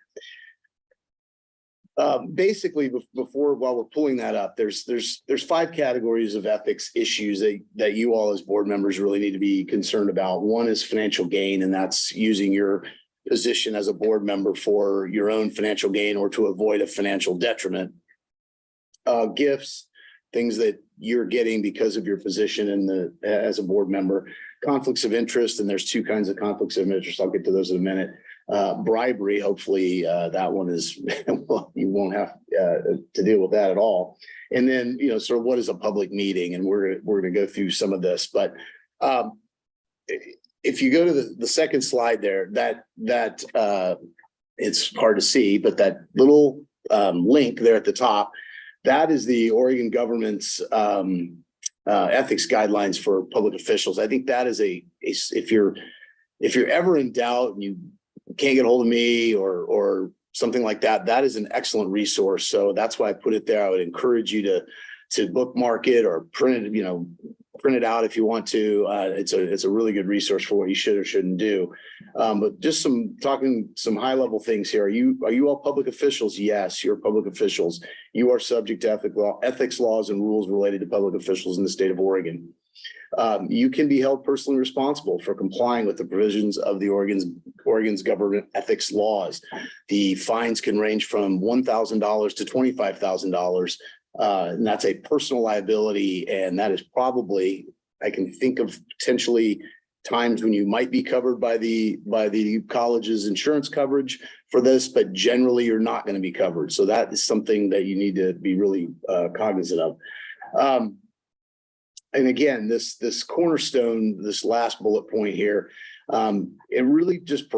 Basically, while we're pulling that up, there's 5 categories of ethics issues that you all as board members really need to be concerned about. One is financial gain, and that's using your position as a board member for your own financial gain or to avoid a financial detriment. Gifts, things that you're getting because of your position as a board member. Conflicts of interest, and there's 2 kinds of conflicts of interest. I'll get to those in a minute. Bribery, hopefully that one is, well, you won't have to deal with that at all. And then, sort of what is a public meeting, and we're going to go through some of this, but if you go to the second slide there, that it's hard to see, but that little link there at the top, that is the Oregon government's ethics guidelines for public officials. I think that is if you're ever in doubt and you can't get a hold of me or something like that, that is an excellent resource. So that's why I put it there. I would encourage you to bookmark it or print it out if you want to. It's a really good resource for what you should or shouldn't do. But just some high level things here. Are you all public officials? Yes, you're public officials. You are subject to ethics laws and rules related to public officials in the state of Oregon. You can be held personally responsible for complying with the provisions of the Oregon's government ethics laws. The fines can range from $1,000 to $25,000. And that's a personal liability. And that is probably, I can think of potentially times when you might be covered by the college's insurance coverage for this, but generally you're not going to be covered. So that is something that you need to be really cognizant of. And again, this cornerstone, this last bullet point here, it really just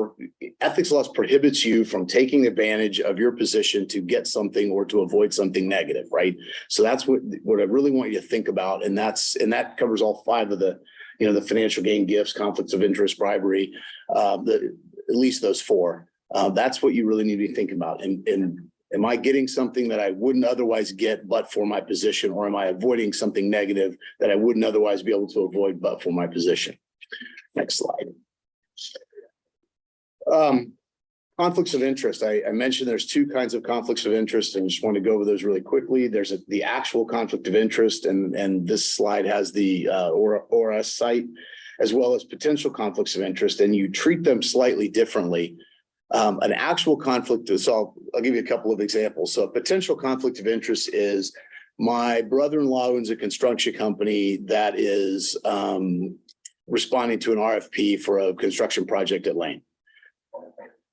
ethics laws prohibits you from taking advantage of your position to get something or to avoid something negative, right? So that's what I really want you to think about, and that covers all 5 of the financial gain, gifts, conflicts of interest, bribery, at least those 4. That's what you really need to be thinking about. And am I getting something that I wouldn't otherwise get but for my position, or am I avoiding something negative that I wouldn't otherwise be able to avoid but for my position? Next slide. conflicts of interest. I mentioned there's two kinds of conflicts of interest and just want to go over those really quickly. There's the actual conflict of interest, and this slide has the ORS site, as well as potential conflicts of interest, and you treat them slightly differently. An actual conflict is, I'll give you a couple of examples. So a potential conflict of interest is my brother-in-law owns a construction company that is responding to an RFP for a construction project at Lane.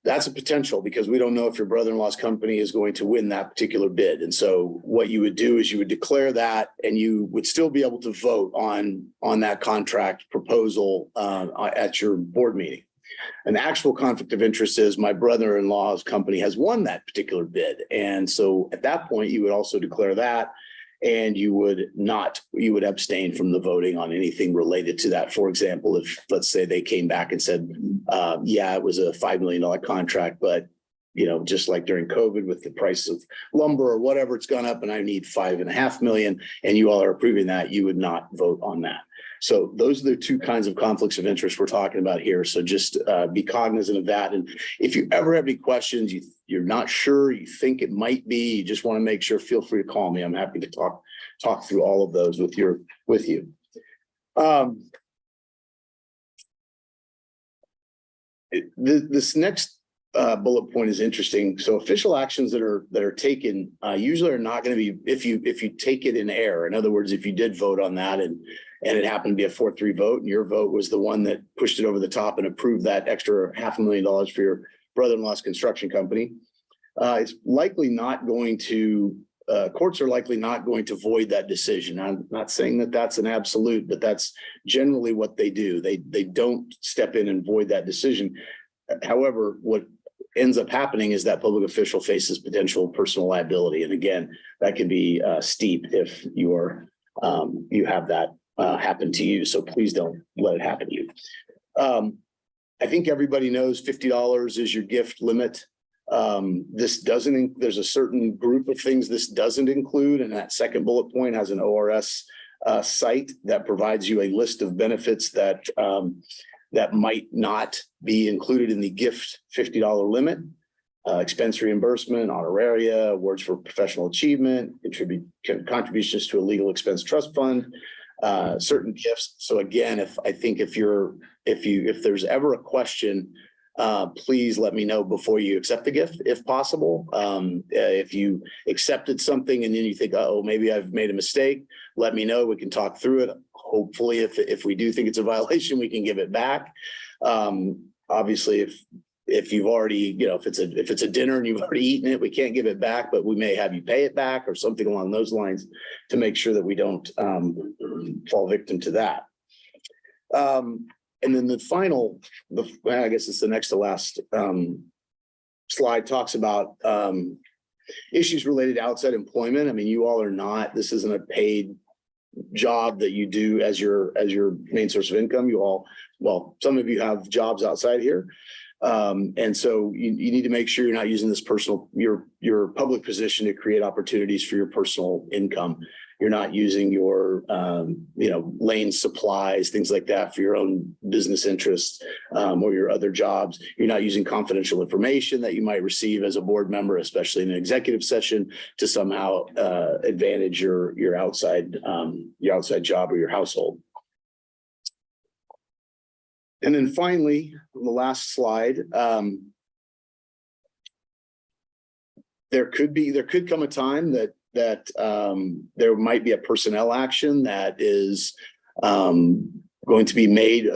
That's a potential because we don't know if your brother-in-law's company is going to win that particular bid. And so what you would do is you would declare that, and you would still be able to vote on that contract proposal at your board meeting. An actual conflict of interest is my brother-in-law's company has won that particular bid. And so at that point, you would also declare that, and you would abstain from the voting on anything related to that. For example, if, let's say, they came back and said, yeah, it was a $5 million contract, but just like during COVID with the price of lumber or whatever, it's gone up and I need $5.5 million, and you all are approving that, you would not vote on that. So those are the two kinds of conflicts of interest we're talking about here. So just be cognizant of that. And if you ever have any questions, you're not sure, you think it might be, you just want to make sure, feel free to call me. I'm happy to talk through all of those with you. This next bullet point is interesting. So official actions that are taken usually are not going to be if you take it in error. In other words, if you did vote on that and it happened to be a 4-3 vote, and your vote was the one that pushed it over the top and approved that extra $500,000 for your brother-in-law's construction company, it's likely not going to. Courts are likely not going to void that decision. I'm not saying that that's an absolute, but that's generally what they do. They don't step in and void that decision. However, what ends up happening is that public official faces potential personal liability, and again, that can be steep if you have that happen to you. So please don't let it happen to you. I think everybody knows $50 is your gift limit. There's a certain group of things this doesn't include, and that second bullet point has an ORS site that provides you a list of benefits that might not be included in the gift $50 limit. Expense reimbursement, honoraria, awards for professional achievement, contributions to a legal expense trust fund, certain gifts. So again, if there's ever a question, please let me know before you accept the gift, if possible. If you accepted something and then you think, oh, maybe I've made a mistake, let me know. We can talk through it. Hopefully, if we do think it's a violation, we can give it back. Obviously, if you've already, if it's a dinner and you've already eaten it, we can't give it back, but we may have you pay it back or something along those lines to make sure that we don't fall victim to that. And then the final, I guess it's the next to last slide, talks about issues related to outside employment. I mean, you all are not, this isn't a paid job that you do as your main source of income. You all, well, some of you have jobs outside here. And so you need to make sure you're not using this your public position to create opportunities for your personal income. You're not using your, lane supplies, things like that for your own business interests or your other jobs. You're not using confidential information that you might receive as a board member, especially in an executive session, to somehow advantage your outside job or your household. And then finally, on the last slide, there could come a time that there might be a personnel action that is going to be made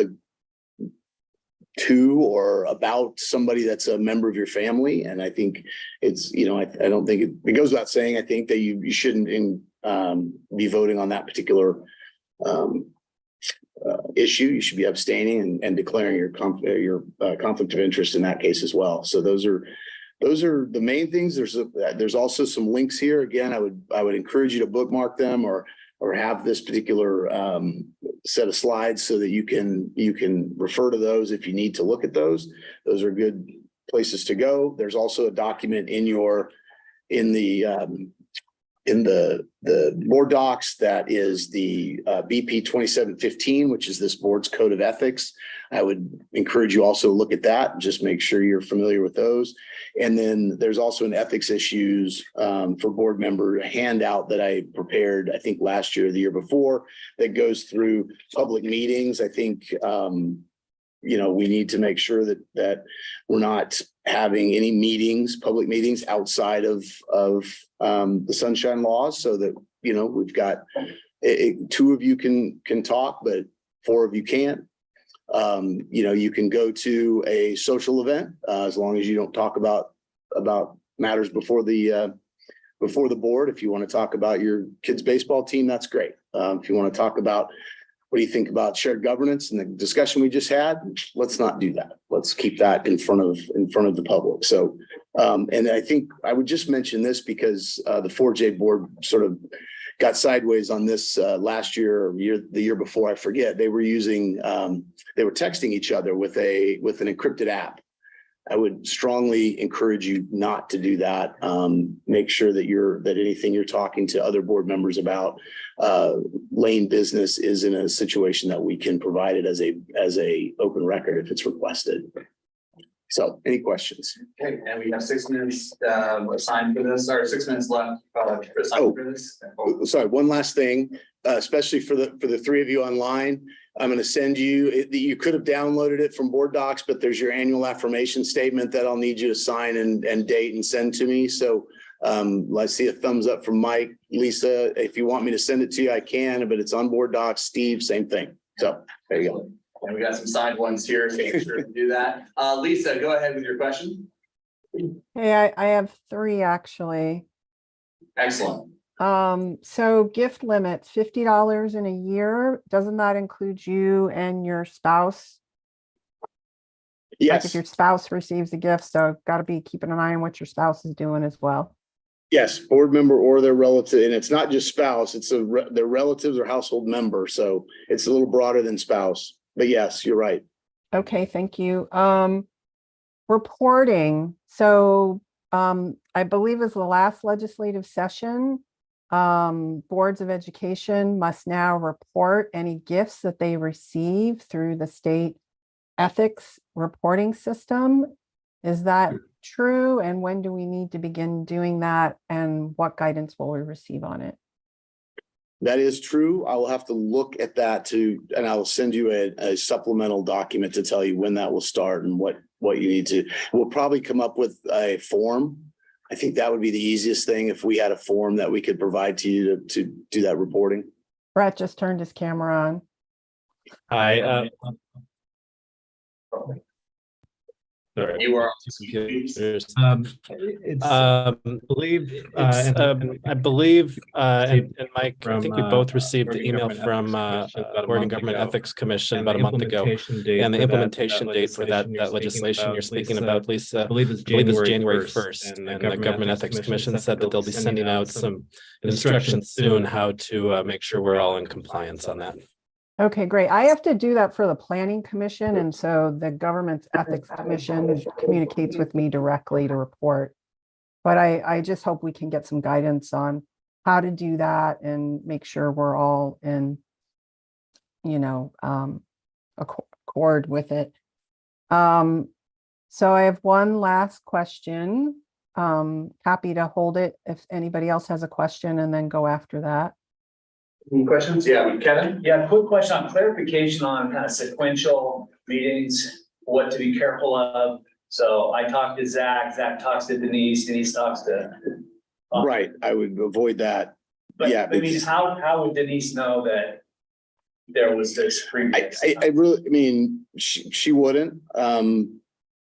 to or about somebody that's a member of your family. And I think it's, I don't think it goes without saying, I think that you shouldn't be voting on that particular issue. You should be abstaining and declaring your conflict of interest in that case as well. So those are the main things. There's also some links here. Again, I would encourage you to bookmark them or have this particular set of slides so that you can refer to those if you need to look at those. Those are good places to go. There's also a document in the board docs, that is the BP 2715, which is this board's code of ethics. I would encourage you also to look at that, just make sure you're familiar with those. And then there's also an ethics issues for board member, a handout that I prepared, I think last year or the year before, that goes through public meetings. I think we need to make sure that we're not having any meetings, public meetings outside of the sunshine laws, so that, we've got two of you can talk, but four of you can't. You can go to a social event as long as you don't talk about matters before the board. If you want to talk about your kid's baseball team, that's great. If you want to talk about what do you think about shared governance and the discussion we just had, let's not do that. Let's keep that in front of the public. So, and I think I would just mention this because the 4J board sort of got sideways on this last year or the year before, I forget. They were texting each other with an encrypted app. I would strongly encourage you not to do that. Make sure that anything you're talking to other board members about lane business is in a situation that we can provide it as a open record if it's requested. So, any questions? Okay, and we have 6 minutes assigned for this, or 6 minutes left assigned for this. Sorry, one last thing, especially for the three of you online. I'm going to send you, you could have downloaded it from board docs, but there's your annual affirmation statement that I'll need you to sign and date and send to me. So I see a thumbs up from Mike. Lisa, if you want me to send it to you, I can, but it's on board docs. Steve, same thing. So there you go. And we got some signed ones here, so make sure to do that. Lisa, go ahead with your question. Hey, I have 3 actually. Excellent. So gift limits, $50 in a year. Doesn't that include you and your spouse? Yes. Like if your spouse receives a gift, so got to be keeping an eye on what your spouse is doing as well. Yes, board member or their relative, and it's not just spouse, it's their relatives or household member. So it's a little broader than spouse, but yes, you're right. Okay, thank you. Reporting. So I believe is the last legislative session. Boards of education must now report any gifts that they receive through the state ethics reporting system. Is that true? And when do we need to begin doing that? And what guidance will we receive on it? That is true. I will have to look at that and I will send you a supplemental document to tell you when that will start and what you need to. We'll probably come up with a form. I think that would be the easiest thing if we had a form that we could provide to you to do that reporting. Brett just turned his camera on. Hi. Sorry. You are computers. I believe, and Mike, I think we both received the email from Oregon Government Ethics Commission about a month ago. And the implementation date for that legislation you're speaking about, Lisa, I believe is January 1st. And the Government Ethics Commission said that they'll be sending out some instructions soon how to make sure we're all in compliance on that. Okay, great. I have to do that for the Planning Commission. And so the Government's Ethics Commission communicates with me directly to report. But I just hope we can get some guidance on how to do that and make sure we're all in, accord with it. So I have one last question. Happy to hold it if anybody else has a question and then go after that. Any questions? Yeah, Kevin? Yeah, quick question on clarification on kind of sequential meetings, what to be careful of. So I talked to Zach talks to Denise talks to. Right, I would avoid that. But yeah, I mean, how would Denise know that there was this previous? I really, she wouldn't,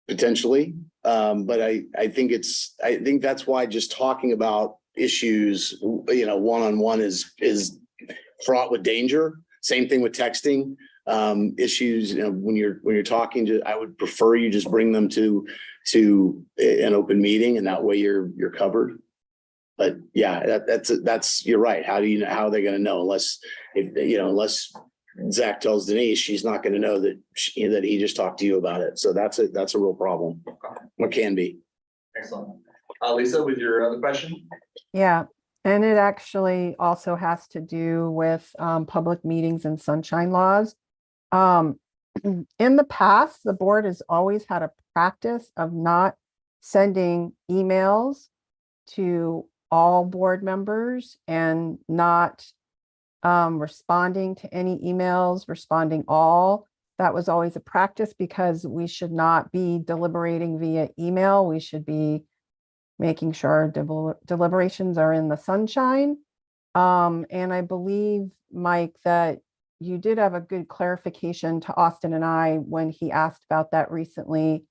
potentially. But I think that's why just talking about issues, one-on-one is fraught with danger. Same thing with texting. Issues, when you're talking to, I would prefer you just bring them to an open meeting, and that way you're covered. But yeah, that's you're right. How are they going to know unless Zach tells Denise, she's not going to know that he just talked to you about it. So that's a real problem. What can be. Excellent. Lisa, with your other question? Yeah. And it actually also has to do with public meetings and sunshine laws. In the past, the board has always had a practice of not sending emails to all board members and not responding to any emails, responding all. That was always a practice because we should not be deliberating via email. We should be making sure our deliberations are in the sunshine. And I believe, Mike, that you did have a good clarification to Austin and I when he asked about that recently.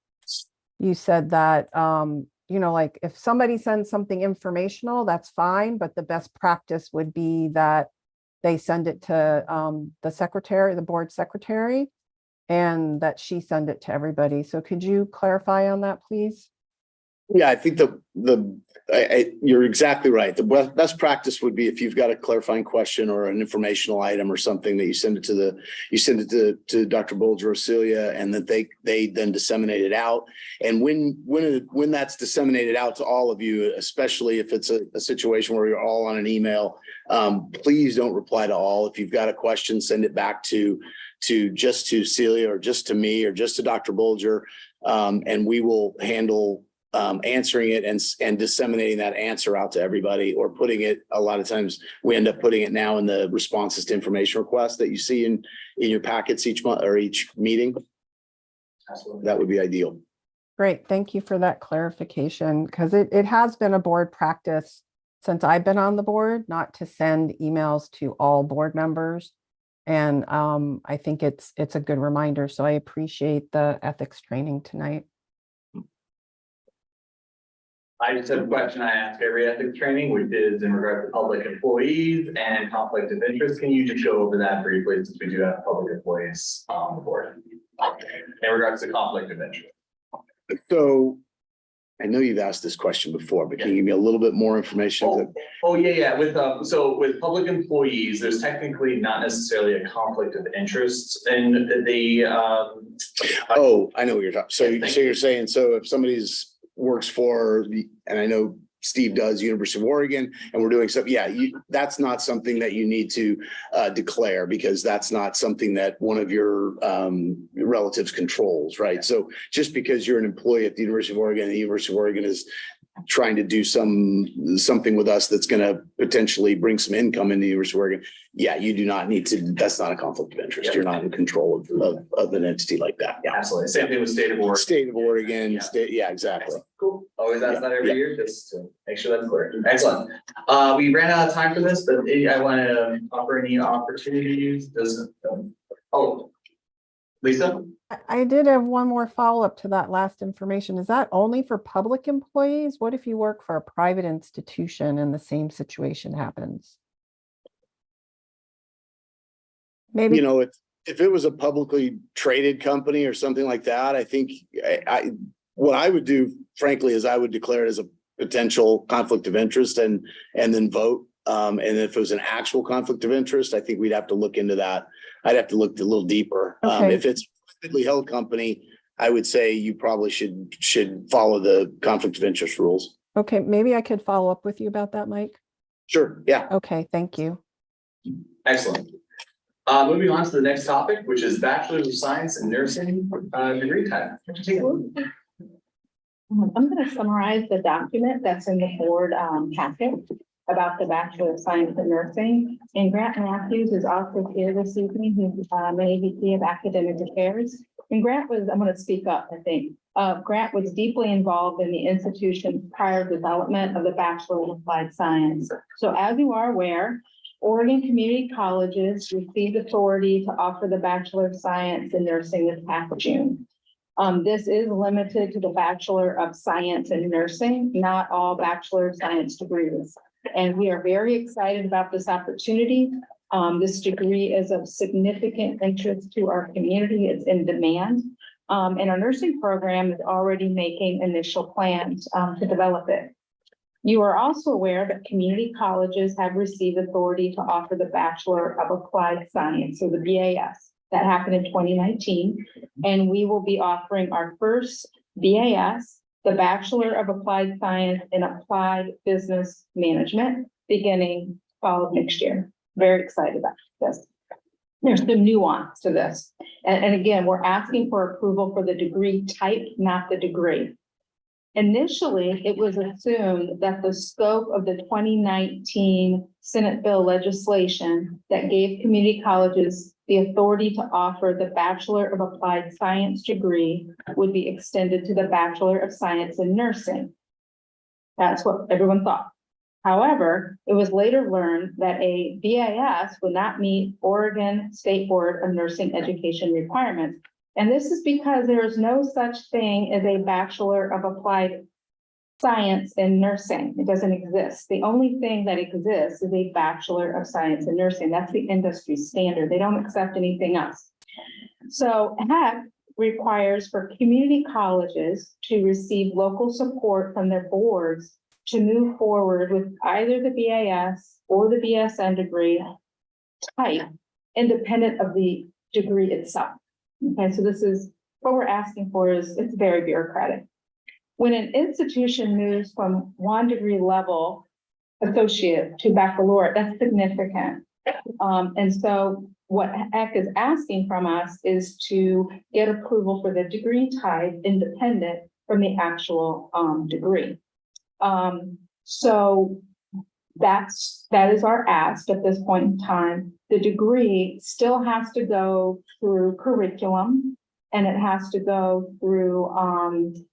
You said that, you know, like if somebody sends something informational, that's fine, but the best practice would be that they send it to the secretary, the board secretary, and that she send it to everybody. So could you clarify on that, please? Yeah, I think you're exactly right. The best practice would be if you've got a clarifying question or an informational item or something, that you send it to Dr. Bolger or Celia, and that they then disseminate it out. And when that's disseminated out to all of you, especially if it's a situation where you're all on an email, please don't reply to all. If you've got a question, send it back to just to Celia or just to me or just to Dr. Bolger, and we will handle answering it and disseminating that answer out to everybody, or putting it, a lot of times we end up putting it now in the responses to information requests that you see in your packets each month or each meeting. That would be ideal. Great, thank you for that clarification, because it has been a board practice since I've been on the board not to send emails to all board members. And I think it's a good reminder. So I appreciate the ethics training tonight. I just have a question I ask every ethics training, which is in regard to public employees and conflict of interest. Can you just go over that briefly, since we do have public employees on the board in regards to conflict of interest? So I know you've asked this question before, but can you give me a little bit more information? Yeah. So with public employees, there's technically not necessarily a conflict of interest in the Oh, I know what you're talking. So you're saying, so if somebody's works for and I know Steve does, University of Oregon, and we're doing stuff. Yeah, that's not something that you need to declare, because that's not something that one of your relatives controls, right? So just because you're an employee at the University of Oregon, and the University of Oregon is trying to do something with us that's going to potentially bring some income into the University of Oregon, yeah, you do not need to. That's not a conflict of interest. You're not in control of an entity like that. Yeah, absolutely. Same thing with state of Oregon. State of Oregon. Yeah, exactly. Cool. Always ask that every year, just to make sure that's clear. Excellent. We ran out of time for this, but I want to offer any opportunities. Lisa? I did have one more follow-up to that last information. Is that only for public employees? What if you work for a private institution and the same situation happens? Maybe, You know, if it was a publicly traded company or something like that, I think what I would do, frankly, is I would declare it as a potential conflict of interest and then vote. And if it was an actual conflict of interest, I think we'd have to look into that. I'd have to look a little deeper. Okay. If it's a privately held company, I would say you probably should follow the conflict of interest rules. okay, maybe I could follow up with you about that, Mike. Sure. Yeah. Okay, thank you. Excellent. Moving on to the next topic, which is Bachelor of Science in Nursing degree time. I'm going to summarize the document that's in the board packet about the Bachelor of Science in Nursing. And Grant Matthews is also here this evening. He's an AVP of Academic Affairs. And Grant was, I'm going to speak up, I think. Grant was deeply involved in the institution's prior development of the Bachelor of Applied Science. So as you are aware, Oregon community colleges received authority to offer the Bachelor of Science in Nursing this past June. This is limited to the Bachelor of Science in Nursing, not all Bachelor of Science degrees. And we are very excited about this opportunity. This degree is of significant interest to our community. It's in demand. And our nursing program is already making initial plans to develop it. You are also aware that community colleges have received authority to offer the Bachelor of Applied Science, or the BAS. That happened in 2019. And we will be offering our first BAS, the Bachelor of Applied Science in Applied Business Management, beginning fall of next year. Very excited about this. There's some nuance to this. And again, we're asking for approval for the degree type, not the degree. Initially, it was assumed that the scope of the 2019 Senate bill legislation that gave community colleges the authority to offer the Bachelor of Applied Science degree would be extended to the Bachelor of Science in Nursing. That's what everyone thought. However, it was later learned that a BAS would not meet Oregon State Board of Nursing Education requirements. And this is because there is no such thing as a Bachelor of Applied Science in Nursing. It doesn't exist. The only thing that exists is a Bachelor of Science in Nursing. That's the industry standard. They don't accept anything else. So HEC requires for community colleges to receive local support from their boards to move forward with either the BAS or the BSN degree type, independent of the degree itself. Okay, so this is what we're asking for. Is it's very bureaucratic. When an institution moves from one degree level, associate to baccalaureate, that's significant. And so what HEC is asking from us is to get approval for the degree type independent from the actual degree. So that is our ask at this point in time. The degree still has to go through curriculum and it has to go through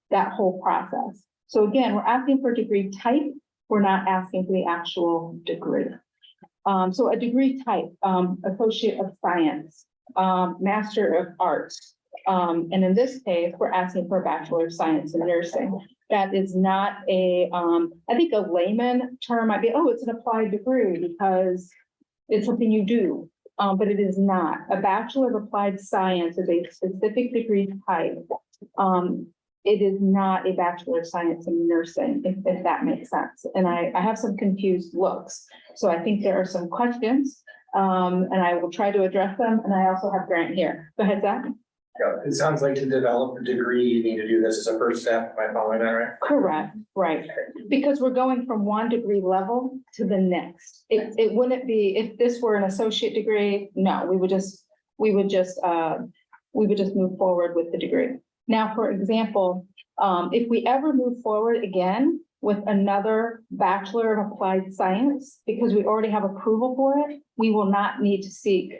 that whole process. So again, we're asking for degree type. We're not asking for the actual degree. So a degree type, Associate of Science, Master of Arts. And in this case, we're asking for a Bachelor of Science in Nursing. That is not a, I think a layman term might be, oh, it's an applied degree because it's something you do, but it is not. A Bachelor of Applied Science is a specific degree type. It is not a Bachelor of Science in Nursing, if that makes sense. And I have some confused looks. So I think there are some questions, and I will try to address them. And I also have Grant here. Go ahead, Zach. Yeah, it sounds like to develop a degree, you need to do this as a first step. Am I following that right? Correct, right. Because we're going from one degree level to the next. It wouldn't be, if this were an associate degree, no, we would just move forward with the degree. Now, for example, if we ever move forward again with another Bachelor of Applied Science, because we already have approval for it, we will not need to seek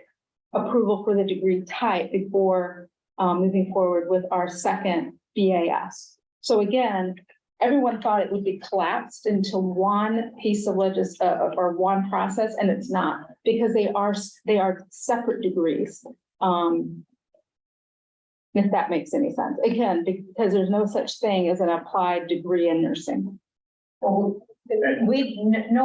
approval for the degree type before moving forward with our second BAS. So again, everyone thought it would be collapsed into one piece of or one process, and it's not, because they are separate degrees. If that makes any sense. Again, because there's no such thing as an applied degree in nursing. No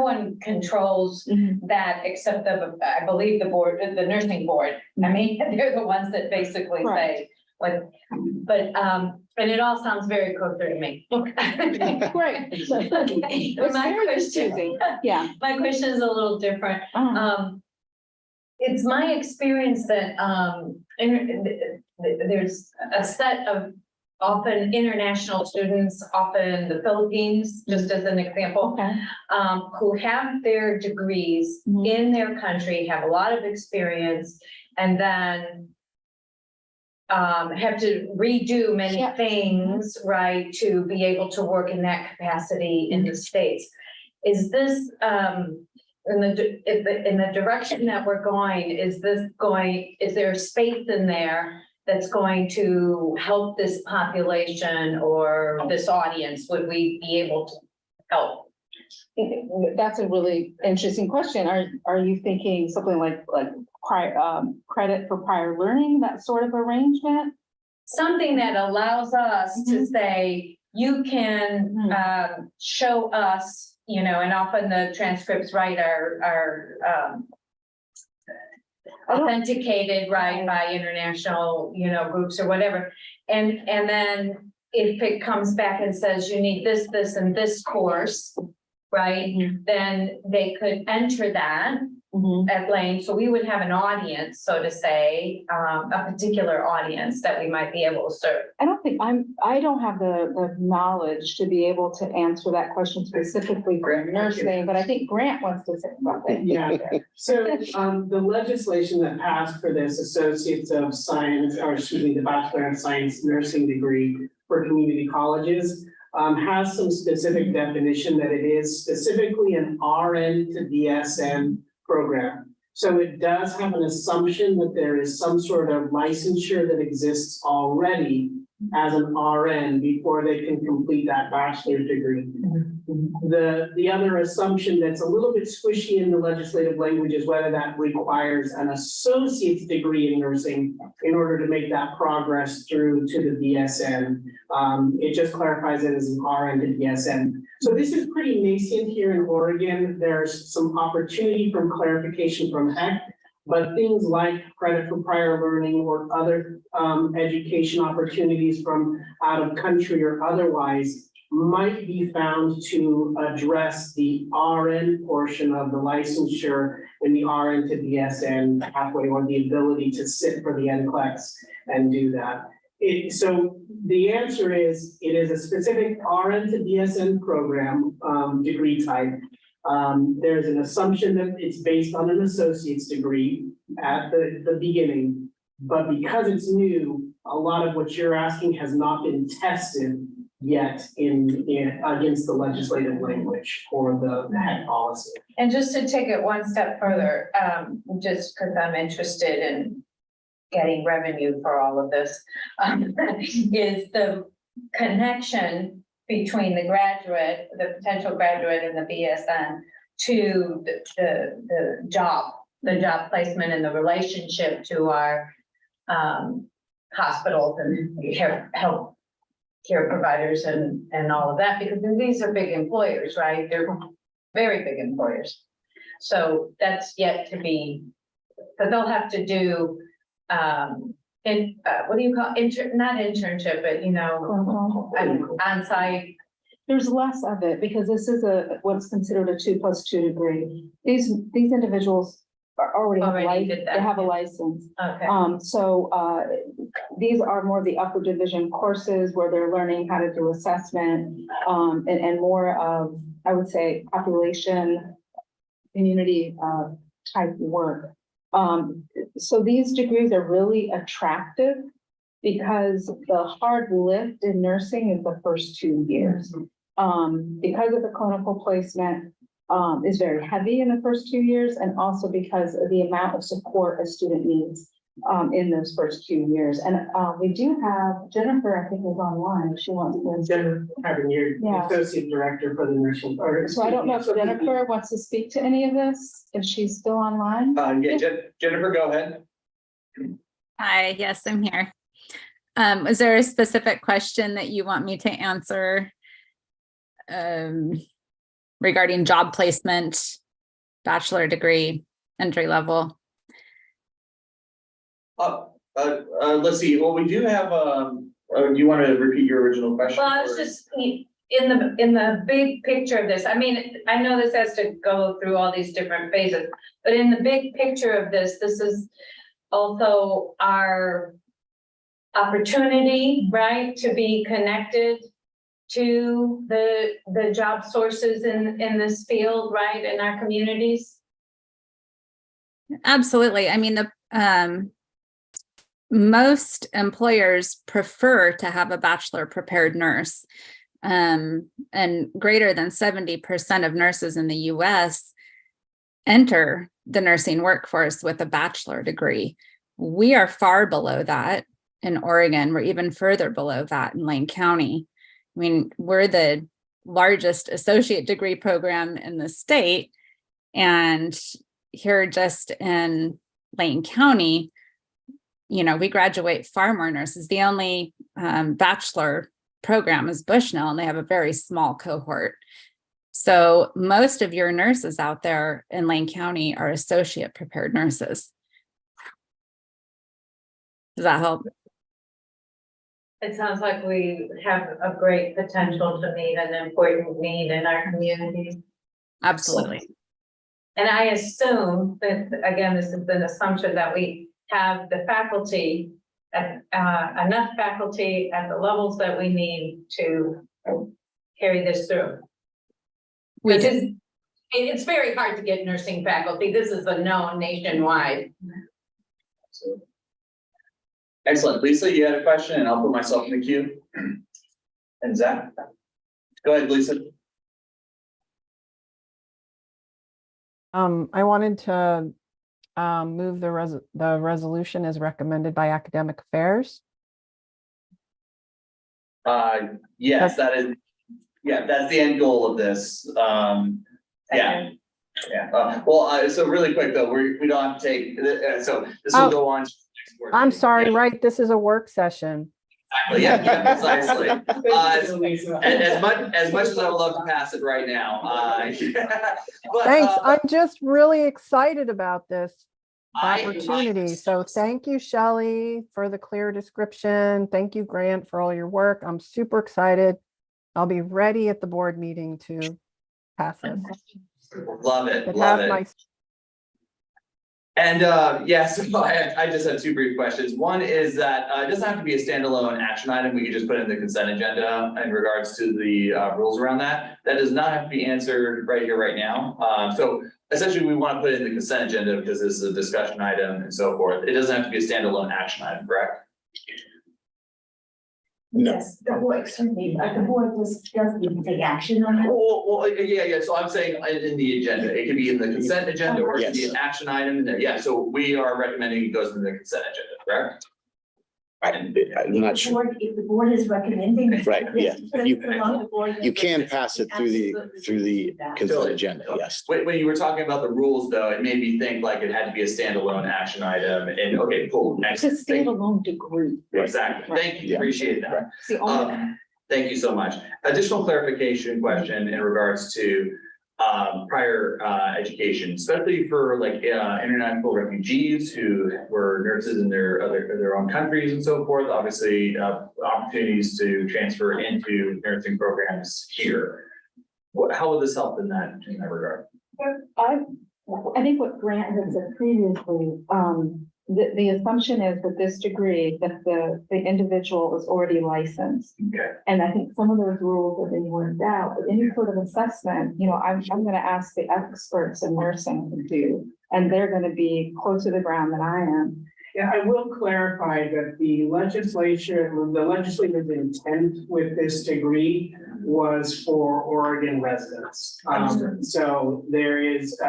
one controls that except I believe the board, the nursing board. I mean, they're the ones that basically say, like, but, and it all sounds very kosher to me. Great. My question, yeah. My question is a little different. It's my experience that, there's a set of often international students, often the Philippines, just as an example, who have their degrees in their country, have a lot of experience, and then have to redo many things, right, to be able to work in that capacity in the States. Is this in the direction that we're going? Is there space in there that's going to help this population or this audience? Would we be able to help? That's a really interesting question. Are you thinking something like credit for prior learning, that sort of arrangement? Something that allows us to say, you can show us, you know, and often the transcripts, right, are authenticated, right, by international, you know, groups or whatever. And then if it comes back and says you need this, and this course, right? Then they could enter that at Lane, so we would have an audience, so to say, a particular audience that we might be able to serve. I don't have the knowledge to be able to answer that question specifically for nursing, but I think Grant wants to say something. Yeah, so, the legislation that passed for this Associates of Science, or excuse me, the Bachelor of Science nursing degree for community colleges, has some specific definition that it is specifically an RN to BSN program. So it does have an assumption that there is some sort of licensure that exists already as an RN before they can complete that bachelor's degree. The other assumption that's a little bit squishy in the legislative language is whether that requires an associate's degree in nursing in order to make that progress through to the BSN. It just clarifies it as an RN to BSN. So this is pretty nascent here in Oregon. There's some opportunity from clarification from HEC, but things like credit for prior learning or other education opportunities from out of country or otherwise might be found to address the RN portion of the licensure in the RN to BSN pathway, or the ability to sit for the NCLEX and do that. So the answer is, it is a specific RN to BSN program, degree type. There's an assumption that it's based on an associate's degree at the beginning, but because it's new, a lot of what you're asking has not been tested yet in against the legislative language or the HEC policy. And just to take it one step further, just because I'm interested in getting revenue for all of this, is the connection between the graduate, the potential graduate and the BSN to the job placement and the relationship to our hospitals and health care providers and all of that, because these are big employers, right? They're very big employers. So that's yet to be, but they'll have to do what do you call not internship, but on-site. There's less of it because this is what's considered a 2+2 degree. These individuals already have a license. Okay. So these are more the upper division courses where they're learning how to do assessment, and more of, I would say, population, community type work. So these degrees are really attractive because the hard lift in nursing is the first 2 years. Because of the clinical placement is very heavy in the first 2 years, and also because of the amount of support a student needs in those first 2 years. And we do have Jennifer, I think, is online. She wants to. Jennifer, having your associate director for the nursing. So I don't know if Jennifer wants to speak to any of this, if she's still online. Yeah, Jennifer, go ahead. Hi, yes, I'm here. Is there a specific question that you want me to answer regarding job placement, bachelor degree, entry level? Let's see. Well, we do have, do you want to repeat your original question? Well, I was just in the big picture of this. I mean, I know this has to go through all these different phases, but in the big picture of this is also our opportunity, right, to be connected to the job sources in this field, right, in our communities. Absolutely. I mean, most employers prefer to have a bachelor prepared nurse, and greater than 70% of nurses in the US enter the nursing workforce with a bachelor degree. We are far below that in Oregon. We're even further below that in Lane County. I mean, we're the largest associate degree program in the state, and here just in Lane County, we graduate far more nurses. The only bachelor program is Bushnell, and they have a very small cohort. So most of your nurses out there in Lane County are associate prepared nurses. Does that help? It sounds like we have a great potential to meet an important need in our community. Absolutely. And I assume that, again, this is an assumption that we have the faculty, enough faculty at the levels that we need to carry this through. We This do. is, it's very hard to get nursing faculty. This is a known nationwide. Excellent. Lisa, you had a question and I'll put myself in the queue. And Zach, go ahead, Lisa. I wanted to move the resolution as recommended by Academic Affairs. Yes, that is, yeah, that's the end goal of this. Yeah. Yeah, so really quick though, we don't have to take, so this will go on. I'm sorry, right? This is a work session. Exactly, yeah, precisely. As much as I would love to pass it right now, but, Thanks. I'm just really excited about this I- opportunity. So thank you, Shelley, for the clear description. Thank you, Grant, for all your work. I'm super excited. I'll be ready at the board meeting to pass this. Love it, It love has it. my And yes, I just have two brief questions. One is that it doesn't have to be a standalone action item. We could just put it in the consent agenda in regards to the rules around that. That does not have to be answered right here, right now. So essentially, we want to put it in the consent agenda because this is a discussion item and so forth. It doesn't have to be a standalone action item, correct? No. Yes, the board, excuse me, the board doesn't even take action on that. Well, yeah. So I'm saying in the agenda, it could be in the consent agenda or it could be an action item in there. Yeah, so we are recommending it goes in the consent agenda, correct? I'm not sure. If the board is recommending. Right, yeah. You You can pass it through the consent agenda, yes. When you were talking about the rules though, it made me think like it had to be a standalone action item and okay, cool. It's a standalone degree. Exactly. Thank you. Yeah. Appreciate that. It's the only. Thank you so much. Additional clarification question in regards to prior education, especially for like international refugees who were nurses in their own countries and so forth. Obviously, opportunities to transfer into nursing programs here. How will this help in that regard? I think what Grant had said previously, the assumption is that this degree, that the individual is already licensed. Okay. And I think some of those rules have been worked out, but any sort of assessment, I'm gonna ask the experts in nursing to do, and they're gonna be closer to the ground than I am. Yeah, I will clarify that the legislative intent with this degree was for Oregon residents. So there is,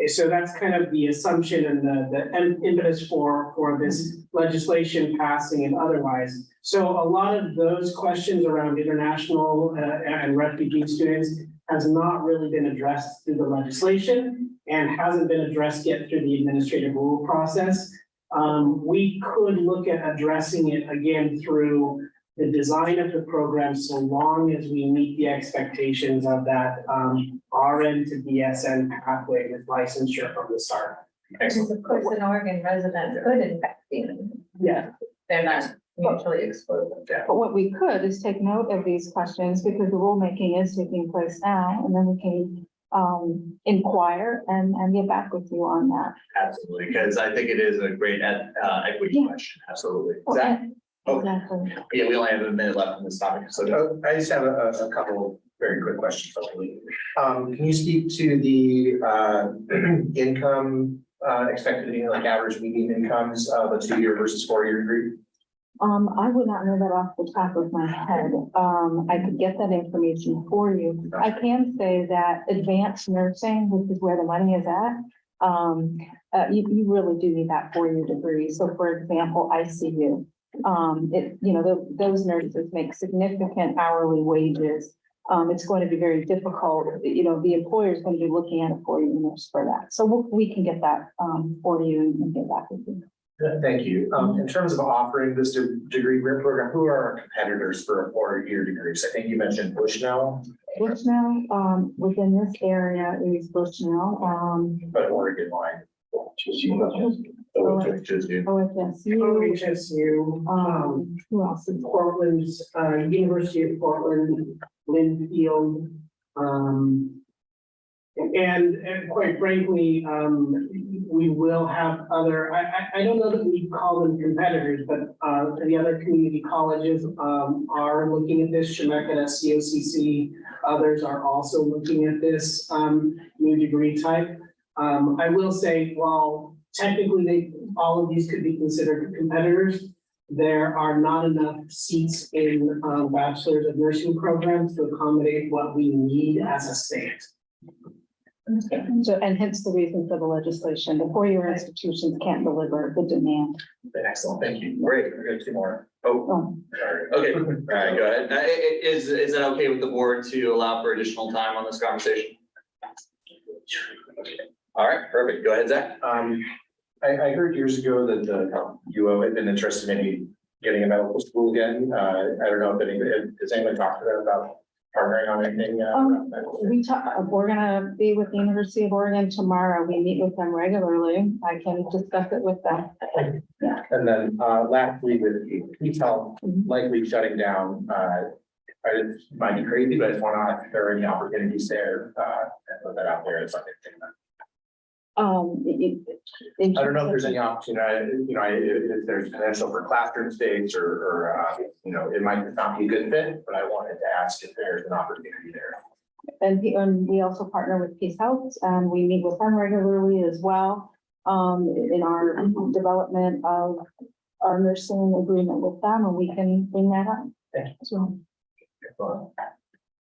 so that's kind of the assumption and the impetus for this legislation passing and otherwise. So a lot of those questions around international and refugee students has not really been addressed through the legislation and hasn't been addressed yet through the administrative rule process. We could look at addressing it again through the design of the program, so long as we meet the expectations of that RN to BSN pathway with licensure from the start. Because of course, an Oregon resident could in fact be. Yeah. They're not mutually exclusive. But what we could is take note of these questions because the rulemaking is taking place now, and then we can inquire and get back with you on that. Absolutely, because I think it is a great equity question. Absolutely. Zach? Exactly. Yeah, we only have a minute left on this topic, so. I just have a couple very quick questions. Can you speak to the income expected, like average median incomes of a 2-year versus 4-year degree? I would not know that off the top of my head. I could get that information for you. I can say that advanced nursing, which is where the money is at, you really do need that 4-year degree. So for example, ICU, those nurses make significant hourly wages. It's going to be very difficult. The employer is going to be looking at a 4-year nurse for that. So we can get that for you and get back with you. Thank you. In terms of offering this degree grant program, who are our competitors for a 4-year degrees? I think you mentioned Bushnell. Bushnell, within this area is Bushnell. But Oregon line. OHSU. Who else is Portland's, University of Portland, Linfield, And quite frankly, we will have other, I don't know that we call them competitors, but the other community colleges are looking at this. Chemeketa, COCC, others are also looking at this new degree type. I will say, while technically all of these could be considered competitors, there are not enough seats in bachelor's of nursing programs to accommodate what we need as a state. So, and hence the reason for the legislation, the four-year institutions can't deliver the demand. Excellent, thank you. Great, we're gonna do more. Oh, sorry. Okay, all right, go ahead. Is it okay with the board to allow for additional time on this conversation? Okay. All right, perfect. Go ahead, Zach. I heard years ago that the UO had been interested in maybe getting a medical school again. I don't know if has anyone talked to them about partnering on anything? We're gonna be with the University of Oregon tomorrow. We meet with them regularly. I can discuss it with them. Yeah. And then lastly, with Peace Health likely shutting down, I might be crazy, but I just want to know if there are any opportunities there and put that out there as something. I don't know if there's any opportunity, if there's potential for classroom space or it might not be a good fit, but I wanted to ask if there's an opportunity there. And we also partner with Peace Health, and we meet with them regularly as well in our development of our nursing agreement with them, and we can bring that up. So.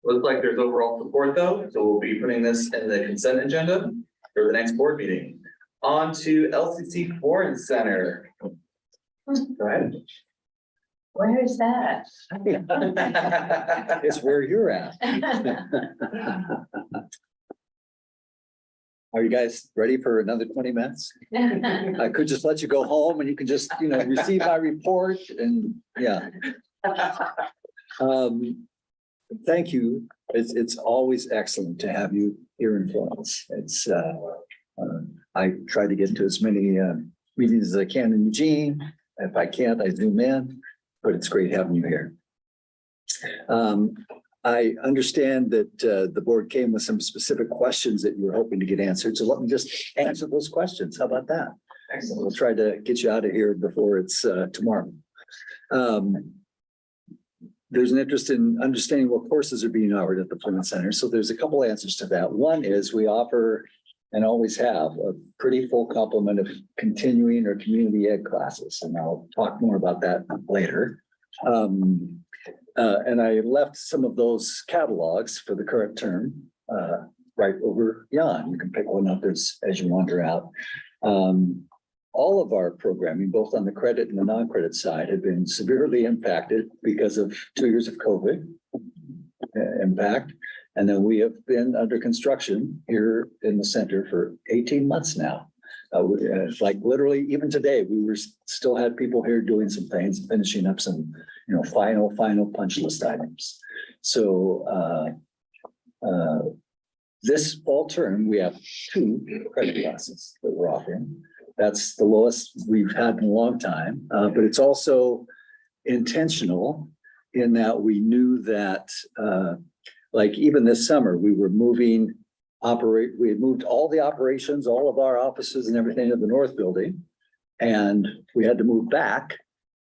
Looks like there's overall support though, so we'll be putting this in the consent agenda for the next board meeting. On to LCC Florence Center. Go ahead. Where is that? It's where you're at. Are you guys ready for another 20 minutes? I could just let you go home and you can just, receive my report and yeah. Thank you. It's always excellent to have you here in Florence. It's I try to get to as many meetings as I can in Eugene. If I can't, I zoom in, but it's great having you here. I understand that the board came with some specific questions that you were hoping to get answered. So let me just answer those questions. How about that? Excellent. We'll try to get you out of here before it's tomorrow. There's an interest in understanding what courses are being offered at the Florence Center. So there's a couple answers to that. One is we offer and always have a pretty full complement of continuing or community ed classes. And I'll talk more about that later. And I left some of those catalogs for the current term right over yon. You can pick one up as you wander out. All of our programming, both on the credit and the non-credit side, have been severely impacted because of 2 years of COVID impact. And then we have been under construction here in the center for 18 months now. Like literally even today, we still had people here doing some things, finishing up some, final punch list items. So this fall term, we have 2 credit classes that we're offering. That's the lowest we've had in a long time, but it's also intentional in that we knew that, like even this summer, we were we had moved all the operations, all of our offices and everything to the north building, and we had to move back.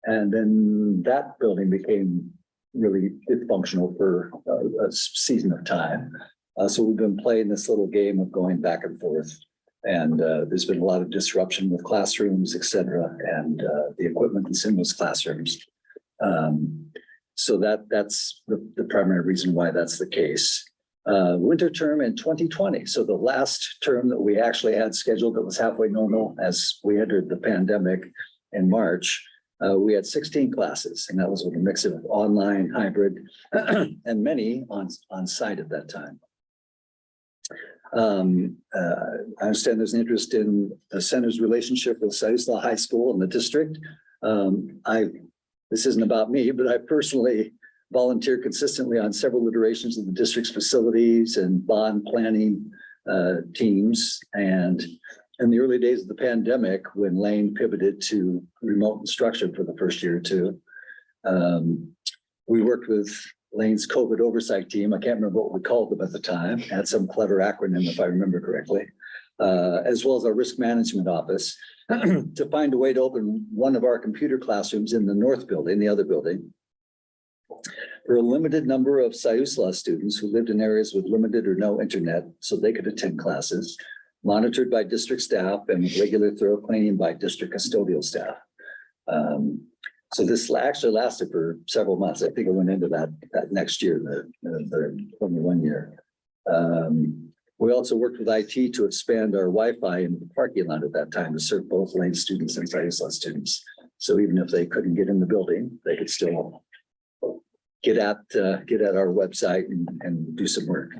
And then that building became really dysfunctional for a season of time. So we've been playing this little game of going back and forth. And there's been a lot of disruption with classrooms, et cetera, and the equipment that's in those classrooms. So that's the primary reason why that's the case. Winter term in 2020. So the last term that we actually had scheduled that was halfway normal as we entered the pandemic in March, we had 16 classes, and that was with a mix of online, hybrid, and many on site at that time. I understand there's an interest in the center's relationship with Siuslaw High School and the district. This isn't about me, but I personally volunteer consistently on several iterations of the district's facilities and bond planning teams. And in the early days of the pandemic, when Lane pivoted to remote instruction for the first year or two, we worked with Lane's COVID oversight team. I can't remember what we called them at the time. Had some clever acronym, if I remember correctly, as well as our risk management office, to find a way to open one of our computer classrooms in the north building, the other building, for a limited number of Siuslaw students who lived in areas with limited or no internet, so they could attend classes, monitored by district staff and with regular thorough cleaning by district custodial staff. So this actually lasted for several months. I think it went into that next year, the 21 year. We also worked with IT to expand our Wi-Fi in the parking lot at that time to serve both Lane students and Siuslaw students. So even if they couldn't get in the building, they could still get at our website and do some work.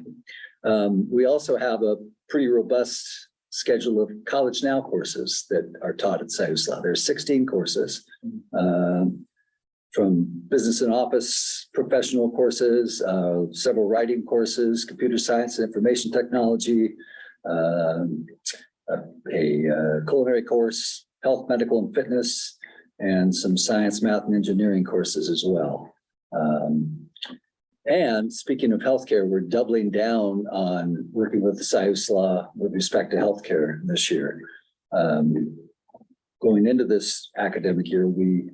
We also have a pretty robust schedule of College Now courses that are taught at Siuslaw. There's 16 courses, from business and office professional courses, several writing courses, computer science and information technology, a culinary course, health, medical, and fitness, and some science, math, and engineering courses as well. And speaking of healthcare, we're doubling down on working with the Siuslaw with respect to healthcare this year. Going into this academic year, we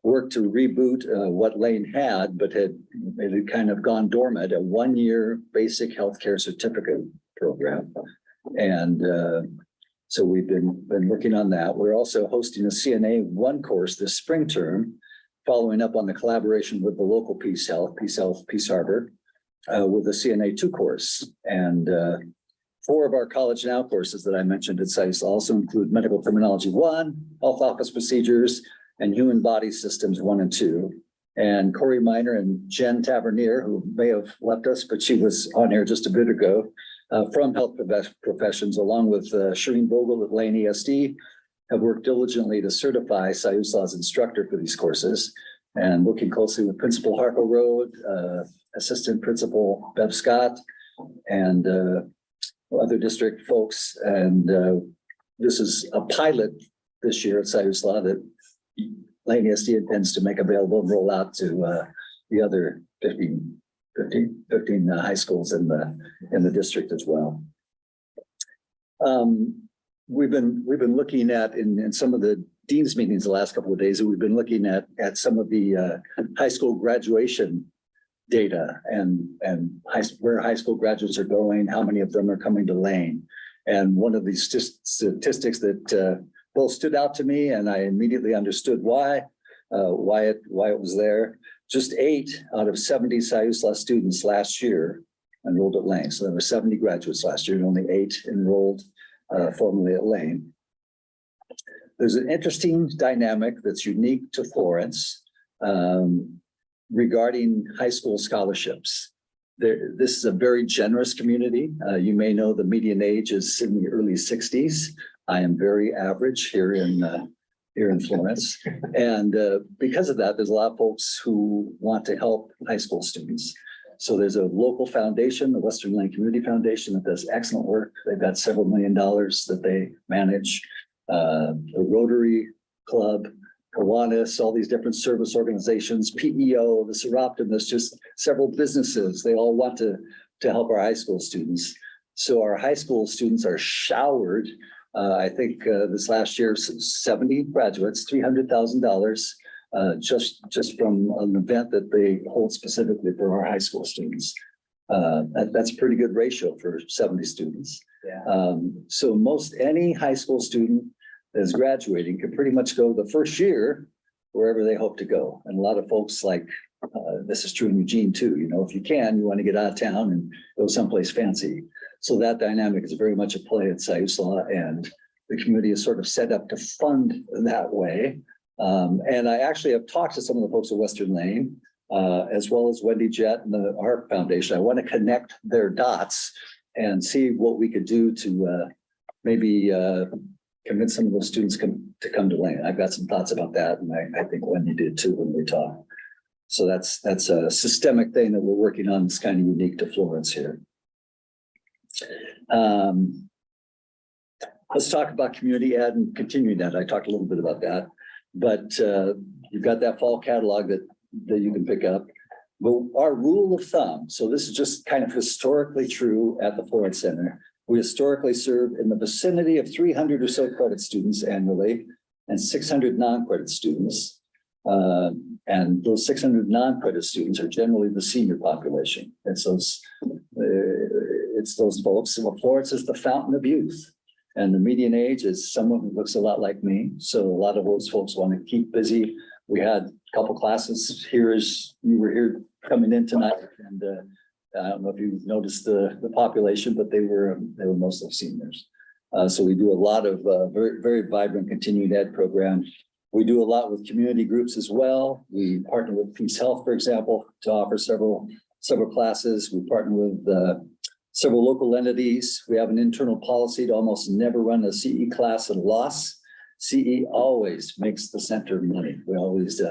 worked to reboot what Lane had, but it had kind of gone dormant, a 1-year basic healthcare certificate program. And so we've been working on that. We're also hosting a CNA 1 course this spring term, following up on the collaboration with the local Peace Harbor, with a CNA 2 course. And 4 of our College Now courses that I mentioned at SICE also include Medical Criminology 1, Health Office Procedures, and Human Body Systems 1 and 2. And Corey Miner and Jen Tavernier, who may have left us, but she was on air just a bit ago, from Health Professions, along with Shireen Vogel at Lane ESD, have worked diligently to certify Siuslaw's instructor for these courses, and working closely with Principal Harpo Road, Assistant Principal Bev Scott, and other district folks. And this is a pilot this year at Siuslaw that Lane ESD intends to make available and roll out to the other 15 high schools in the district as well. We've been looking at in some of the dean's meetings the last couple of days, we've been looking at some of the high school graduation data and where high school graduates are going, how many of them are coming to Lane. And one of these statistics that both stood out to me, and I immediately understood why it was there. Just 8 out of 70 Siuslaw students last year enrolled at Lane. So there were 70 graduates last year and only 8 enrolled formally at Lane. There's an interesting dynamic that's unique to Florence regarding high school scholarships. This is a very generous community. You may know the median age is in the early 60s. I am very average here in Florence. And because of that, there's a lot of folks who want to help high school students. So there's a local foundation, the Western Lane Community Foundation, that does excellent work. They've got several $1 million that they manage. The Rotary Club, Kiwanis, all these different service organizations, PEO, the Seroptim, there's just several businesses. They all want to help our high school students. So our high school students are showered. I think this last year, 70 graduates, $300,000. Just from an event that they hold specifically for our high school students. That's a pretty good ratio for 70 students. Yeah. So most any high school student that is graduating can pretty much go the first year wherever they hope to go. And a lot of folks like, this is true in Eugene too, you know, if you can, you want to get out of town and go someplace fancy. So that dynamic is very much at play at Siuslaw, and the community is sort of set up to fund that way. And I actually have talked to some of the folks at Western Lane, as well as Wendy Jett and the Art Foundation. I want to connect their dots and see what we could do to maybe convince some of those students to come to Lane. I've got some thoughts about that, and I think Wendy did too when we talked. So that's a systemic thing that we're working on that's kind of unique to Florence here. Let's talk about community ed and continuing ed. I talked a little bit about that. But you've got that fall catalog that you can pick up. Well, our rule of thumb, so this is just kind of historically true at the Florence Center. We historically serve in the vicinity of 300 or so credit students annually and 600 non-credit students. And those 600 non-credit students are generally the senior population. It's those folks. Well, Florence is the fountain of youth. And the median age is someone who looks a lot like me. So a lot of those folks want to keep busy. We had a couple classes here as you were here coming in tonight. And I don't know if you noticed the population, but they were mostly seniors. So we do a lot of very, very vibrant continuing ed program. We do a lot with community groups as well. We partner with Peace Health, for example, to offer several classes. We partner with several local entities. We have an internal policy to almost never run a CE class at a loss. CE always makes the center money. We always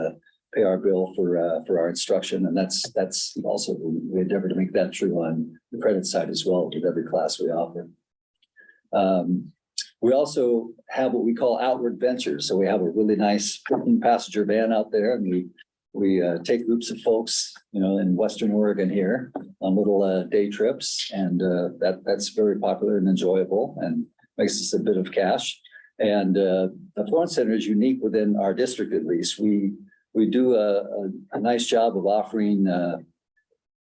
pay our bill for our instruction, and that's also we endeavor to make that true on the credit side as well with every class we offer. We also have what we call outward ventures. So we have a really nice 15-passenger van out there, and we take groups of folks, in Western Oregon here on little day trips, and that's very popular and enjoyable and makes us a bit of cash. And the Florence Center is unique within our district, at least. We do a nice job of offering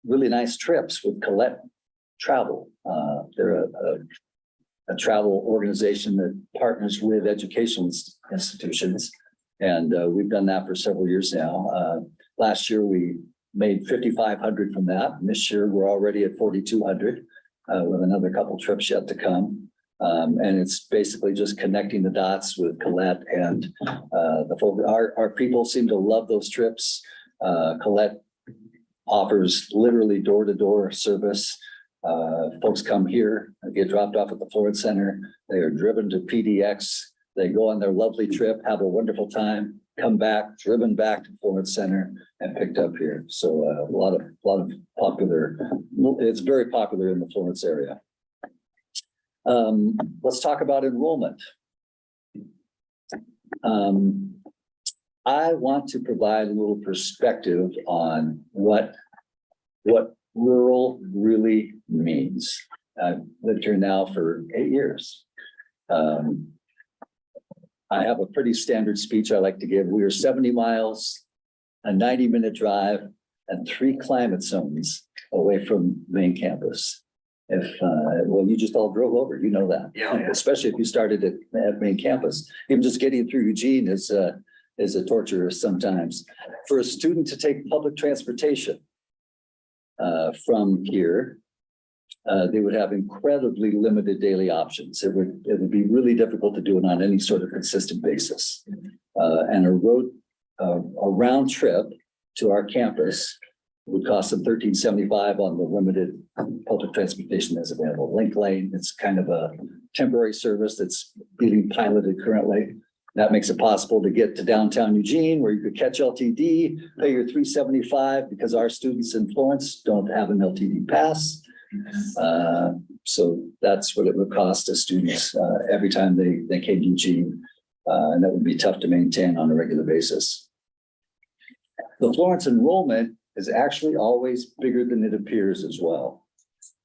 really nice trips with Colette Travel. They're a travel organization that partners with educational institutions. And we've done that for several years now. Last year, we made 5,500 from that. And this year, we're already at 4,200 with another couple trips yet to come. And it's basically just connecting the dots with Colette and the folk. Our people seem to love those trips. Colette offers literally door-to-door service. Folks come here, get dropped off at the Florence Center. They are driven to PDX. They go on their lovely trip, have a wonderful time, come back, driven back to Florence Center and picked up here. So a lot of popular, it's very popular in the Florence area. Let's talk about enrollment. I want to provide a little perspective on what rural really means. I've lived here now for 8 years. I have a pretty standard speech I like to give. We are 70 miles, a 90-minute drive, and 3 climate zones away from main campus. Well, you just all drove over, you know that. Yeah. Especially if you started at main campus. Even just getting through Eugene is a torture sometimes. For a student to take public transportation from here, they would have incredibly limited daily options. It would be really difficult to do it on any sort of consistent basis. And a round trip to our campus would cost them $13.75 on the limited public transportation that's available. Link Lane, it's kind of a temporary service that's being piloted currently. That makes it possible to get to downtown Eugene, where you could catch LTD, pay your $3.75 because our students in Florence don't have an LTD pass. So that's what it would cost us students every time they came to Eugene. And that would be tough to maintain on a regular basis. The Florence enrollment is actually always bigger than it appears as well.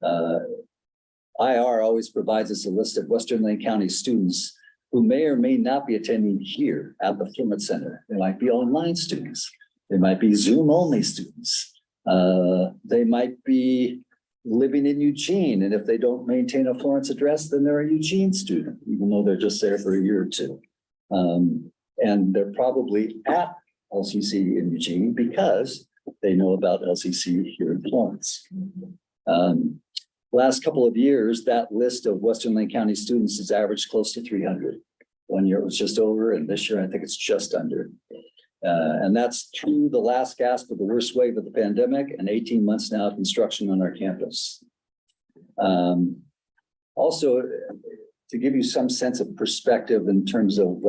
IR always provides us a list of Western Lane County students who may or may not be attending here at the Florence Center. They might be online students. They might be Zoom-only students. They might be living in Eugene, and if they don't maintain a Florence address, then they're a Eugene student, even though they're just there for a year or two. And they're probably at LCC in Eugene because they know about LCC here in Florence. Last couple of years, that list of Western Lane County students has averaged close to 300. 1 year it was just over, and this year I think it's just under. And that's through the last gasp of the worst wave of the pandemic and 18 months now of construction on our campus. Also, to give you some sense of perspective in terms of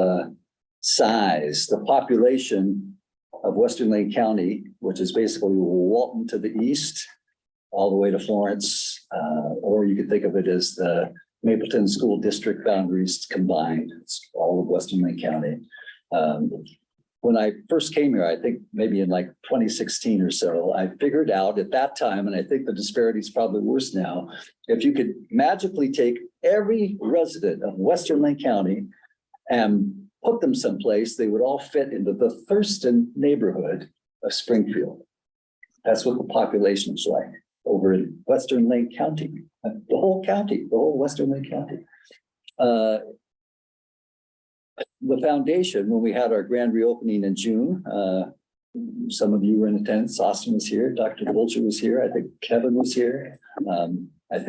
size, the population of Western Lane County, which is basically Walton to the east, all the way to Florence, or you could think of it as the Mapleton School District boundaries combined. It's all of Western Lane County. when I first came here, I think maybe in like 2016 or so, I figured out at that time, and I think the disparity is probably worse now, if you could magically take every resident of Western Lake County and put them someplace, they would all fit into the Thurston neighborhood of Springfield. That's what the population is like over in Western Lake County, the whole county, the whole Western Lake County. The foundation, when we had our grand reopening in June, some of you were in attendance. Austin was here, Dr. Vulture was here, I think Kevin was here. I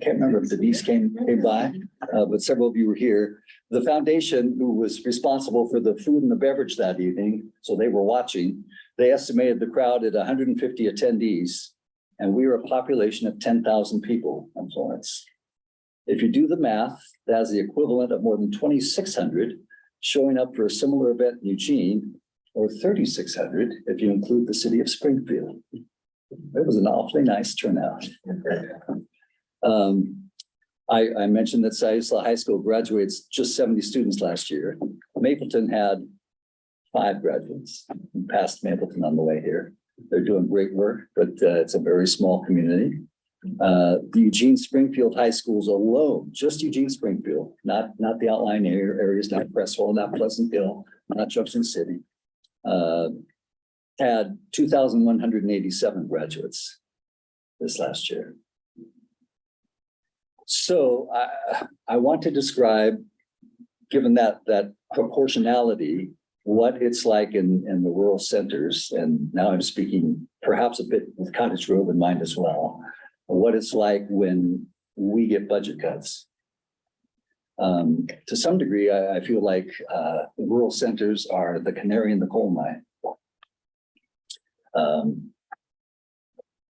can't remember if Denise came by, but several of you were here. The foundation, who was responsible for the food and the beverage that evening, so they were watching, they estimated the crowd at 150 attendees, and we were a population of 10,000 people in Florence. If you do the math, that's the equivalent of more than 2,600 showing up for a similar event in Eugene, or 3,600 if you include the city of Springfield. It was an awfully nice turnout. I mentioned that Siuslaw High School graduates just 70 students last year. Mapleton had 5 graduates. We passed Mapleton on the way here. They're doing great work, but it's a very small community. The Eugene Springfield High Schools alone, just Eugene Springfield, not the outlying areas, not Crestwell, not Pleasant Hill, not Junction City, had 2,187 graduates this last year. So I want to describe, given that proportionality, what it's like in the rural centers, and now I'm speaking perhaps a bit with Cottage Grove in mind as well, what it's like when we get budget cuts. To some degree, I feel like the rural centers are the canary in the coal mine.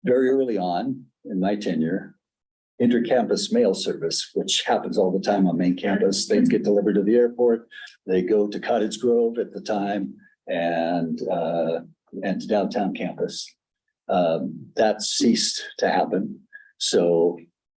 Very early on in my tenure, intercampus mail service, which happens all the time on main campus, things get delivered to the airport, they go to Cottage Grove at the time and to downtown campus. That ceased to happen. So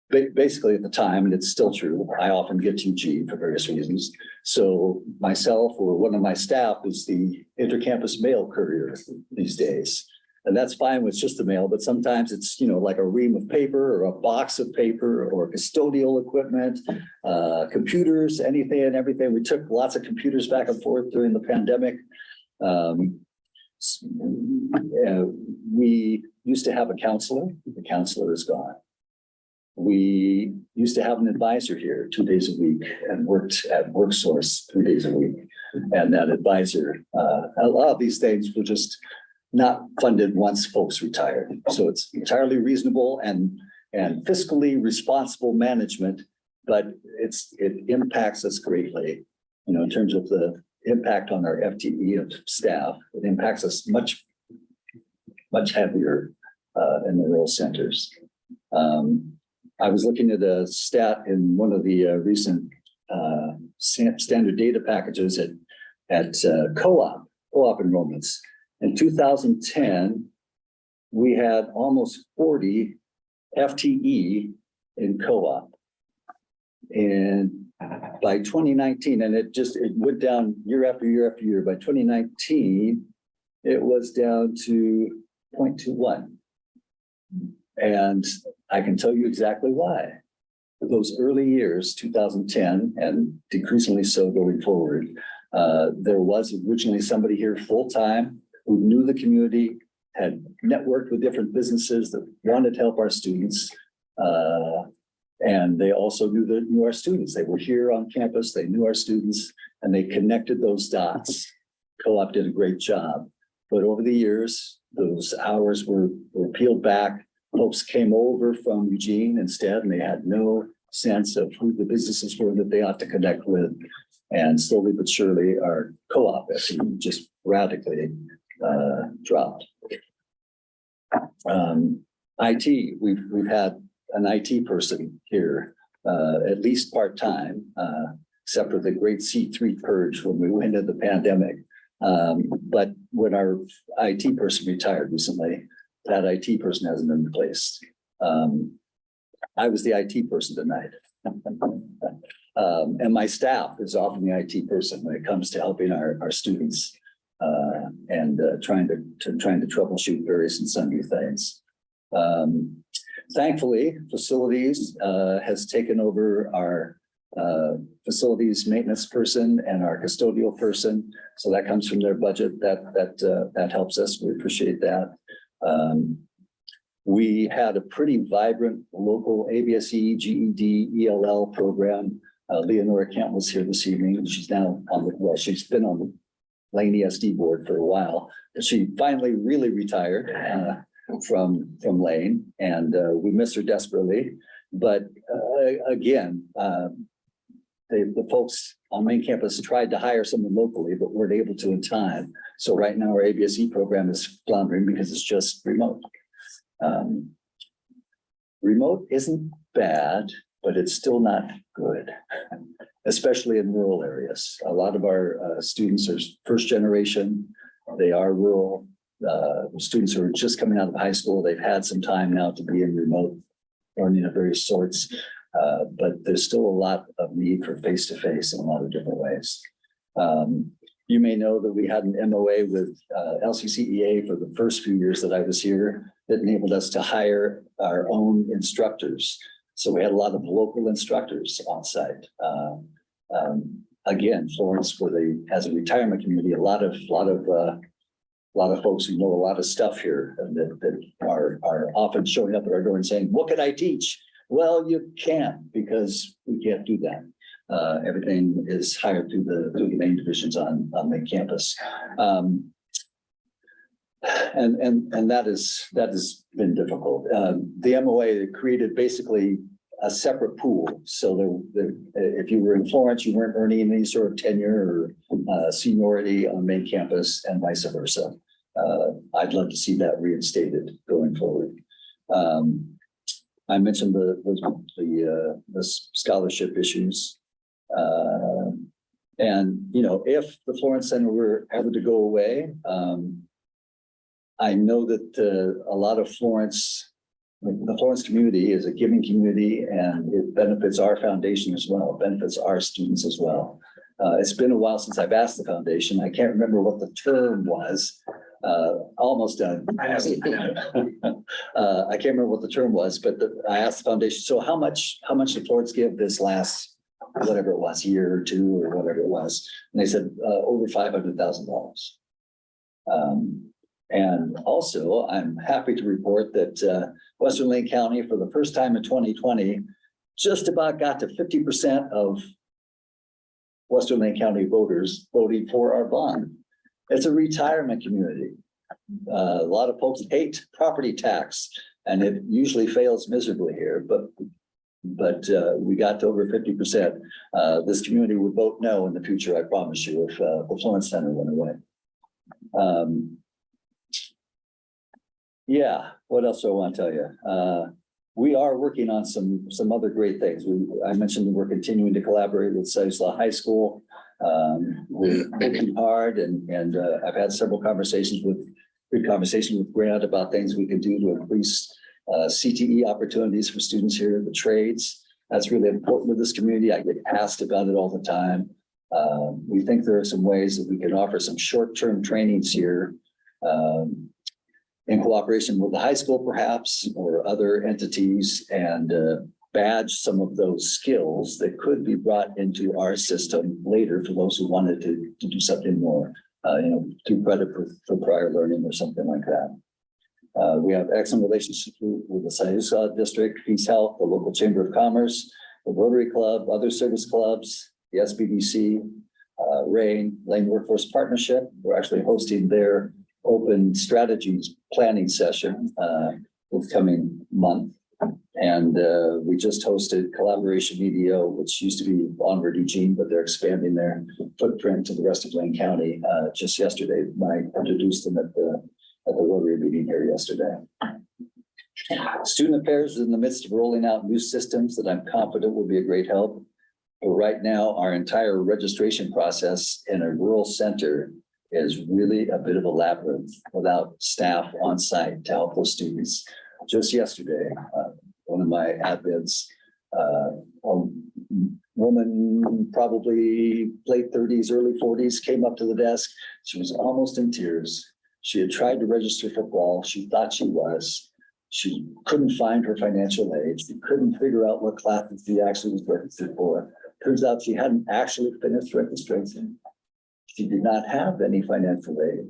basically at the time, and it's still true, I often get to Eugene for various reasons. So myself or one of my staff is the intercampus mail courier these days. And that's fine with just the mail, but sometimes it's, like a ream of paper or a box of paper or custodial equipment, computers, anything and everything. We took lots of computers back and forth during the pandemic. We used to have a counselor. The counselor is gone. We used to have an advisor here 2 days a week and worked at WorkSource 3 days a week. And that advisor, a lot of these things were just not funded once folks retired. So it's entirely reasonable and fiscally responsible management, but it impacts us greatly, in terms of the impact on our FTE of staff. It impacts us much heavier in the rural centers. I was looking at a stat in one of the recent standard data packages at co-op enrollments. In 2010, we had almost 40 FTE in co-op. And by 2019, and it went down year after year after year. By 2019, it was down to 0.21. And I can tell you exactly why. Those early years, 2010, and decreasingly so going forward, there was originally somebody here full-time who knew the community, had networked with different businesses that wanted to help our students. And they also knew our students. They were here on campus, they knew our students, and they connected those dots. Co-op did a great job. But over the years, those hours were peeled back. Folks came over from Eugene instead, and they had no sense of who the businesses were that they ought to connect with. And slowly but surely, our co-op just radically dropped. IT, we've had an IT person here, at least part-time, except for the great C3 purge when we went into the pandemic. But when our IT person retired recently, that IT person hasn't been replaced. I was the IT person tonight. And my staff is often the IT person when it comes to helping our students. and trying to troubleshoot various and sundry things. Thankfully, facilities has taken over our facilities maintenance person and our custodial person. So that comes from their budget. That helps us. We appreciate that. We had a pretty vibrant local ABSE, GED, ELL program. Leonora Kent was here this evening. She's now on she's been on the Lane ESD board for a while. She finally really retired from Lane, and we miss her desperately. But again, the folks on main campus tried to hire someone locally, but weren't able to in time. So right now our ABSE program is floundering because it's just remote. Remote isn't bad, but it's still not good, especially in rural areas. A lot of our students are first generation. They are rural. Students who are just coming out of high school, they've had some time now to be in remote learning of various sorts, but there's still a lot of need for face-to-face in a lot of different ways. You may know that we had an MOA with LCCEA for the first few years that I was here that enabled us to hire our own instructors. So we had a lot of local instructors on site. Again, Florence has a retirement community, a lot of folks who know a lot of stuff here that are often showing up at our door and saying, "What can I teach?" Well, you can't, because we can't do that. Everything is hired through the main divisions on the campus. And that has been difficult. The MOA created basically a separate pool. So if you were in Florence, you weren't earning any sort of tenure or seniority on main campus, and vice versa. I'd love to see that reinstated going forward. I mentioned the scholarship issues. And if the Florence Center were ever to go away, I know that a lot of the Florence community is a giving community, and it benefits our foundation as well. It benefits our students as well. It's been a while since I've asked the foundation. I can't remember what the term was. Almost done. I can't remember what the term was, but I asked the foundation, so how much did Florence give this last, whatever it was, year or two or whatever it was? And they said over $500,000. And also, I'm happy to report that Western Lane County, for the first time in 2020, just about got to 50% of Western Lane County voters voting for our bond. It's a retirement community. A lot of folks hate property tax, and it usually fails miserably here, but we got to over 50%. This community would vote no in the future, I promise you, if the Florence Center went away. Yeah, what else do I want to tell you? We are working on some other great things. I mentioned that we're continuing to collaborate with Stanislaus High School. We're working hard, and I've had several conversations with Grant about things we can do to increase CTE opportunities for students here in the trades. That's really important to this community. I get asked about it all the time. We think there are some ways that we can offer some short-term trainings here in cooperation with the high school, perhaps, or other entities, and badge some of those skills that could be brought into our system later for those who wanted to do something more, through credit for prior learning or something like that. We have excellent relationships with the Stanislaus District, Peace Health, the local Chamber of Commerce, the Rotary Club, other service clubs, the SBDC, Lane Workforce Partnership. We're actually hosting their open strategies planning session this coming month. And we just hosted Collaboration EDO, which used to be Onward Eugene, but they're expanding their footprint to the rest of Lane County just yesterday. I introduced them at the Rotary meeting here yesterday. Student Affairs is in the midst of rolling out new systems that I'm confident will be a great help. But right now, our entire registration process in a rural center is really a bit of a labyrinth without staff on site to help those students. Just yesterday, one of my admins woman, probably late 30s, early 40s, came up to the desk. She was almost in tears. She had tried to register football. She thought she was. She couldn't find her financial aid. She couldn't figure out what classes she actually was registered for. Turns out she hadn't actually finished registration. She did not have any financial aid.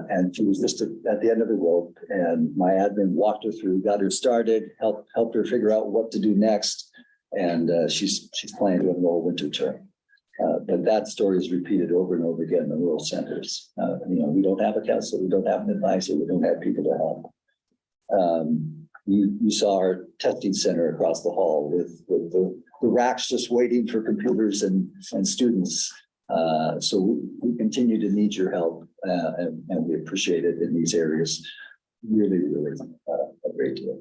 And she was just at the end of the rope, and my admin walked her through, got her started, helped her figure out what to do next. And she's planning to enroll winter term. But that story is repeated over and over again in the rural centers. We don't have a counselor, we don't have an advisor, we don't have people to help. You saw our testing center across the hall with the racks just waiting for computers and students. So we continue to need your help, and we appreciate it in these areas. Really, a great deal.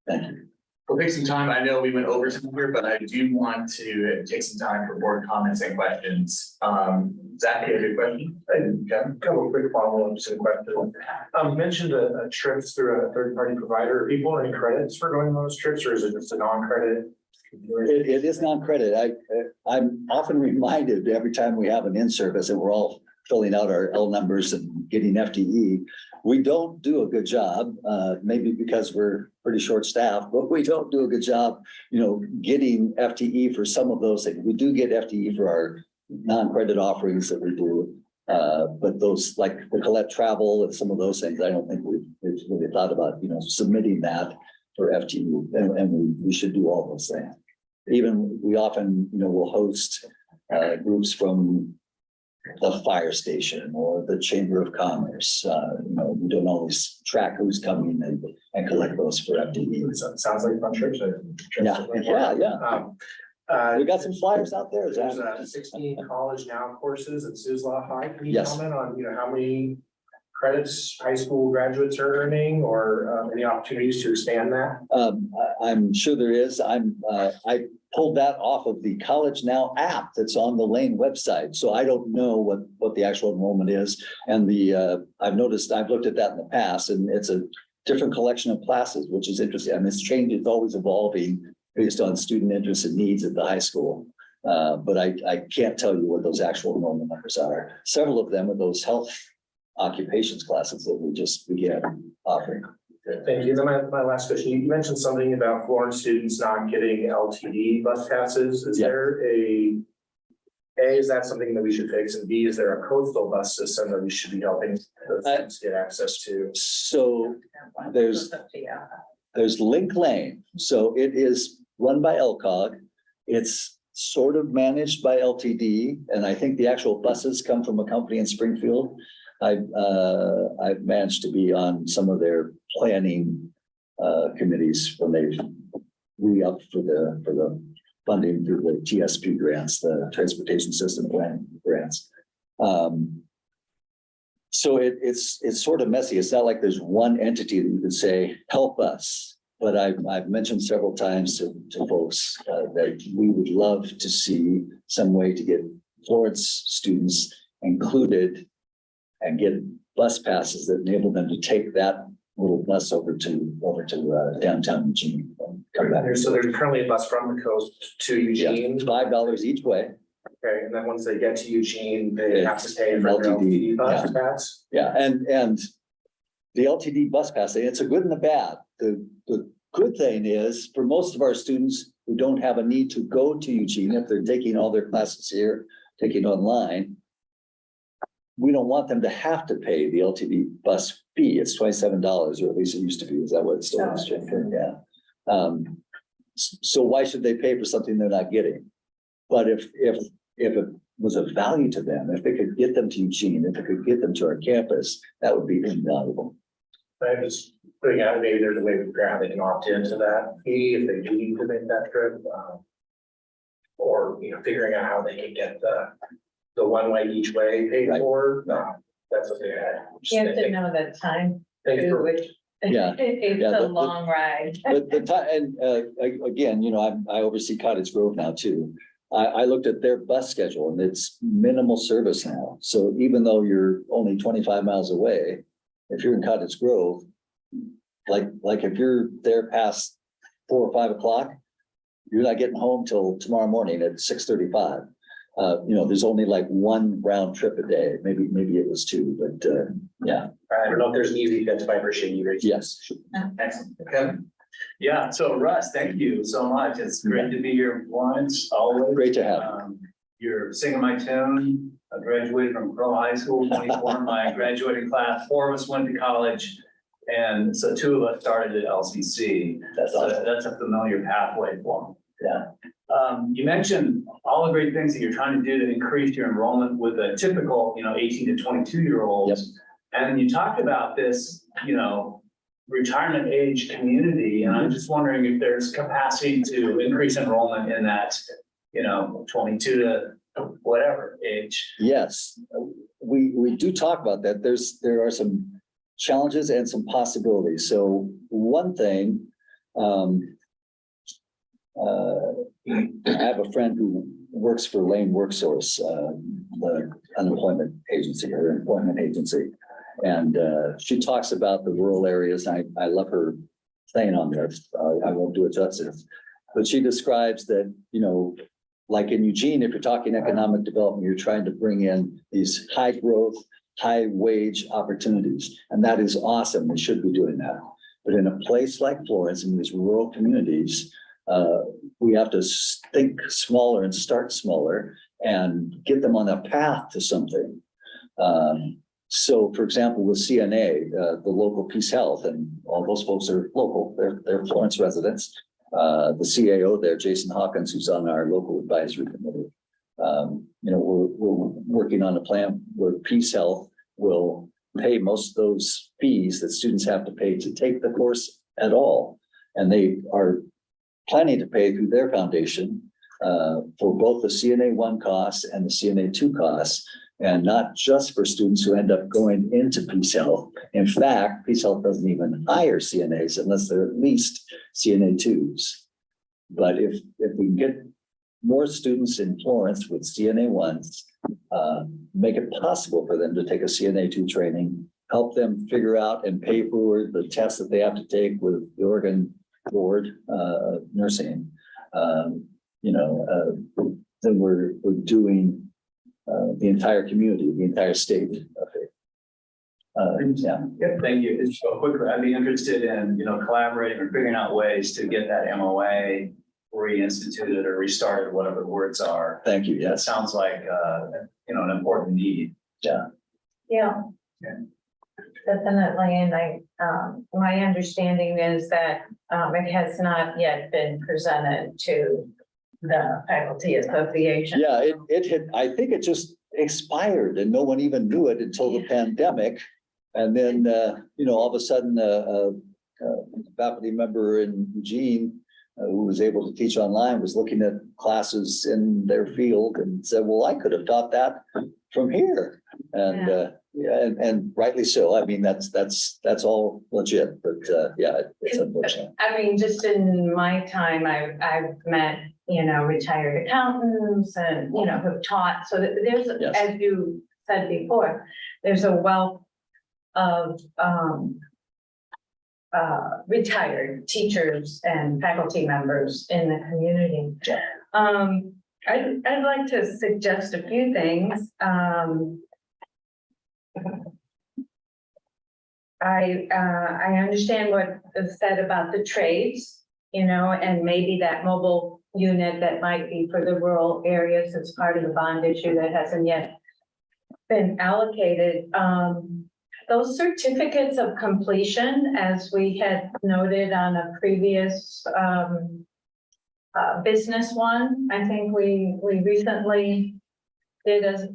Thank you. We'll take some time. I know we went over some here, but I do want to take some time for board comments and questions. Zach, you have a question? A couple of quick follow-ups to the question. You mentioned trips through a third-party provider. Are people earning credits for going on those trips, or is it just a non-credit? It is non-credit. I'm often reminded every time we have an in-service and we're all filling out our L numbers and getting FTE. We don't do a good job, maybe because we're pretty short-staffed, but we don't do a good job, getting FTE for some of those things. We do get FTE for our non-credit offerings that we do. But those, like the Colette travel and some of those things, I don't think we've really thought about, submitting that for FTE, and we should do all those things. Even we often, will host groups from the fire station or the Chamber of Commerce. We don't always track who's coming and collect those for FTE. So it sounds like fun trips. Yeah. We got some flyers out there. There's 16 college now courses at Sizzla High. Can you Yes. comment on, how many credits high school graduates are earning, or any opportunities to expand that? I'm sure there is. I pulled that off of the College Now app that's on the Lane website. So I don't know what the actual enrollment is. And I've noticed, I've looked at that in the past, and it's a different collection of classes, which is interesting. I mean, it's always evolving based on student interests and needs at the high school. But I can't tell you what those actual enrollment numbers are. Several of them are those health occupations classes that we just began offering. Thank you. Then my last question, you mentioned something about Florence students not getting LTD bus passes. Is there is that something that we should fix? And B, is there a coastal bus system that we should be helping those students get access to? So there's Link Lane. So it is run by LCOG. It's sort of managed by LTD. And I think the actual buses come from a company in Springfield. I've managed to be on some of their planning committees when they re-up for the funding through the TSP grants, the Transportation System Planning grants. So it's sort of messy. It's not like there's one entity that you could say, help us. But I've mentioned several times to folks that we would love to see some way to get Florence students included and get bus passes that enable them to take that little bus over to downtown Eugene. Come back. So there's currently a bus from the coast to Eugene. $5 each way. Okay, and then once they get to Eugene, they have to pay for their LTD LTD bus pass. Yeah, and the LTD bus pass, it's a good and a bad. The good thing is, for most of our students who don't have a need to go to Eugene, if they're taking all their classes here, taking online, we don't want them to have to pay the LTD bus fee. It's $27, or at least it used to be. Is that what it still is? Yeah. So why should they pay for something they're not getting? But if it was of value to them, if it could get them to Eugene, if it could get them to our campus, that would be invaluable. I'm just putting out, maybe there's a way for how they can opt into that fee if they do need to make that trip. Or, figuring out how they can get the one way each way paid for. That's okay. You have to know the time. Thank you. It's a long ride. But the time, and again, I oversee Cottage Grove now too. I looked at their bus schedule, and it's minimal service now. So even though you're only 25 miles away, if you're in Cottage Grove, like if you're there past 4 or 5 o'clock, you're not getting home till tomorrow morning at 6:35. There's only like one round trip a day. Maybe it was two, but yeah. I don't know if there's an easy fix, but I appreciate you raising. Yes. Excellent. Kevin? Yeah, so Russ, thank you so much. It's great to be here in Florence, always. Great to have you. You're singing my tune. I graduated from Pearl High School, 24, my graduating class, 4 of us went to college. And so 2 of us started at LCC. That's awesome. That's a familiar pathway for me. Yeah. You mentioned all the great things that you're trying to do to increase your enrollment with the typical, 18 to 22-year-olds. Yep. And you talked about this, retirement age community. And I'm just wondering if there's capacity to increase enrollment in that, 22 to whatever age. Yes, we do talk about that. There are some challenges and some possibilities. So one thing, I have a friend who works for Lane WorkSource, the unemployment agency or employment agency. And she talks about the rural areas. I love her saying on this. I won't do it justice. But she describes that, like in Eugene, if you're talking economic development, you're trying to bring in these high growth, high wage opportunities. And that is awesome. We should be doing that. But in a place like Florence, in these rural communities, we have to think smaller and start smaller and get them on a path to something. So, for example, with CNA, the local Peace Health, and all those folks are local, they're Florence residents. The CAO there, Jason Hawkins, who's on our local advisory committee. We're working on a plan where Peace Health will pay most of those fees that students have to pay to take the course at all. And they are planning to pay through their foundation for both the CNA 1 costs and the CNA 2 costs, and not just for students who end up going into Peace Health. In fact, Peace Health doesn't even hire CNAs unless they're at least CNA 2s. But if we can get more students in Florence with CNA 1s, make it possible for them to take a CNA 2 training, help them figure out and pay for the tests that they have to take with the Oregon Board of Nursing, then we're doing the entire community, the entire state of it. Yeah, thank you. Just so quickly, I'd be interested in, collaborating or figuring out ways to get that MOA reinstituted or restarted, whatever the words are. Thank you. That Yes. sounds like, an important need. Yeah. Yeah. Definitely, and my understanding is that it has not yet been presented to the faculty association. Yeah, it had, I think it just expired and no one even knew it until the pandemic. And then, all of a sudden, a faculty member in Eugene who was able to teach online was looking at classes in their field and said, well, I could have taught that from here. And and rightly so. I mean, that's all legit, but it's unfortunate. I mean, just in my time, I've met, retired accountants and, who've taught. So there's, Yes. as you said before, there's a wealth of retired teachers and faculty members in the community. I'd like to suggest a few things. I understand what is said about the trades, and maybe that mobile unit that might be for the rural areas as part of the bond issue that hasn't yet been allocated. Those certificates of completion, as we had noted on a previous business one, I think we recently did a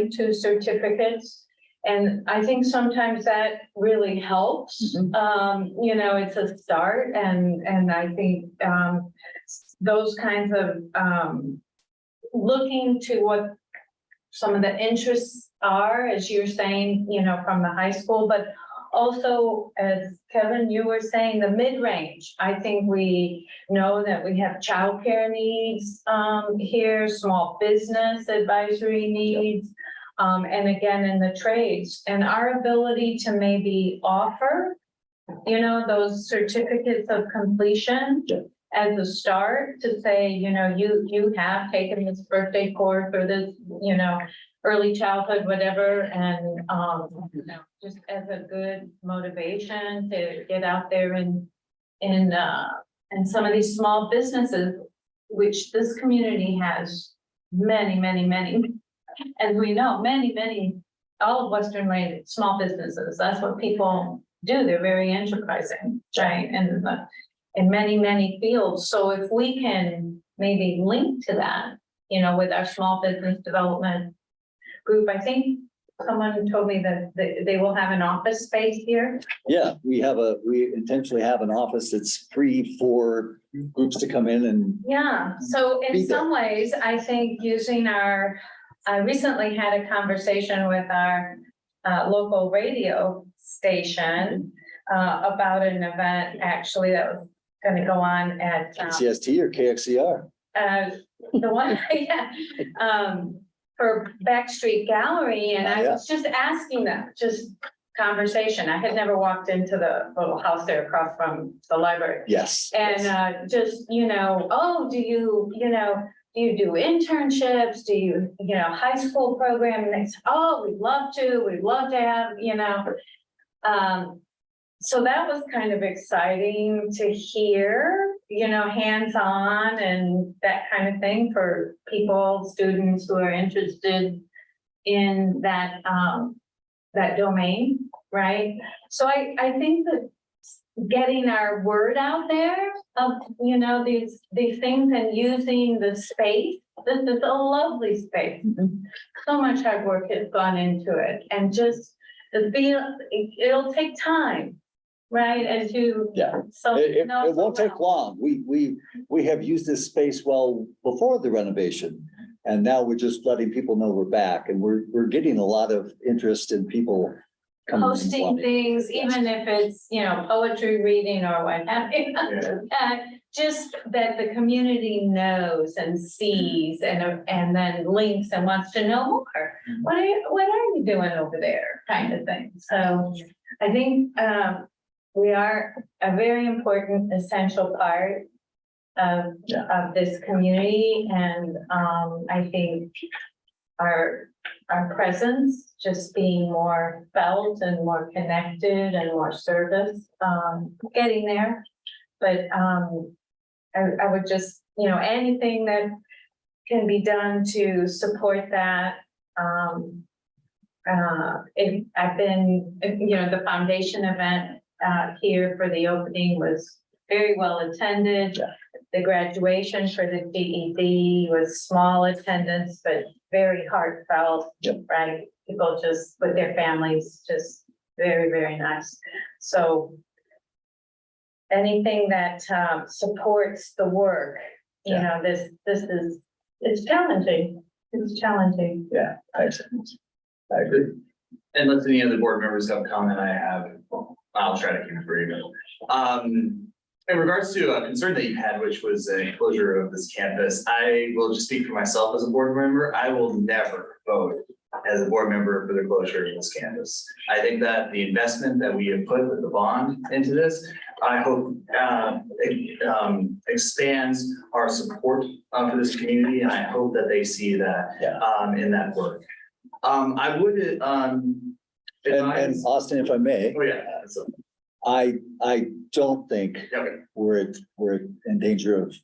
2 certificates. And I think sometimes that really helps. It's a start, and I think those kinds of looking to what some of the interests are, as you're saying, from the high school, but also, as Kevin, you were saying, the mid-range. I think we know that we have childcare needs here, small business advisory needs. And again, in the trades, and our ability to maybe offer, those certificates of completion as a start to say, you know, you have taken this birthday course or this, you know, early childhood, whatever, and, you know, just as a good motivation to get out there and some of these small businesses, which this community has many, as we know, many, all of Western Maine, small businesses. That's what people do. They're very enterprising, right? And in many fields. So if we can maybe link to that, you know, with our small business development group, I think someone told me that they will have an office space here. Yeah, we intentionally have an office that's free for groups to come in and. Yeah, so Be in some ways, I think using I recently had a conversation with our local radio station about an event actually that was gonna go on at CST or KXCR? the one, yeah, for Backstreet Gallery, and I was just asking them, just conversation. I had never walked into the little house there across from the library. Yes. And just, you know, oh, do you do internships? Do you know, high school program? And they said, oh, we'd love to have, you know. So that was kind of exciting to hear, you know, hands-on and that kind of thing for people, students who are interested in that, that domain, right? So I think that getting our word out there of, you know, these things and using the space, this is a lovely space. So much hard work has gone into it, and just it'll take time. Right, as you. Yeah, So it won't take long. We have used this space well before the renovation. And now we're just letting people know we're back, and we're getting a lot of interest in people coming. Hosting things, even if it's, you know, poetry reading or what have you. Just that the community knows and sees and then links and wants to know more. What are you doing over there, kind of thing. So I think we are a very important, essential part of this community, and I think our presence just being more felt and more connected and more service, getting there. But I would just, you know, anything that can be done to support that. I've been, you know, the foundation event here for the opening was very well attended. The graduation for the GED was small attendance, but very heartfelt, right? People just with their families, just very nice. So anything that supports the work, you know, this is, it's challenging. It's challenging. Yeah, excellent. I agree. Unless any other board members have a comment, I'll try to keep it brief. In regards to a concern that you had, which was a closure of this campus, I will just speak for myself as a board member. I will never vote as a board member for the closure of this campus. I think that the investment that we have put with the bond into this, I hope expands our support for this community, and I hope that they see that in that work. I would and Austin, if I may. Oh, yeah. I don't think we're in danger of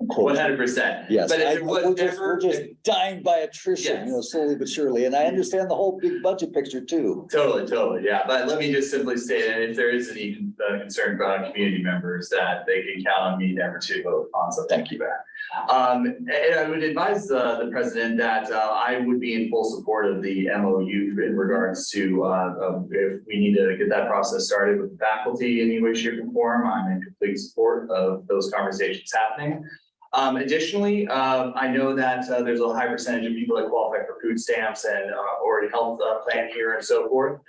100%. Yes, But if it was we're just dying by attrition, you know, slowly but surely. And I understand the whole big budget picture too. Totally, yeah. But let me just simply state that if there is any concern about community members, that they can count on me never to vote on something. Thank you. And I would advise the president that I would be in full support of the MOU in regards to if we need to get that process started with the faculty in any way, shape, or form. I'm in complete support of those conversations happening. Additionally, I know that there's a high percentage of people that qualify for food stamps and already health plan here and so forth.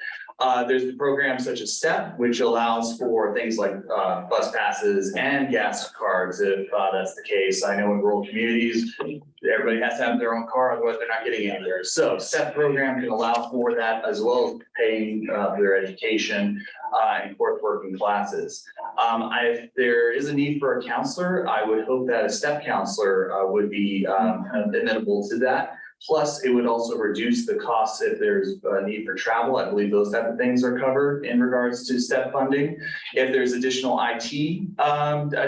There's programs such as STEP, which allows for things like bus passes and gas cards, if that's the case. I know in rural communities, everybody has to have their own car, otherwise they're not getting anywhere. So STEP program can allow for that, as well as paying for their education and coursework and classes. If there is a need for a counselor, I would hope that a STEP counselor would be amenable to that. Plus, it would also reduce the costs if there's a need for travel. I believe those type of things are covered in regards to STEP funding. If there's additional IT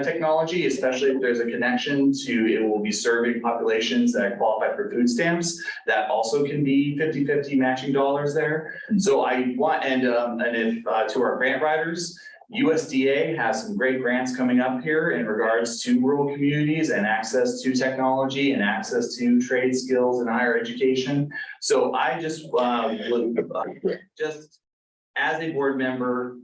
technology, especially if there's a connection to, it will be serving populations that qualify for food stamps, that also can be 50-50 matching dollars there. So I want, and if to our grant writers, USDA has some great grants coming up here in regards to rural communities and access to technology and access to trade skills and higher education. So I just would just as a board member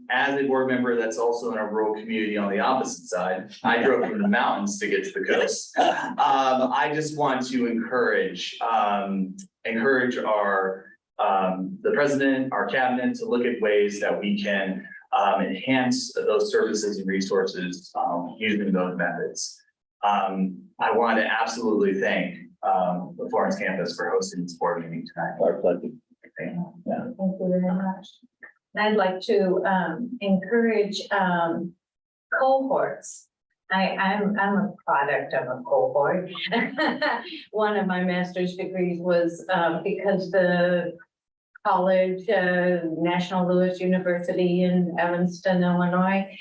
that's also in a rural community on the opposite side, I drove from the mountains to get to the coast. I just want to encourage our the president, our cabinet, to look at ways that we can enhance those services and resources using those methods. I want to absolutely thank the Florence campus for hosting this board meeting tonight. Our pleasure. Yeah. Thank you very much. I'd like to encourage cohorts. I'm a product of a cohort. One of my master's degrees was because the college, National Louis University in Evanston, Illinois,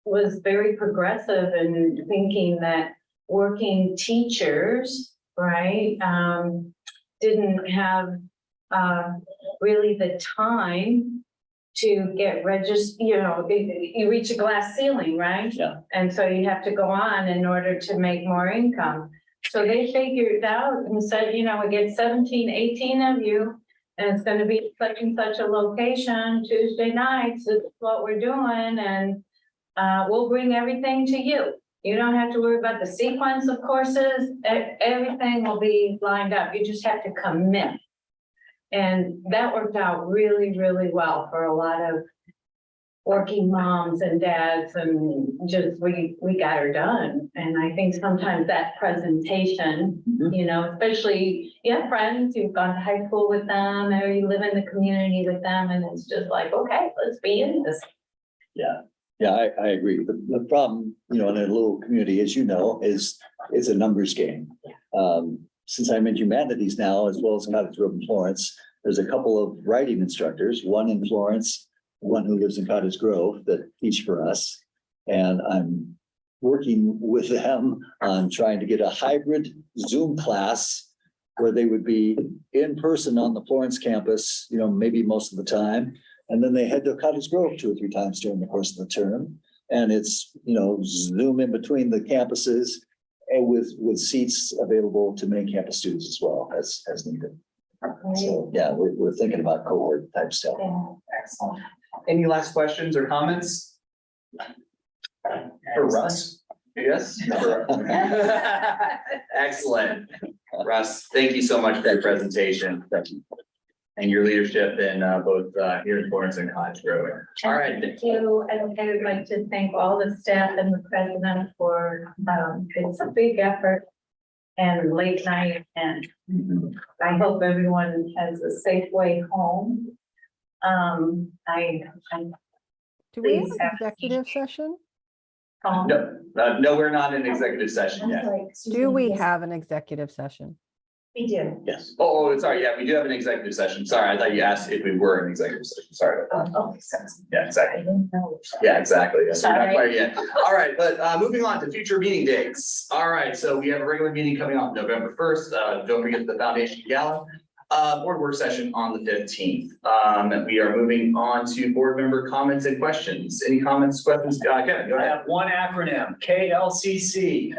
was very progressive in thinking that working teachers, right, didn't have really the time to get registered. You know, you reach a glass ceiling, right? Yeah. And so you have to go on in order to make more income. So they figured out and said, you know, we get 17, 18 of you, and it's gonna be such and such a location, Tuesday nights, is what we're doing, and we'll bring everything to you. You don't have to worry about the sequence of courses, everything will be lined up, you just have to commit. And that worked out really, really well for a lot of working moms and dads, and just, we got her done. And I think sometimes that presentation, you know, especially you have friends, you've gone to high school with them, or you live in the community with them, and it's just like, okay, let's be in this. Yeah, I agree. The problem, you know, in a little community, as you know, is it's a numbers game. Since I'm in humanities now, as well as Cottage Grove in Florence, there's a couple of writing instructors, one in Florence, one who lives in Cottage Grove, that teach for us. And I'm working with them on trying to get a hybrid Zoom class where they would be in person on the Florence campus, you know, maybe most of the time. And then they head to Cottage Grove 2 or 3 times during the course of the term. And it's, you know, Zoom in between the campuses, and with seats available to many campus students as well as needed. So yeah, we're thinking about cohort type stuff. Excellent. Any last questions or comments? For Russ? Yes? Excellent. Russ, thank you so much for your presentation. Thank you. And your leadership in both here in Florence and Cottage Grove. All right. Thank you. And I would like to thank all the staff and the president for, it's a big effort and late night, and I hope everyone has a safe way home. Do we have Please an have- executive session? No, we're not in executive session yet. Do we have an executive session? We do. Yes. Oh, sorry. Yeah, we do have an executive session. Sorry, I thought you asked if we were in executive session. Sorry. Oh, Yeah, exactly. Yeah, exactly. Yes, we're not quite yet. All right, but moving on to future meeting dates. All right, so we have a regular meeting coming up November 1st. Don't forget the Foundation Gala. Board work session on the 15th. And we are moving on to board member comments and questions. Any comments, questions? Kevin, go I ahead. have one acronym, KLCC.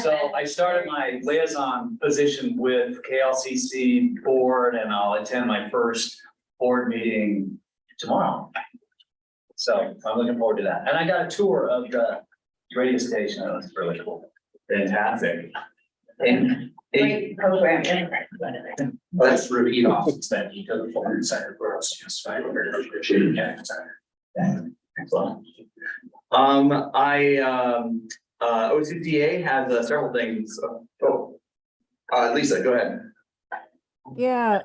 So I started my liaison position with KLCC board, and I'll attend my first board meeting tomorrow. So I'm looking forward to that. And I got a tour of the radio station. That was really cool. Fantastic. And great program. Let's repeat off since then, you go to the Florence Center for us, just fine, we're very appreciated, yeah, Excellent. OCDA has several things. Lisa, go ahead. Yeah,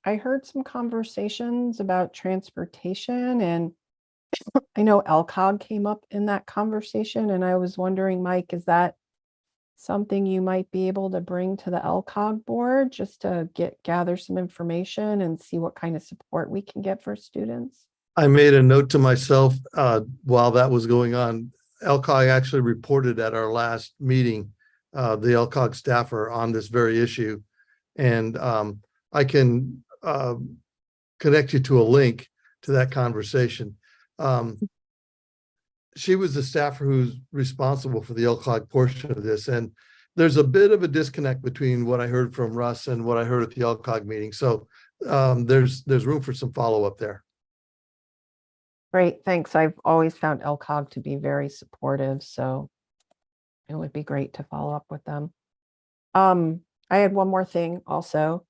I heard some conversations about transportation, and I know LCOG came up in that conversation, and I was wondering, Mike, is that something you might be able to bring to the LCOG board just to gather some information and see what kind of support we can get for students? I made a note to myself while that was going on. LCOG actually reported at our last meeting, the LCOG staffer on this very issue. And I can connect you to a link to that conversation. She was the staffer who's responsible for the LCOG portion of this. And there's a bit of a disconnect between what I heard from Russ and what I heard at the LCOG meeting. So there's room for some follow-up there. Great, thanks. I've always found LCOG to be very supportive, so it would be great to follow up with them. I had one more thing also.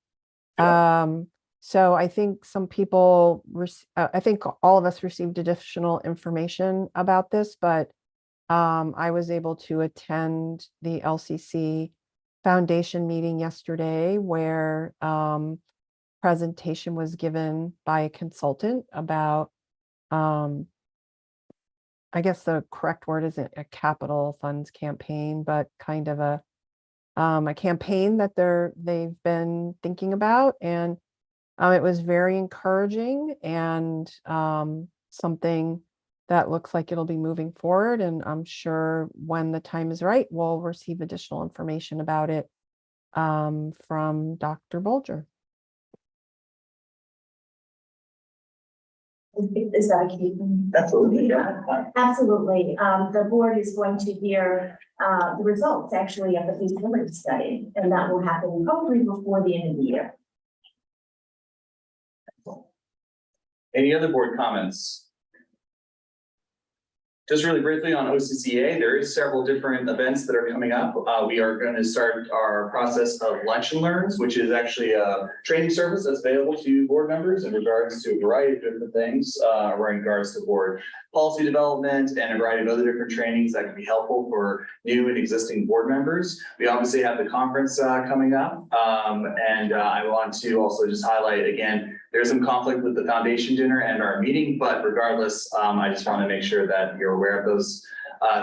So I think some people, I think all of us received additional information about this, but I was able to attend the LCC Foundation meeting yesterday where presentation was given by a consultant about I guess the correct word isn't a capital funds campaign, but kind of a campaign that they've been thinking about, and it was very encouraging and something that looks like it'll be moving forward. And I'm sure when the time is right, we'll receive additional information about it from Dr. Bolger. Is that key? Absolutely. Yeah, absolutely. The board is going to hear the results actually of the feasibility study, and that will happen probably before the end of the year. Any other board comments? Just really briefly on OCCA, there is several different events that are coming up. We are going to start our process of lunch and learns, which is actually a training service that's available to board members in regards to a variety of different things, in regards to board policy development and a variety of other different trainings that can be helpful for new and existing board members. We obviously have the conference coming up, and I want to also just highlight again, there's some conflict with the foundation dinner and our meeting, but regardless, I just want to make sure that you're aware of those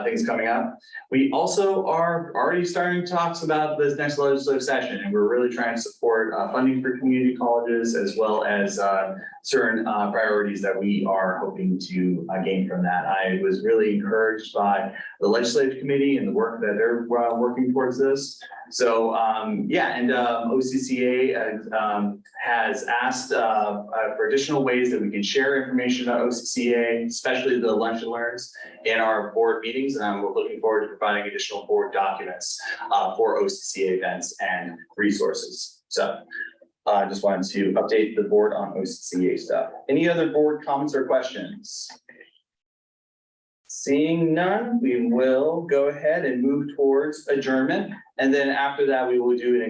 things coming up. We also are already starting talks about this next legislative session, and we're really trying to support funding for community colleges as well as certain priorities that we are hoping to gain from that. I was really encouraged by the legislative committee and the work that they're working towards this. So yeah, and OCCA has asked for additional ways that we can share information about OCCA, especially the lunch and learns in our board meetings, and we're looking forward to providing additional board documents for OCCA events and resources. So I just wanted to update the board on OCCA stuff. Any other board comments or questions? Seeing none, we will go ahead and move towards adjournment. And then after that, we will do an